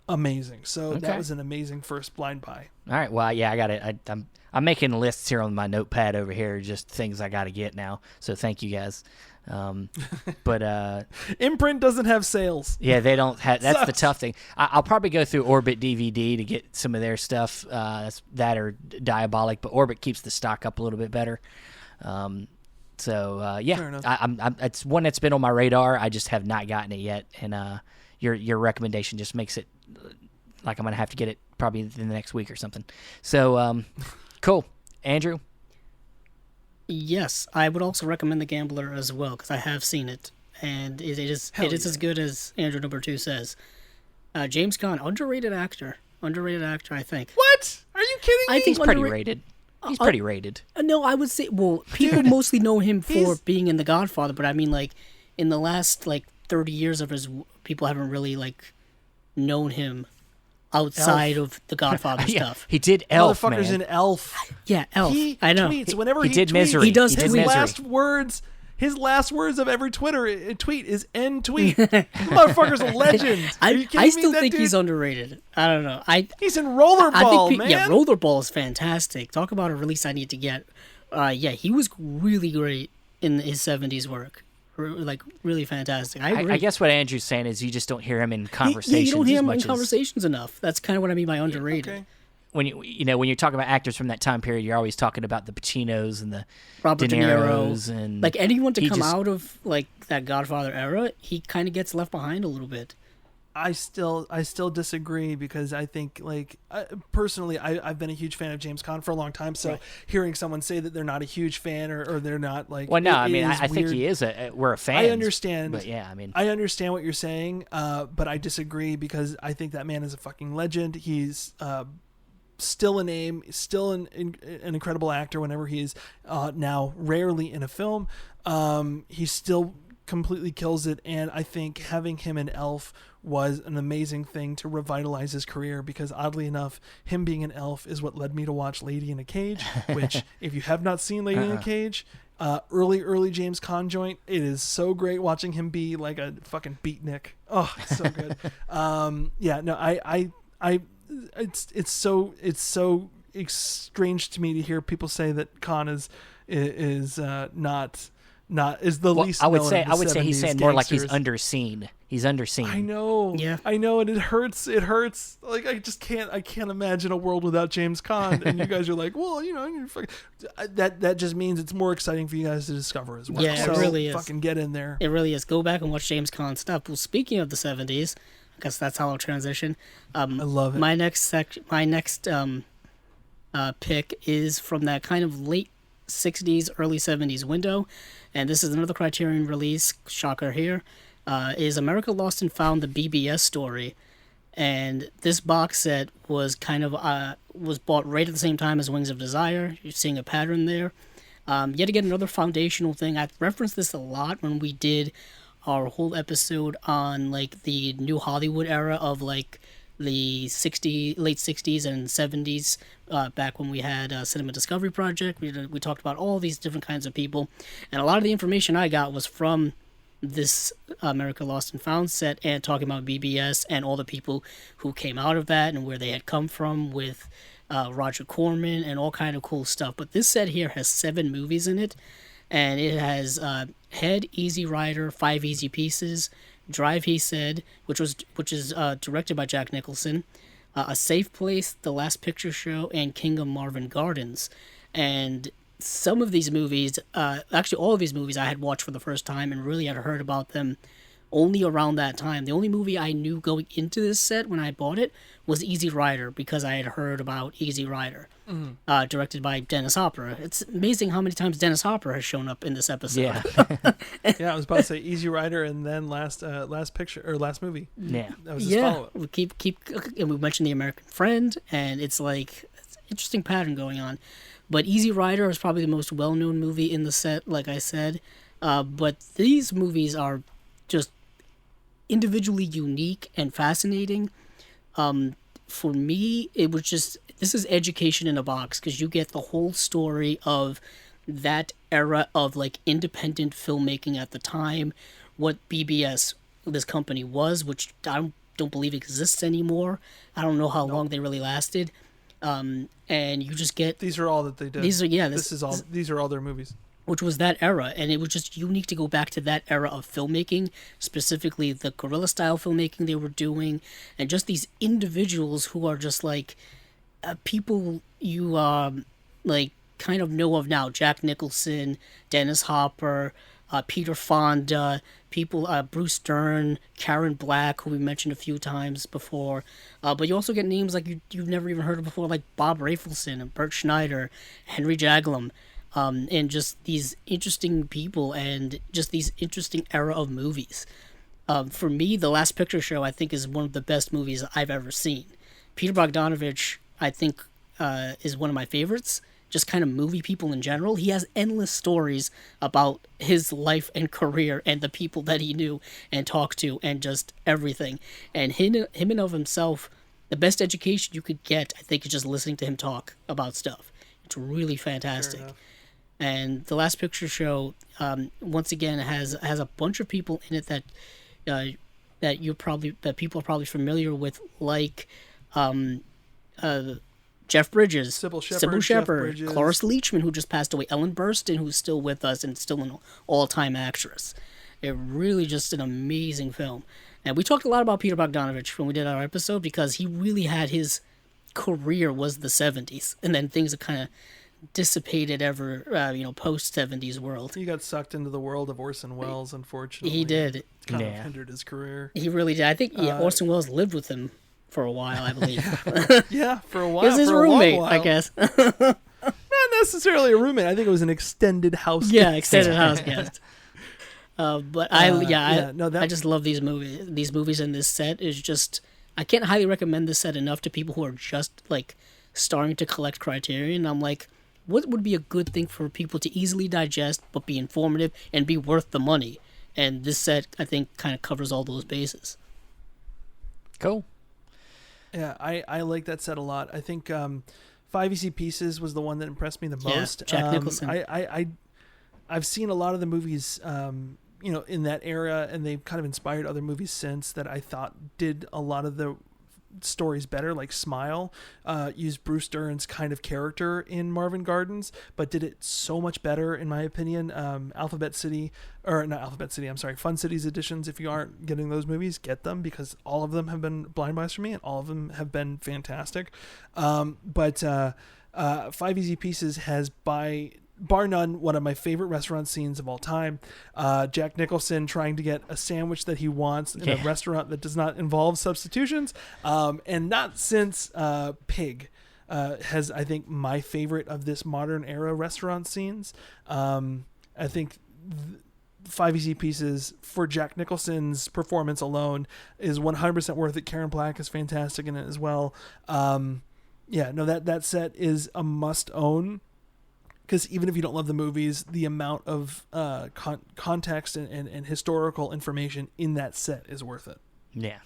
C: amazing. So
A: Okay.
C: that was an amazing first blind buy.
A: All right, well, yeah, I got it. I'm making lists here on my notepad over here, just things I got to get now. So thank you guys. But
C: Imprint doesn't have sales.
A: yeah, they don't have. That's the tough thing. I'll probably go through Orbit DVD to get some of their stuff. That or Diabolic, but Orbit keeps the stock up a little bit better. So yeah,
C: Fair enough.
A: I'm it's one that's been on my radar. I just have not gotten it yet, and your recommendation just makes it like I'm gonna have to get it probably in the next week or something. So cool, Andrew.
B: Yes, I would also recommend The Gambler as well, because I have seen it, and it is as good as Andrew number 2 says. James Caan, underrated actor, I think.
C: What? Are you kidding me?
B: I think
A: He's pretty
B: underra-
A: rated. He's pretty rated.
B: No, I would say, well, people mostly know him for
C: he's-
B: being in The Godfather, but I mean, like, in the last, 30 years of people haven't really, known him outside of The Godfather
A: Yeah,
B: stuff.
A: he did Elf,
C: Motherfucker's
A: man.
C: in Elf.
B: Yeah, Elf.
C: He
B: I know.
C: tweets whenever
A: he
C: he
A: did
C: tweets,
A: Misery.
B: He does
C: his
B: tweet.
C: His last words of every tweet is end tweet. Motherfucker's a legend. Are you kidding
B: I
C: me?
B: still
C: That
B: think
C: dude-
B: he's underraid. I don't know.
C: He's in Rollerball, man.
B: Yeah, Rollerball is fantastic. Talk about a release I need to get. Yeah, he was really great in his 70s work. Really fantastic.
A: I guess what Andrew's saying is you just don't hear him in
B: you
A: conversations
B: don't hear
A: as
B: him
A: much
B: in
A: as
B: conversations enough. That's kind of what I mean by underrated.
C: Okay.
A: when when you're talking about actors from that time period, you're always talking about the Pacinos and the
B: Robert
A: De
B: De
A: Niro's
B: Niro,
A: and
B: anyone to
A: he
B: come
A: just-
B: out of that Godfather era, he kind of gets left behind a little bit.
C: I still disagree, because I think personally I've been a huge fan of James Caan for a long time. So hearing someone say that they're not a huge fan or they're not
A: well, no, I mean, I think
C: weird.
A: he is we're a fan.
C: I understand,
A: but yeah, I mean,
C: I understand what you're saying, but I disagree, because I think that man is a fucking legend. He's still a name, still an incredible actor. Whenever he is now rarely in a film, he still completely kills it. And I think having him in Elf was an amazing thing to revitalize his career, because oddly enough, him being an elf is what led me to watch Lady in a Cage, which if you have not seen Lady in a Cage, early James Caan joint, it is so great watching him be like a fucking beatnik. Oh, it's so good. Yeah, no, I it's so strange to me to hear people say that Caan is the least.
A: I would
C: known
A: say
C: of the
A: he's
C: 70s
A: saying more like he's
C: gangsters.
A: underseen. He's underseen.
C: I know.
B: Yeah.
C: I know, and it hurts. It hurts. Like, I just can't. I can't imagine a world without James Caan. And you guys are like, well, you're fucking, that just means it's more exciting for you guys to discover as well.
B: Yeah, it
C: so
B: really is.
C: Fucking get in there.
B: It really is. Go back and watch James Caan stuff. Well, speaking of the 70s, I guess that's how I'll transition.
C: I love it.
B: My next pick is from that kind of late 60s, early 70s window, and this is another Criterion release. Shocker here. Is America Lost and Found, the BBS story, and this box set was kind of was bought right at the same time as Wings of Desire. You're seeing a pattern there. Yet again, another foundational thing. I referenced this a lot when we did our whole episode on like the new Hollywood era of like the late 60s and 70s, back when we had Cinema Discovery Project. We talked about all these different kinds of people, and a lot of the information I got was from this America Lost and Found set, and talking about BBS and all the people who came out of that and where they had come from with Roger Corman and all kind of cool stuff. But this set here has 7 movies in it, and it has Head, Easy Rider, 5 Easy Pieces, Drive, He Said, which is directed by Jack Nicholson, A Safe Place, The Last Picture Show, and King of Marvin Gardens. And some of these movies, actually all of these movies I had watched for the first time and really had heard about them only around that time. The only movie I knew going into this set when I bought it was Easy Rider, because I had heard about Easy Rider, directed by Dennis Hopper. It's amazing how many times Dennis Hopper has shown up in this episode.
A: Yeah.
C: Yeah, I was about to say Easy Rider and then last picture or last movie.
A: Yeah.
C: That was his follow-up.
B: We keep and we mentioned The American Friend, and it's like it's an interesting pattern going on. But Easy Rider is probably the most well-known movie in the set, like I said. But these movies are just individually unique and fascinating. For me, it was just, this is education in a box, because you get the whole story of that era of like independent filmmaking at the time, what BBS, this company was, which I don't believe exists anymore. I don't know how long they really lasted. And you just get,
C: These are all that they did.
B: these are
C: These are all their movies.
B: which was that era, and it was just unique to go back to that era of filmmaking, specifically the guerrilla style filmmaking they were doing, and just these individuals who are just like people you like kind of know of now: Jack Nicholson, Dennis Hopper, Peter Fonda, people, Bruce Dern, Karen Black, who we mentioned a few times before, but you also get names like you've never even heard of before, like Bob Rafelson and Bert Schneider, Henry Jaglom. And just these interesting people and just these interesting era of movies. For me, The Last Picture Show, I think, is one of the best movies I've ever seen. Peter Bogdanovich, I think, is one of my favorites. Just kind of movie people in general. He has endless stories about his life and career and the people that he knew and talked to and just everything. And him and of himself, the best education you could get, I think, is just listening to him talk about stuff. It's really fantastic. And The Last Picture Show, once again, has a bunch of people in it that people are probably familiar with, like Jeff Bridges,
C: Sybil
B: Shepherd,
C: Jeff Bridges.
B: Cloris Leachman, who just passed away, Ellen Burstyn, who's still with us and still an all-time actress. It really just an amazing film. And we talked a lot about Peter Bogdanovich when we did our episode, because he really had his career was the 70s, and then things are kind of dissipated post 70s world.
C: He got sucked into the world of Orson Welles, unfortunately.
B: He did.
C: Kind of hindered his career.
B: He really did. I think Orson Welles lived with him for a while, I believe.
C: Yeah, for a while.
B: He was his roommate, I guess.
C: Not necessarily a roommate. I think it was an extended house.
B: Yeah, extended house guest. But I just love these movies. These movies in this set is just, I can't highly recommend this set enough to people who are just like starting to collect Criterion. I'm like, what would be a good thing for people to easily digest but be informative and be worth the money? And this set, I think, kind of covers all those bases.
A: Cool.
C: Yeah, I like that set a lot. I think 5 Easy Pieces was the one that impressed me the most.
B: Jack Nicholson.
C: I've seen a lot of the movies, in that era, and they've kind of inspired other movies since that I thought did a lot of the stories better, like Smile, used Bruce Dern's kind of character in Marvin Gardens, but did it so much better, in my opinion. Fun Cities editions, if you aren't getting those movies, get them, because all of them have been blind buys for me, and all of them have been fantastic. But 5 Easy Pieces has, bar none, one of my favorite restaurant scenes of all time. Jack Nicholson trying to get a sandwich that he wants in a restaurant that does not involve substitutions. And not since Pig has, I think, my favorite of this modern era restaurant scenes. I think 5 Easy Pieces, for Jack Nicholson's performance alone, is 100% worth it. Karen Black is fantastic in it as well. That set is a must own. because even if you don't love the movies, the amount of context and historical information in that set is worth it.
A: Yeah.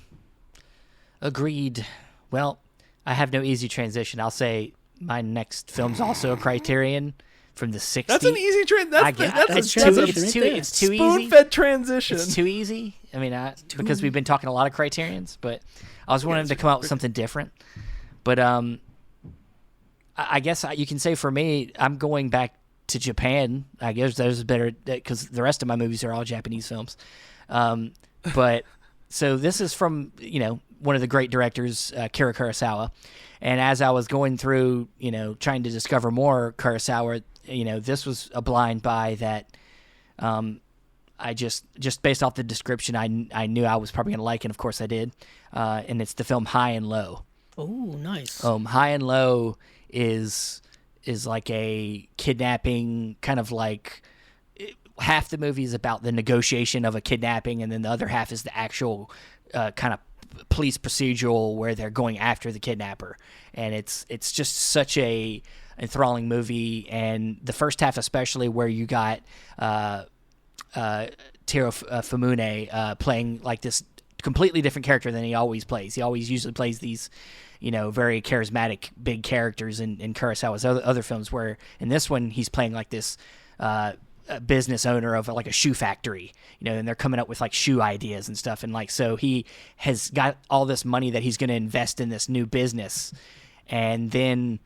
A: Agreed. Well, I have no easy transition. I'll say my next film's also a Criterion from the 60s.
C: That's an easy transition.
A: It's too easy.
C: Spoon-fed transition.
A: It's too easy. I mean, because we've been talking a lot of Criterions, but I was wanting to come out with something different. But I guess you can say for me, I'm going back to Japan. I guess there's better, because the rest of my movies are all Japanese films. But so this is from, one of the great directors, Kira Kurosawa. And as I was going through, trying to discover more Kurosawa, this was a blind buy that I just based off the description, I knew I was probably going to like, and of course I did. And it's the film High and Low.
B: Oh, nice.
A: High and Low is like a kidnapping, kind of like half the movie is about the negotiation of a kidnapping, and then the other half is the actual kind of police procedural where they're going after the kidnapper. And it's just such a enthralling movie, and the first half especially, where you got Taro Famune playing like this completely different character than he always plays. He always usually plays these, very charismatic big characters in Kurosawa's other films, where in this one he's playing like this a business owner of like a shoe factory, and they're coming up with like shoe ideas and stuff. And like, so he has got all this money that he's going to invest in this new business. And then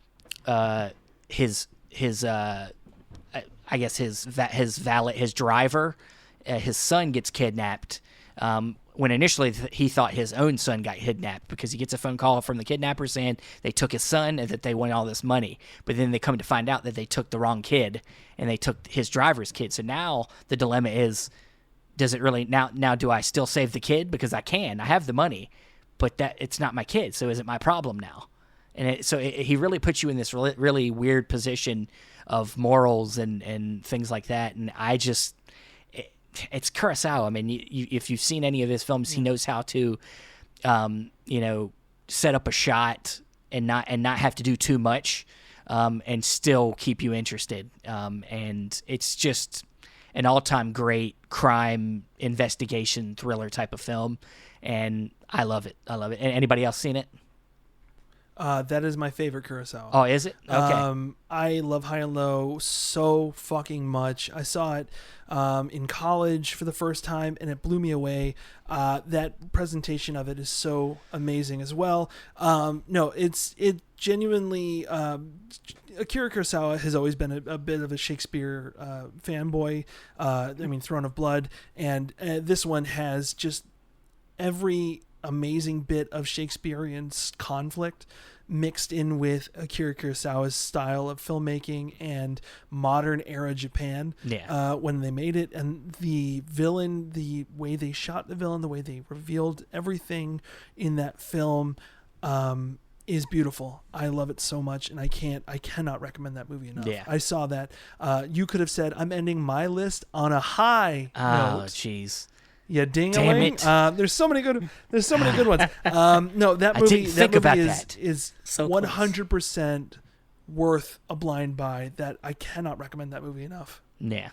A: his valet, his driver, his son gets kidnapped. When initially he thought his own son got kidnapped, because he gets a phone call from the kidnapper saying they took his son and that they want all this money. But then they come to find out that they took the wrong kid, and they took his driver's kid. So now the dilemma is, does it really, now do I still save the kid? Because I have the money, but that it's not my kid. So is it my problem now? And he really puts you in this really, really weird position of morals and things like that. And I just, it's Kurosawa. I mean, if you've seen any of his films, he knows how to, set up a shot and not have to do too much, and still keep you interested. And it's just an all-time great crime investigation thriller type of film, and I love it. Anybody else seen it?
C: That is my favorite Kurosawa.
A: Oh, is it? Okay.
C: I love High and Low so fucking much. I saw it in college for the first time, and it blew me away. That presentation of it is so amazing as well. It genuinely. Akira Kurosawa has always been a bit of a Shakespeare fanboy. Throne of Blood, and this one has just every amazing bit of Shakespearean conflict mixed in with Akira Kurosawa's style of filmmaking and modern era Japan. When they made it, and the villain, the way they shot the villain, the way they revealed everything in that film is beautiful. I love it so much, and I cannot recommend that movie enough.
A: Yeah.
C: I saw that. You could have said, I'm ending my list on a high note.
A: Oh, jeez.
C: Yeah,
A: Damn it.
C: There's so many good ones. No, that movie is
B: So
C: 100% worth a blind buy. That I cannot recommend that movie enough.
A: Yeah.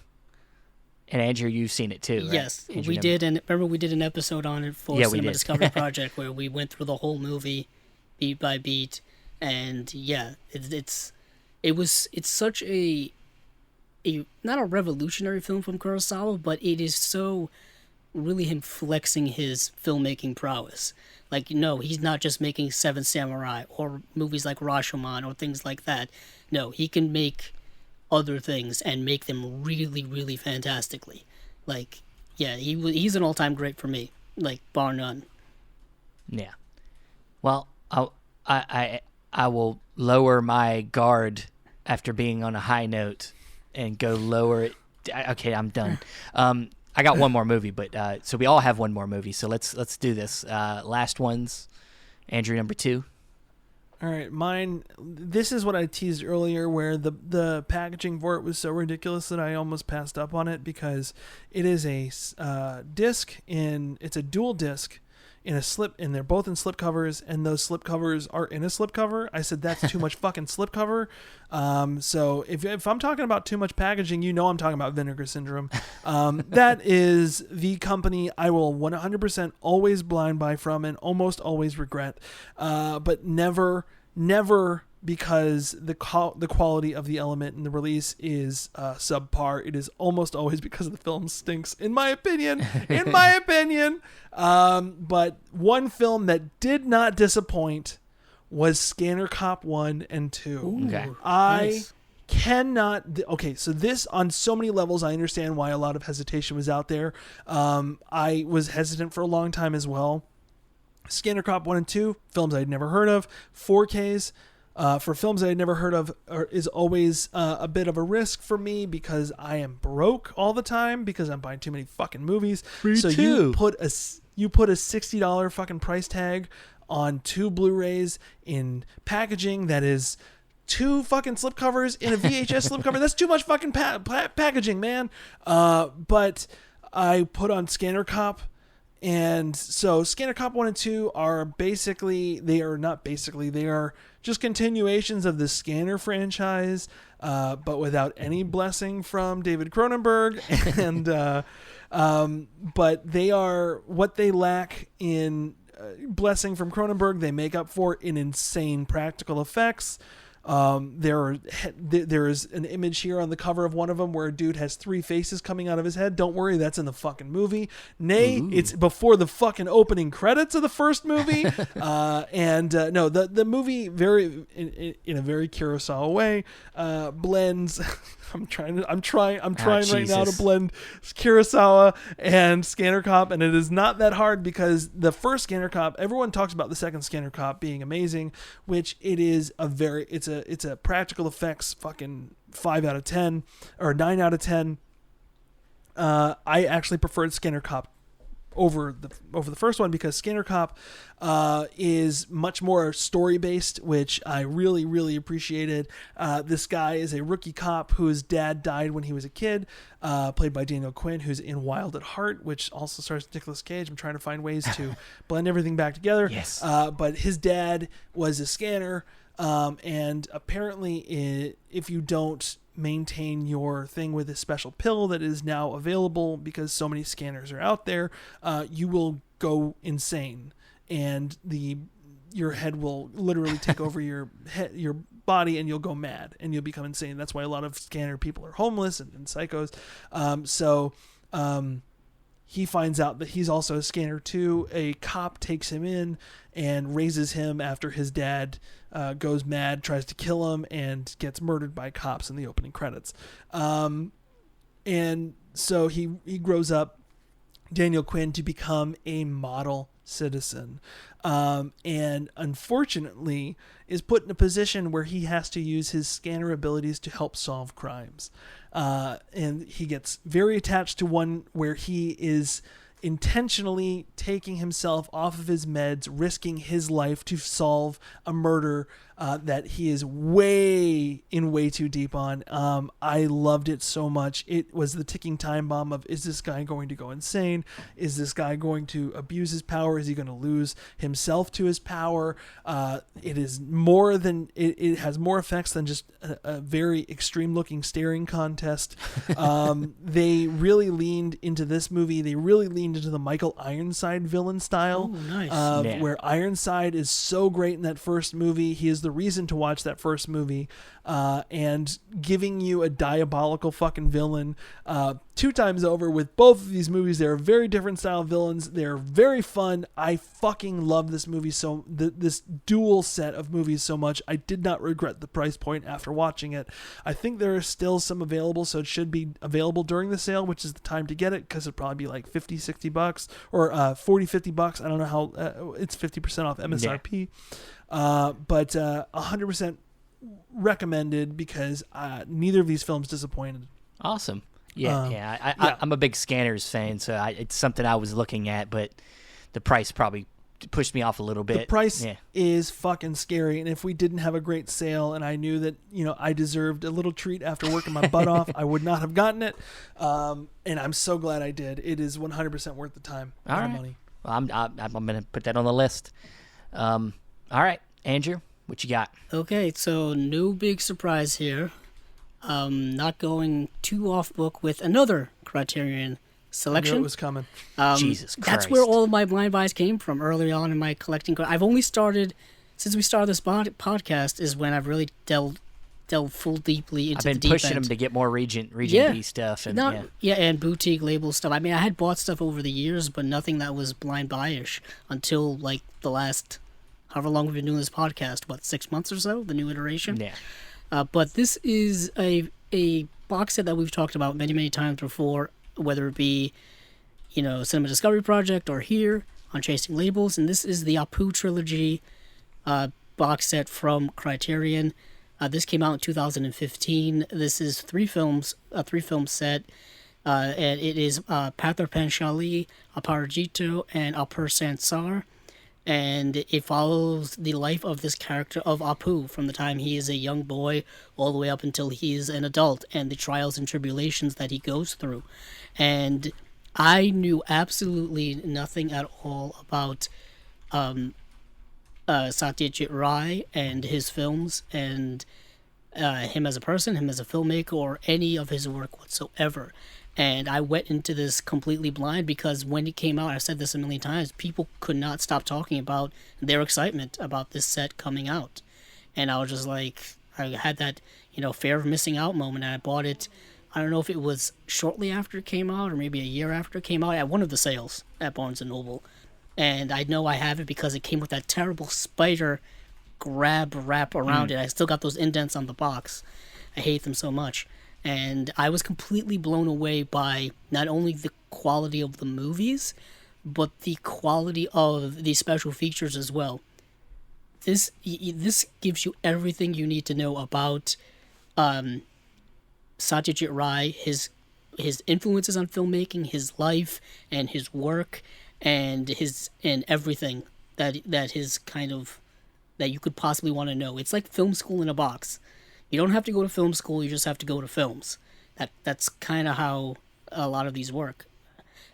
A: And Andrew, you've seen it too, right?
B: Yes,
A: Andrew,
B: we did, and remember we did an episode on it for Cinema
A: did.
B: Discovery Project where we went through the whole movie, beat by beat, and it's such a not a revolutionary film from Kurosawa, but it is so really him flexing his filmmaking prowess. Like, no, he's not just making Seven Samurai or movies like Rashomon or things like that. No, he can make other things and make them really, really fantastically. Like, yeah, he's an all-time great for me, like, bar none.
A: Yeah. Well, I will lower my guard after being on a high note and go lower it. Okay, I'm done. I got one more movie, but so we all have one more movie. So let's do this. Last ones. Andrew, number 2.
C: All right, mine. This is what I teased earlier, where the packaging for it was so ridiculous that I almost passed up on it, because it is a disc it's a dual disc in a slip, and they're both in slip covers, and those slip covers are in a slip cover. I said, that's too much fucking slip cover. So if I'm talking about too much packaging, you know I'm talking about Vinegar Syndrome. That is the company I will 100% always blind buy from and almost always regret, but never because the quality of the element and the release is subpar. It is almost always because the film stinks, in my opinion. But one film that did not disappoint was Scanner Cop 1 and 2.
B: Ooh,
A: Okay.
B: nice.
C: Okay, so this, on so many levels, I understand why a lot of hesitation was out there. I was hesitant for a long time as well. Scanner Cop 1 and 2, films I'd never heard of. 4Ks, for films I had never heard of, is always a bit of a risk for me because I am broke all the time because I'm buying too many fucking movies.
A: Me
C: so
A: too.
C: you put a $60 fucking price tag on 2 Blu-rays in packaging that is 2 fucking slipcovers in a VHS slipcover. That's too much fucking packaging, man. But I put on Scanner Cop. And so Scanner Cop 1 and 2 are they are just continuations of the Scanner franchise, but without any blessing from David Cronenberg. And but they are what they lack in blessing from Cronenberg, they make up for in insane practical effects. There is an image here on the cover of one of them where a dude has 3 faces coming out of his head. Don't worry, that's in the fucking movie. Ooh. It's before the fucking opening credits of the first movie. No, the movie in a very Kurosawa way blends. I'm trying right now to blend Kurosawa and Scanner Cop, and it is not that hard because the first Scanner Cop, everyone talks about the second Scanner Cop being amazing, which it is it's a practical effects fucking 5 out of 10 or 9 out of 10. I actually preferred Scanner Cop over the first one because Scanner Cop is much more story based, which I really, really appreciated. This guy is a rookie cop whose dad died when he was a kid, played by Daniel Quinn, who's in Wild at Heart, which also stars Nicolas Cage. I'm trying to find ways to blend everything back together.
A: Yes.
C: But his dad was a scanner, and apparently if you don't maintain your thing with a special pill that is now available because so many scanners are out there, you will go insane, and your head will literally take over your body, and you'll go mad and you'll become insane. That's why a lot of scanner people are homeless and psychos. He finds out that he's also a scanner too. A cop takes him in and raises him after his dad goes mad, tries to kill him, and gets murdered by cops in the opening credits. And so he grows up, Daniel Quinn, to become a model citizen. And unfortunately is put in a position where he has to use his scanner abilities to help solve crimes. And he gets very attached to one where he is intentionally taking himself off of his meds, risking his life to solve a murder that he is way too deep on. I loved it so much. It was the ticking time bomb of, is this guy going to go insane? Is this guy going to abuse his power? Is he going to lose himself to his power? It is more than, it has more effects than just a very extreme looking staring contest. They really leaned into this movie. They really leaned into the Michael Ironside villain style.
B: Oh, nice.
C: Where Ironside is so great in that first movie. He is the reason to watch that first movie, and giving you a diabolical fucking villain 2 times over with both of these movies. They're very different style villains. They're very fun. I fucking love this movie this dual set of movies so much. I did not regret the price point after watching it. I think there are still some available, so it should be available during the sale, which is the time to get it, because it'd probably be like $50-$60 or $40-$50. I don't know how it's 50% off MSRP. But 100% recommended because neither of these films disappointed.
A: Awesome. Yeah. I'm a big Scanners fan, so it's something I was looking at, but the price probably pushed me off a little bit.
C: The price is fucking scary, and if we didn't have a great sale and I knew that, I deserved a little treat after working my butt off, I would not have gotten it. And I'm so glad I did. It is 100% worth the time.
A: All right.
C: Money.
A: Well, I'm going to put that on the list. All right, Andrew, what you got?
B: Okay, so no big surprise here. Not going too off book with another Criterion selection.
C: I knew it was coming.
A: Jesus Christ.
B: That's where all of my blind buys came from early on in my collecting. I've only started, since we started this podcast, is when I've really delved full deeply into the
A: I've
B: deep
A: been pushing
B: end.
A: him to get more Region
B: Yeah.
A: B stuff. And,
B: and boutique label stuff. I mean, I had bought stuff over the years, but nothing that was blind buy-ish until like the last, however long we've been doing this podcast, 6 months or so, the new iteration.
A: Yeah.
B: But this is a box set that we've talked about many, many times before, whether it be, Cinema Discovery Project or here on Chasing Labels. And this is the Apu trilogy box set from Criterion. This came out in 2015. This is a three-film set, and it is Pather Panchali, Aparajito, and Apur Sansar. And it follows the life of this character of Apu from the time he is a young boy all the way up until he is an adult, and the trials and tribulations that he goes through. And I knew absolutely nothing at all about Satyajit Ray and his films, and him as a person, him as a filmmaker, or any of his work whatsoever. And I went into this completely blind because when it came out, I've said this a million times, people could not stop talking about their excitement about this set coming out. And I was just like, I had that, fear of missing out moment, and I bought it. I don't know if it was shortly after it came out or maybe a year after it came out at one of the sales at Barnes & Noble. And I know I have it because it came with that terrible spider grab wrap around it. I still got those indents on the box. I hate them so much. And I was completely blown away by not only the quality of the movies, but the quality of the special features as well. This gives you everything you need to know about Satyajit Ray, his influences on filmmaking, his life, and his work, and everything that his kind of that you could possibly want to know. It's like film school in a box. You don't have to go to film school, you just have to go to films. That's kind of how a lot of these work.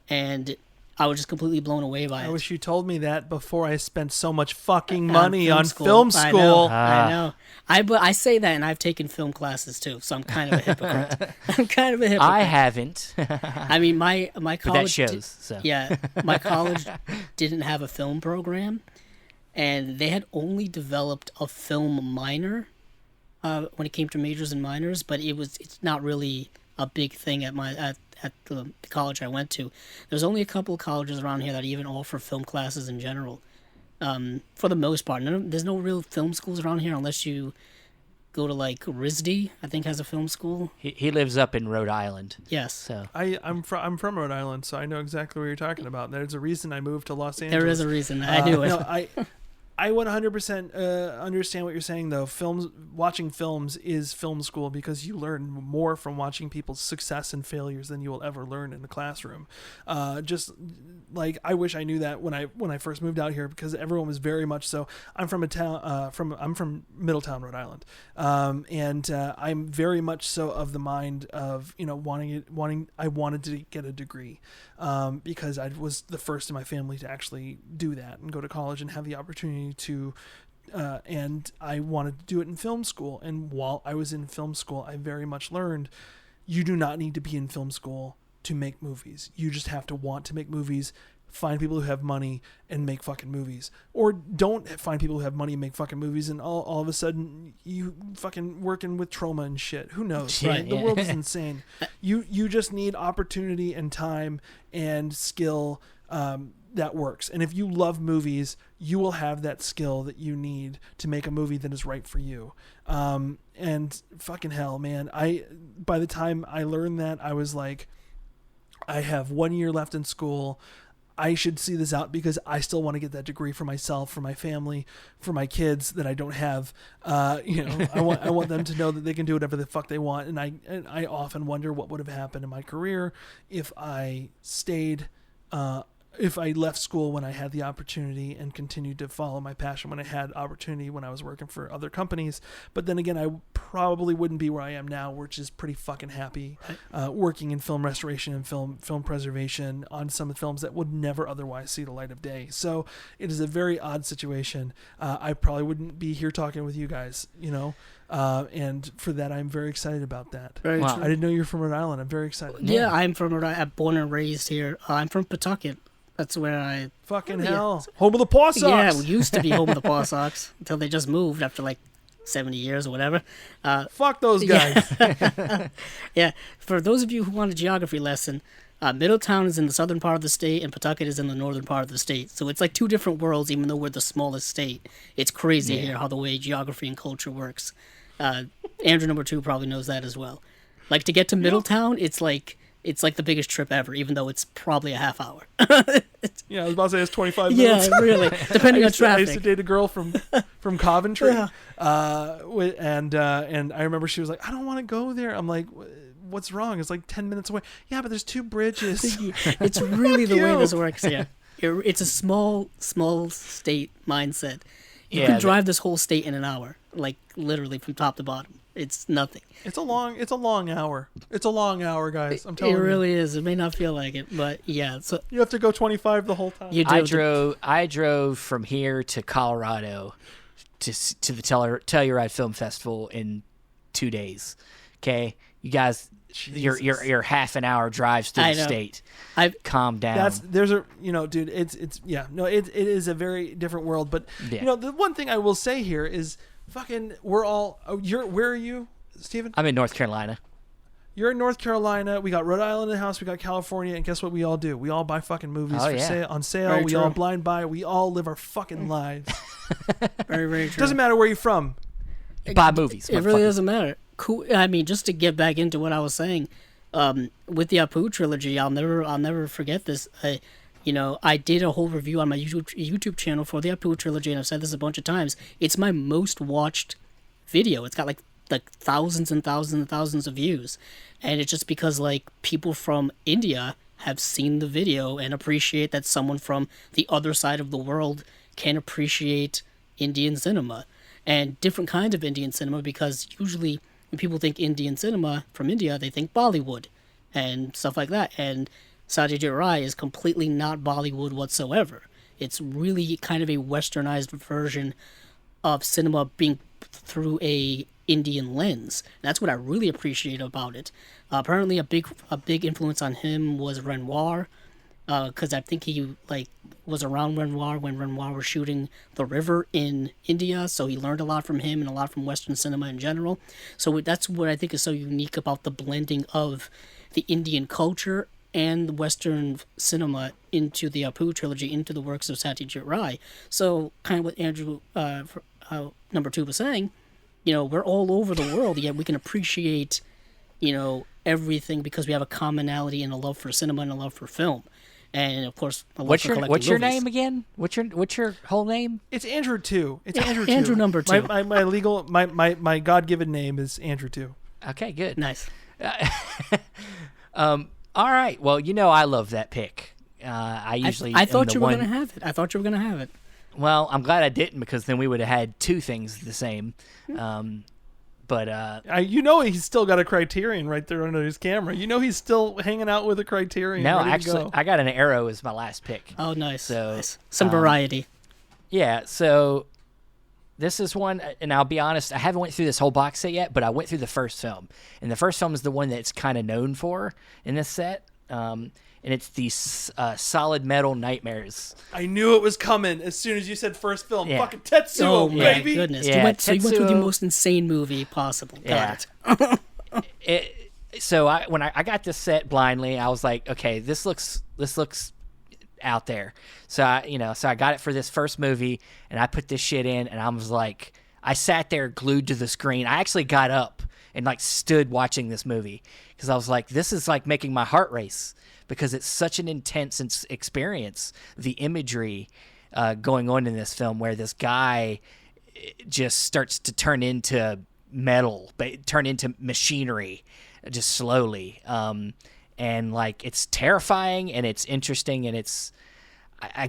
B: And I was just completely blown away by it.
C: I wish you told me that before I spent so much fucking money on film school.
B: I know. I say that, and I've taken film classes too, so I'm kind of a hypocrite.
A: I haven't.
B: I mean, my college...
A: But that shows. So.
B: Yeah, my college didn't have a film program, and they had only developed a film minor when it came to majors and minors, but it's not really a big thing at the college I went to. There's only a couple of colleges around here that even offer film classes in general. For the most part, there's no real film schools around here unless you go to like RISD, I think has a film school.
A: He lives up in Rhode Island.
B: Yes.
A: So
C: I'm from Rhode Island, so I know exactly what you're talking about. There's a reason I moved to Los Angeles.
B: There is a reason. I knew it.
C: No, I 100% understand what you're saying, though. Watching films is film school because you learn more from watching people's success and failures than you will ever learn in the classroom. Just like I wish I knew that when I first moved out here, because everyone was very much so. I'm from a town I'm from Middletown, Rhode Island, and I'm very much so of the mind of I wanted to get a degree because I was the first in my family to actually do that and go to college and have the opportunity to and I wanted to do it in film school. And while I was in film school, I very much learned you do not need to be in film school to make movies. You just have to want to make movies, find people who have money and make fucking movies, or don't find people who have money and make fucking movies, and all of a sudden you fucking working with trauma and shit. Who knows? Right? The world is insane. You just need opportunity and time and skill that works. And if you love movies, you will have that skill that you need to make a movie that is right for you. And fucking hell, man, by the time I learned that, I was like, I have 1 year left in school. I should see this out because I still want to get that degree for myself, for my family, for my kids that I don't have. I want them to know that they can do whatever the fuck they want. And I often wonder what would have happened in my career if I stayed if I left school when I had the opportunity and continued to follow my passion when I had opportunity when I was working for other companies. But then again, I probably wouldn't be where I am now, which is pretty fucking happy, working in film restoration and film preservation on some of the films that would never otherwise see the light of day. So it is a very odd situation. I probably wouldn't be here talking with you guys, and for that, I'm very excited about that.
B: Very
A: Wow.
B: true.
C: I didn't know you're from Rhode Island. I'm very excited.
B: Yeah, I'm born and raised here. I'm from Pawtucket. That's where I...
C: Fucking
B: Yeah.
C: hell. Home of the Paw Sox.
B: Yeah, we used to be home of the Paw Sox until they just moved after like 70 years or whatever.
C: Fuck those guys.
B: Yeah, for those of you who want a geography lesson, Middletown is in the southern part of the state and Pawtucket is in the northern part of the state. So it's like two different worlds, even though we're the smallest state. It's crazy here how the way geography and culture works. Andrew number 2 probably knows that as well. Like to get to Middletown, it's like the biggest trip ever, even though it's probably a half hour.
C: Yeah, I was about to say it's 25 minutes.
B: Yeah, really. Depending on
C: I used to
B: traffic.
C: date a girl from Coventry,
B: Yeah.
C: and I remember she was like, "I don't want to go there." I'm like, "What's wrong? It's like 10 minutes away." Yeah, but there's 2 bridges.
B: It's really the way
C: you.
B: this works here. It's a small state mindset. You
A: Yeah,
B: can drive this whole state in an hour, like literally from top to bottom. It's nothing.
C: It's a long hour. It's a long hour, guys. I'm telling
B: It
C: you.
B: really is. It may not feel like it, but yeah. So
C: You have to go 25 the whole time.
B: you do.
A: I drove from here to Colorado to the Telluride Film Festival in 2 days. Okay, you guys, your half an hour drives through
B: I
A: the
B: know.
A: state.
B: I've
A: Calm down.
C: Dude, it is a very different world. But
A: Yeah.
C: the one thing I will say here is, fucking, we're all. Where are you, Steven?
A: I'm in North Carolina.
C: You're in North Carolina. We got Rhode Island in the house. We got California, and guess what? We all do. We all buy fucking movies
A: Oh,
C: for
A: yeah.
C: on sale.
B: Very
C: We
B: true.
C: all blind buy. We all live our fucking lives.
B: very, very true.
C: Doesn't matter where you're from.
A: Buy movies.
B: It really
A: motherfucker.
B: doesn't matter. Cool. I mean, just to get back into what I was saying, with the Apu trilogy, I'll never forget this. I did a whole review on my YouTube channel for the Apu trilogy, and I've said this a bunch of times. It's my most watched video. It's got like thousands and thousands and thousands of views, and it's just because like people from India have seen the video and appreciate that someone from the other side of the world can appreciate Indian cinema and different kinds of Indian cinema, because usually when people think Indian cinema from India, they think Bollywood and stuff like that. And Satyajit Ray is completely not Bollywood whatsoever. It's really kind of a westernized version of cinema being through a Indian lens. That's what I really appreciate about it. Apparently, a big influence on him was Renoir, because I think he was around Renoir when Renoir was shooting The River in India, so he learned a lot from him and a lot from Western cinema in general. So that's what I think is so unique about the blending of the Indian culture and the Western cinema into the Apu trilogy, into the works of Satyajit Ray. So kind of what Andrew number 2 was saying, we're all over the world, yet we can appreciate, everything because we have a commonality and a love for cinema and a love for film. And of course, a love
A: What's
B: for
A: your
B: collecting movies.
A: name again? What's your whole name?
C: It's Andrew 2. It's Andrew 2.
B: Andrew number 2.
C: My legal my God-given name is Andrew 2.
A: Okay, good.
B: Nice.
A: All right. Well, I love that pick. I usually
B: I
A: am
B: thought
A: the
B: you were
A: one-
B: gonna have it. I thought you were gonna have it.
A: Well, I'm glad I didn't, because then we would have had 2 things the same. But
C: He's still got a Criterion right there under his camera. He's still hanging out with a Criterion.
A: no,
C: ready to
A: actually,
C: go.
A: I got an Arrow as my last pick.
B: Oh, nice.
A: So,
B: nice. Some variety.
A: Yeah, so this is one, and I'll be honest, I haven't went through this whole box set yet, but I went through the first film. And the first film is the one that's kind of known for in this set. And it's the Solid Metal Nightmares.
C: I knew it was coming as soon as you said first film.
A: Yeah.
C: Fucking Tetsuo,
B: Oh my
C: baby.
B: goodness!
A: Yeah,
B: you went through the
A: Tetsuo.
B: most insane movie possible.
A: Yeah.
B: Got it.
A: When I got this set blindly, I was like, okay, this looks out there. So I got it for this first movie, and I put this shit in, and I was like, I sat there glued to the screen. I actually got up and stood watching this movie because I was like, this is making my heart race, because it's such an intense experience. The imagery going on in this film, where this guy just starts to turn into metal, turn into machinery, just slowly. And it's terrifying, and it's interesting, and it's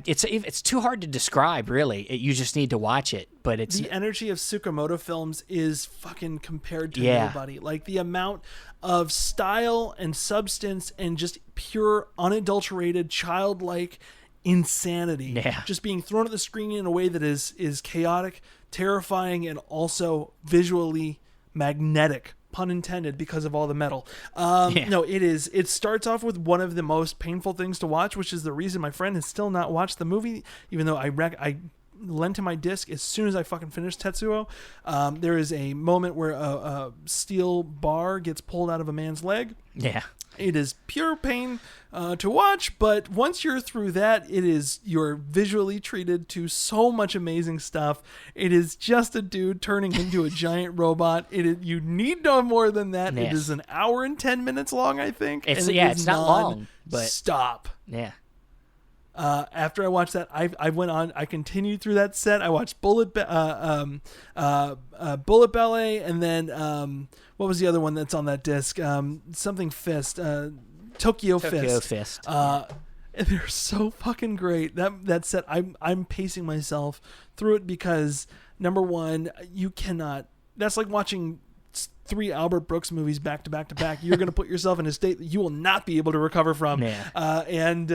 A: it's too hard to describe, really. You just need to watch it. But it's
C: the energy of Tsukamoto films is fucking compared to
A: Yeah.
C: nobody. Like the amount of style and substance and just pure, unadulterated, childlike insanity,
A: Yeah.
C: just being thrown at the screen in a way that is chaotic, terrifying, and also visually magnetic. Pun intended, because of all the metal.
A: Yeah.
C: No, it is. It starts off with one of the most painful things to watch, which is the reason my friend has still not watched the movie, even though I lent him my disc as soon as I fucking finished Tetsuo. There is a moment where a steel bar gets pulled out of a man's leg.
A: Yeah.
C: It is pure pain to watch, but once you're through that, you're visually treated to so much amazing stuff. It is just a dude turning into a giant robot. You need no more than that.
A: Yes.
C: It is an hour and 10 minutes long, I think.
A: It's
C: and
A: it's not long, but
C: stop.
A: yeah.
C: After I watched that, I went on. I continued through that set. I watched Bullet Ballet, and then what was the other one that's on that disc? Something Fist, Tokyo Fist. And they're so fucking great. That set, I'm pacing myself through it because number one, you cannot. That's like watching 3 Albert Brooks movies back to back to back. You're going to put yourself in a state that you will not be able to recover from.
A: Yeah.
C: And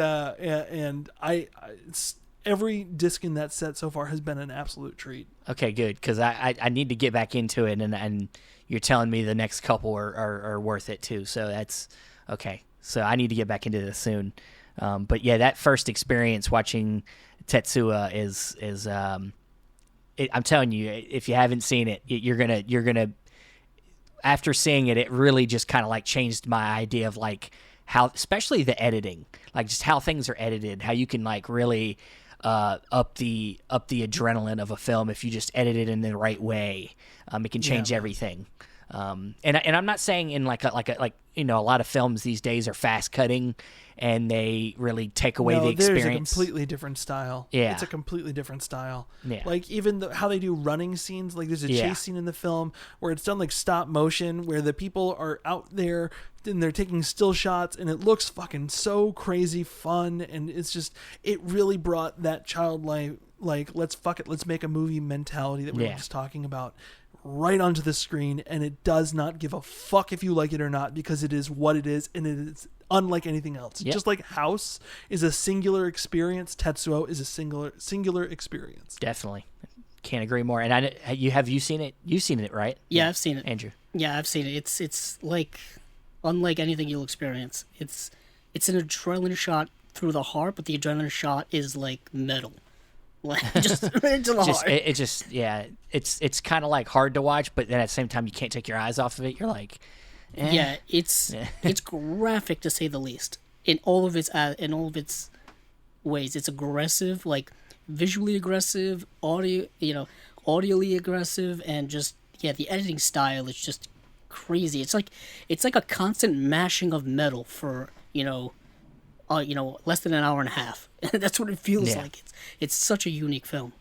C: every disc in that set so far has been an absolute treat.
A: Okay, good, because I need to get back into it, and you're telling me the next couple are worth it too. So that's okay. So I need to get back into this soon. But yeah, that first experience watching Tetsuo is I'm telling you, if you haven't seen it, you're gonna after seeing it, it really just kind of like changed my idea of like how, especially the editing, like just how things are edited, how you can like really up the adrenaline of a film if you just edit it in the right way. It can change everything. And I'm not saying in like a lot of films these days are fast cutting and they really take away the experience.
C: There's a completely different style.
A: Yeah.
C: It's a completely different style.
A: Yeah.
C: Like even how they do running scenes, like there's a
A: Yeah.
C: chase scene in the film where it's done like stop motion, where the people are out there and they're taking still shots and it looks fucking so crazy fun. And it's just, it really brought that childlike, like, let's make a movie mentality that we were just talking about right onto the screen, and it does not give a fuck if you like it or not, because it is what it is, and it is unlike anything else.
A: Yep.
C: Just like House is a singular experience, Tetsuo is a singular experience.
A: Definitely, can't agree more. And have you seen it? You've seen it, right?
B: Yeah, I've seen it.
A: Andrew.
B: Yeah, I've seen it. It's like unlike anything you'll experience. It's an adrenaline shot through the heart, but the adrenaline shot is like metal. Like just right into the heart.
A: It's kind of like hard to watch, but then at the same time you can't take your eyes off of it. You're like, eh.
B: Yeah, it's graphic to say the least. In all of its ways, it's aggressive, like visually aggressive, audially aggressive, and just the editing style is just crazy. It's like a constant mashing of metal for less than an hour and a half. That's what it feels like. It's such a unique film.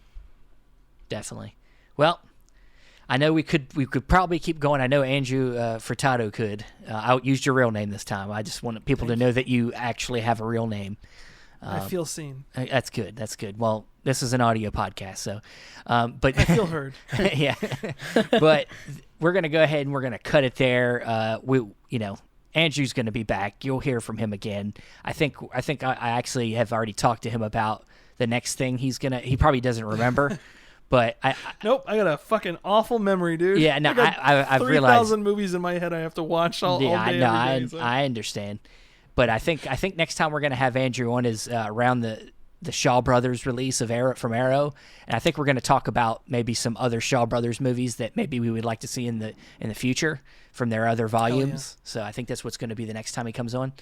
A: Definitely. Well, I know we could probably keep going. I know Andrew Furtado could. I used your real name this time. I just want people to know that you actually have a real name.
C: I feel seen.
A: That's good. That's good. Well, this is an audio podcast, so but
C: I feel heard.
A: Yeah. But we're gonna go ahead and we're gonna cut it there. Andrew's going to be back. You'll hear from him again. I think I actually have already talked to him about the next thing he probably doesn't remember, but
C: nope, I got a fucking awful memory, dude.
A: Yeah, no, I've realized
C: 3,000 movies in my head I have to watch all day.
A: I understand. But I think next time we're going to have Andrew on is around the Shaw Brothers release of from Arrow, and I think we're going to talk about maybe some other Shaw Brothers movies that maybe we would like to see in the future from their other volumes. So I think that's what's going to be the next time he comes on.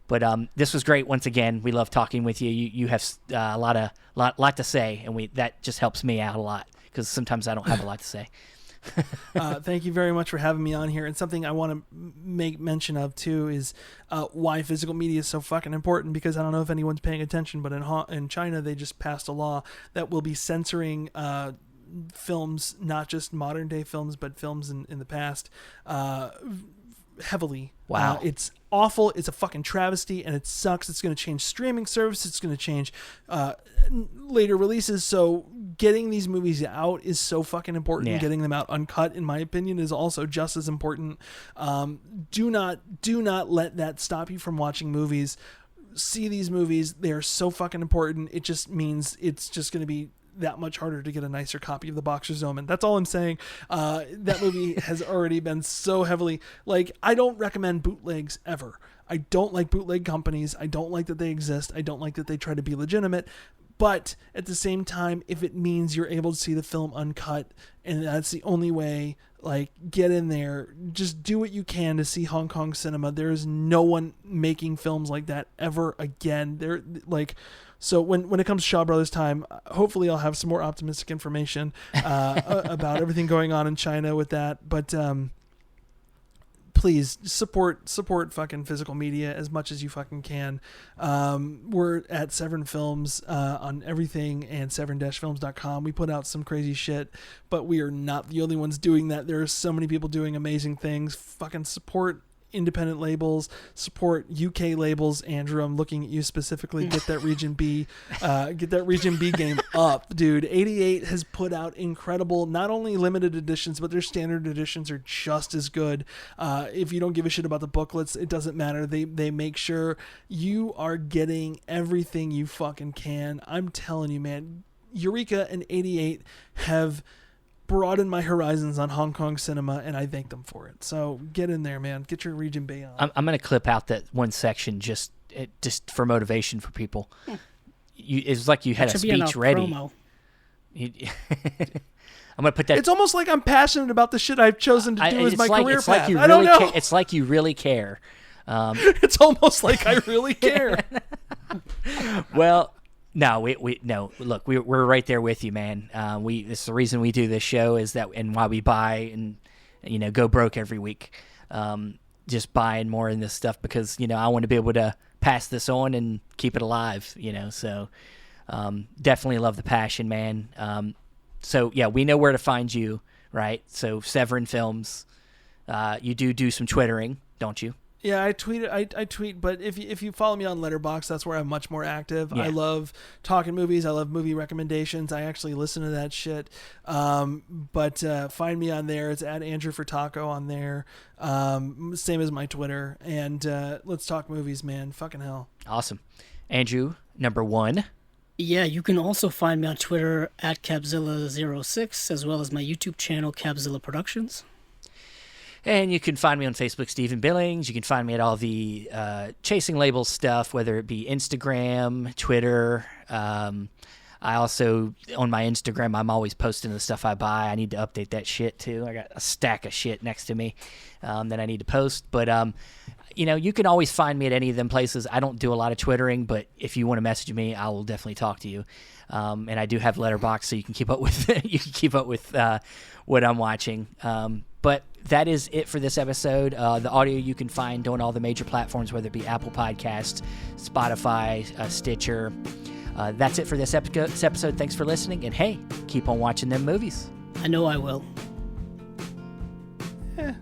A: But this was great once again. We love talking with you. You have a lot to say, and that just helps me out a lot because sometimes I don't have a lot to say.
C: Thank you very much for having me on here. And something I want to make mention of too is why physical media is so fucking important, because I don't know if anyone's paying attention, but in China they just passed a law that will be censoring films, not just modern day films, but films in the past, heavily.
A: Wow.
C: It's awful. It's a fucking travesty, and it sucks. It's going to change streaming service. It's going to change later releases. So getting these movies out is so fucking important.
A: Yeah.
C: Getting them out uncut, in my opinion, is also just as important. Do not let that stop you from watching movies. See these movies. They are so fucking important. It just means it's just going to be that much harder to get a nicer copy of The Boxer's Omen. That's all I'm saying. That movie has already been so heavily, like, I don't recommend bootlegs ever. I don't like bootleg companies. I don't like that they exist. I don't like that they try to be legitimate. But at the same time, if it means you're able to see the film uncut, and that's the only way, like, get in there. Just do what you can to see Hong Kong cinema. There is no one making films like that ever again. They're like... So when it comes to Shaw Brothers time, hopefully I'll have some more optimistic information about everything going on in China with that. But please support fucking physical media as much as you fucking can. We're at Severin Films on everything, and severin-films.com. We put out some crazy shit, but we are not the only ones doing that. There are so many people doing amazing things. Fucking support independent labels, support UK labels. Andrew, I'm looking at you specifically. Get that Region B game up, dude. 88 has put out incredible, not only limited editions, but their standard editions are just as good. If you don't give a shit about the booklets, it doesn't matter. They make sure you are getting everything you fucking can. I'm telling you, man, Eureka and 88 have broaden my horizons on Hong Kong cinema, and I thank them for it. So get in there, man. Get your Region B on.
A: I'm going to clip out that one section just for motivation for people. It's like you had a speech ready. I'm going to put that.
C: It's almost like I'm passionate about the shit I've chosen to do as my career path.
A: I don't know. It's like you really care.
C: It's almost like I really care.
A: Well, no, no. Look, we're right there with you, man. It's the reason we do this show is that, and why we buy and go broke every week, just buying more in this stuff because I want to be able to pass this on and keep it alive. So definitely love the passion, man. So yeah, we know where to find you, right? So Severin Films. You do some twittering, don't you?
C: Yeah, I tweet, but if you follow me on Letterboxd, that's where I'm much more active.
A: Yeah.
C: I love talking movies. I love movie recommendations. I actually listen to that shit. But find me on there. It's at Andrew Furtado on there. Same as my Twitter. And let's talk movies, man. Fucking hell.
A: Awesome. Andrew, number 1.
B: Yeah, you can also find me on Twitter at Capzilla06, as well as my YouTube channel, Capzilla Productions.
A: And you can find me on Facebook, Stephen Billings. You can find me at all the Chasing Labels stuff, whether it be Instagram, Twitter. I also, on my Instagram, I'm always posting the stuff I buy. I need to update that shit, too. I got a stack of shit next to me that I need to post. But, you can always find me at any of them places. I don't do a lot of Twittering, but if you want to message me, I will definitely talk to you. And I do have Letterboxd, so you can keep up with what I'm watching. But that is it for this episode. The audio you can find on all the major platforms, whether it be Apple Podcasts, Spotify, Stitcher. That's it for this episode. Thanks for listening. And hey, keep on watching them movies.
B: I know I will.
C: Yeah.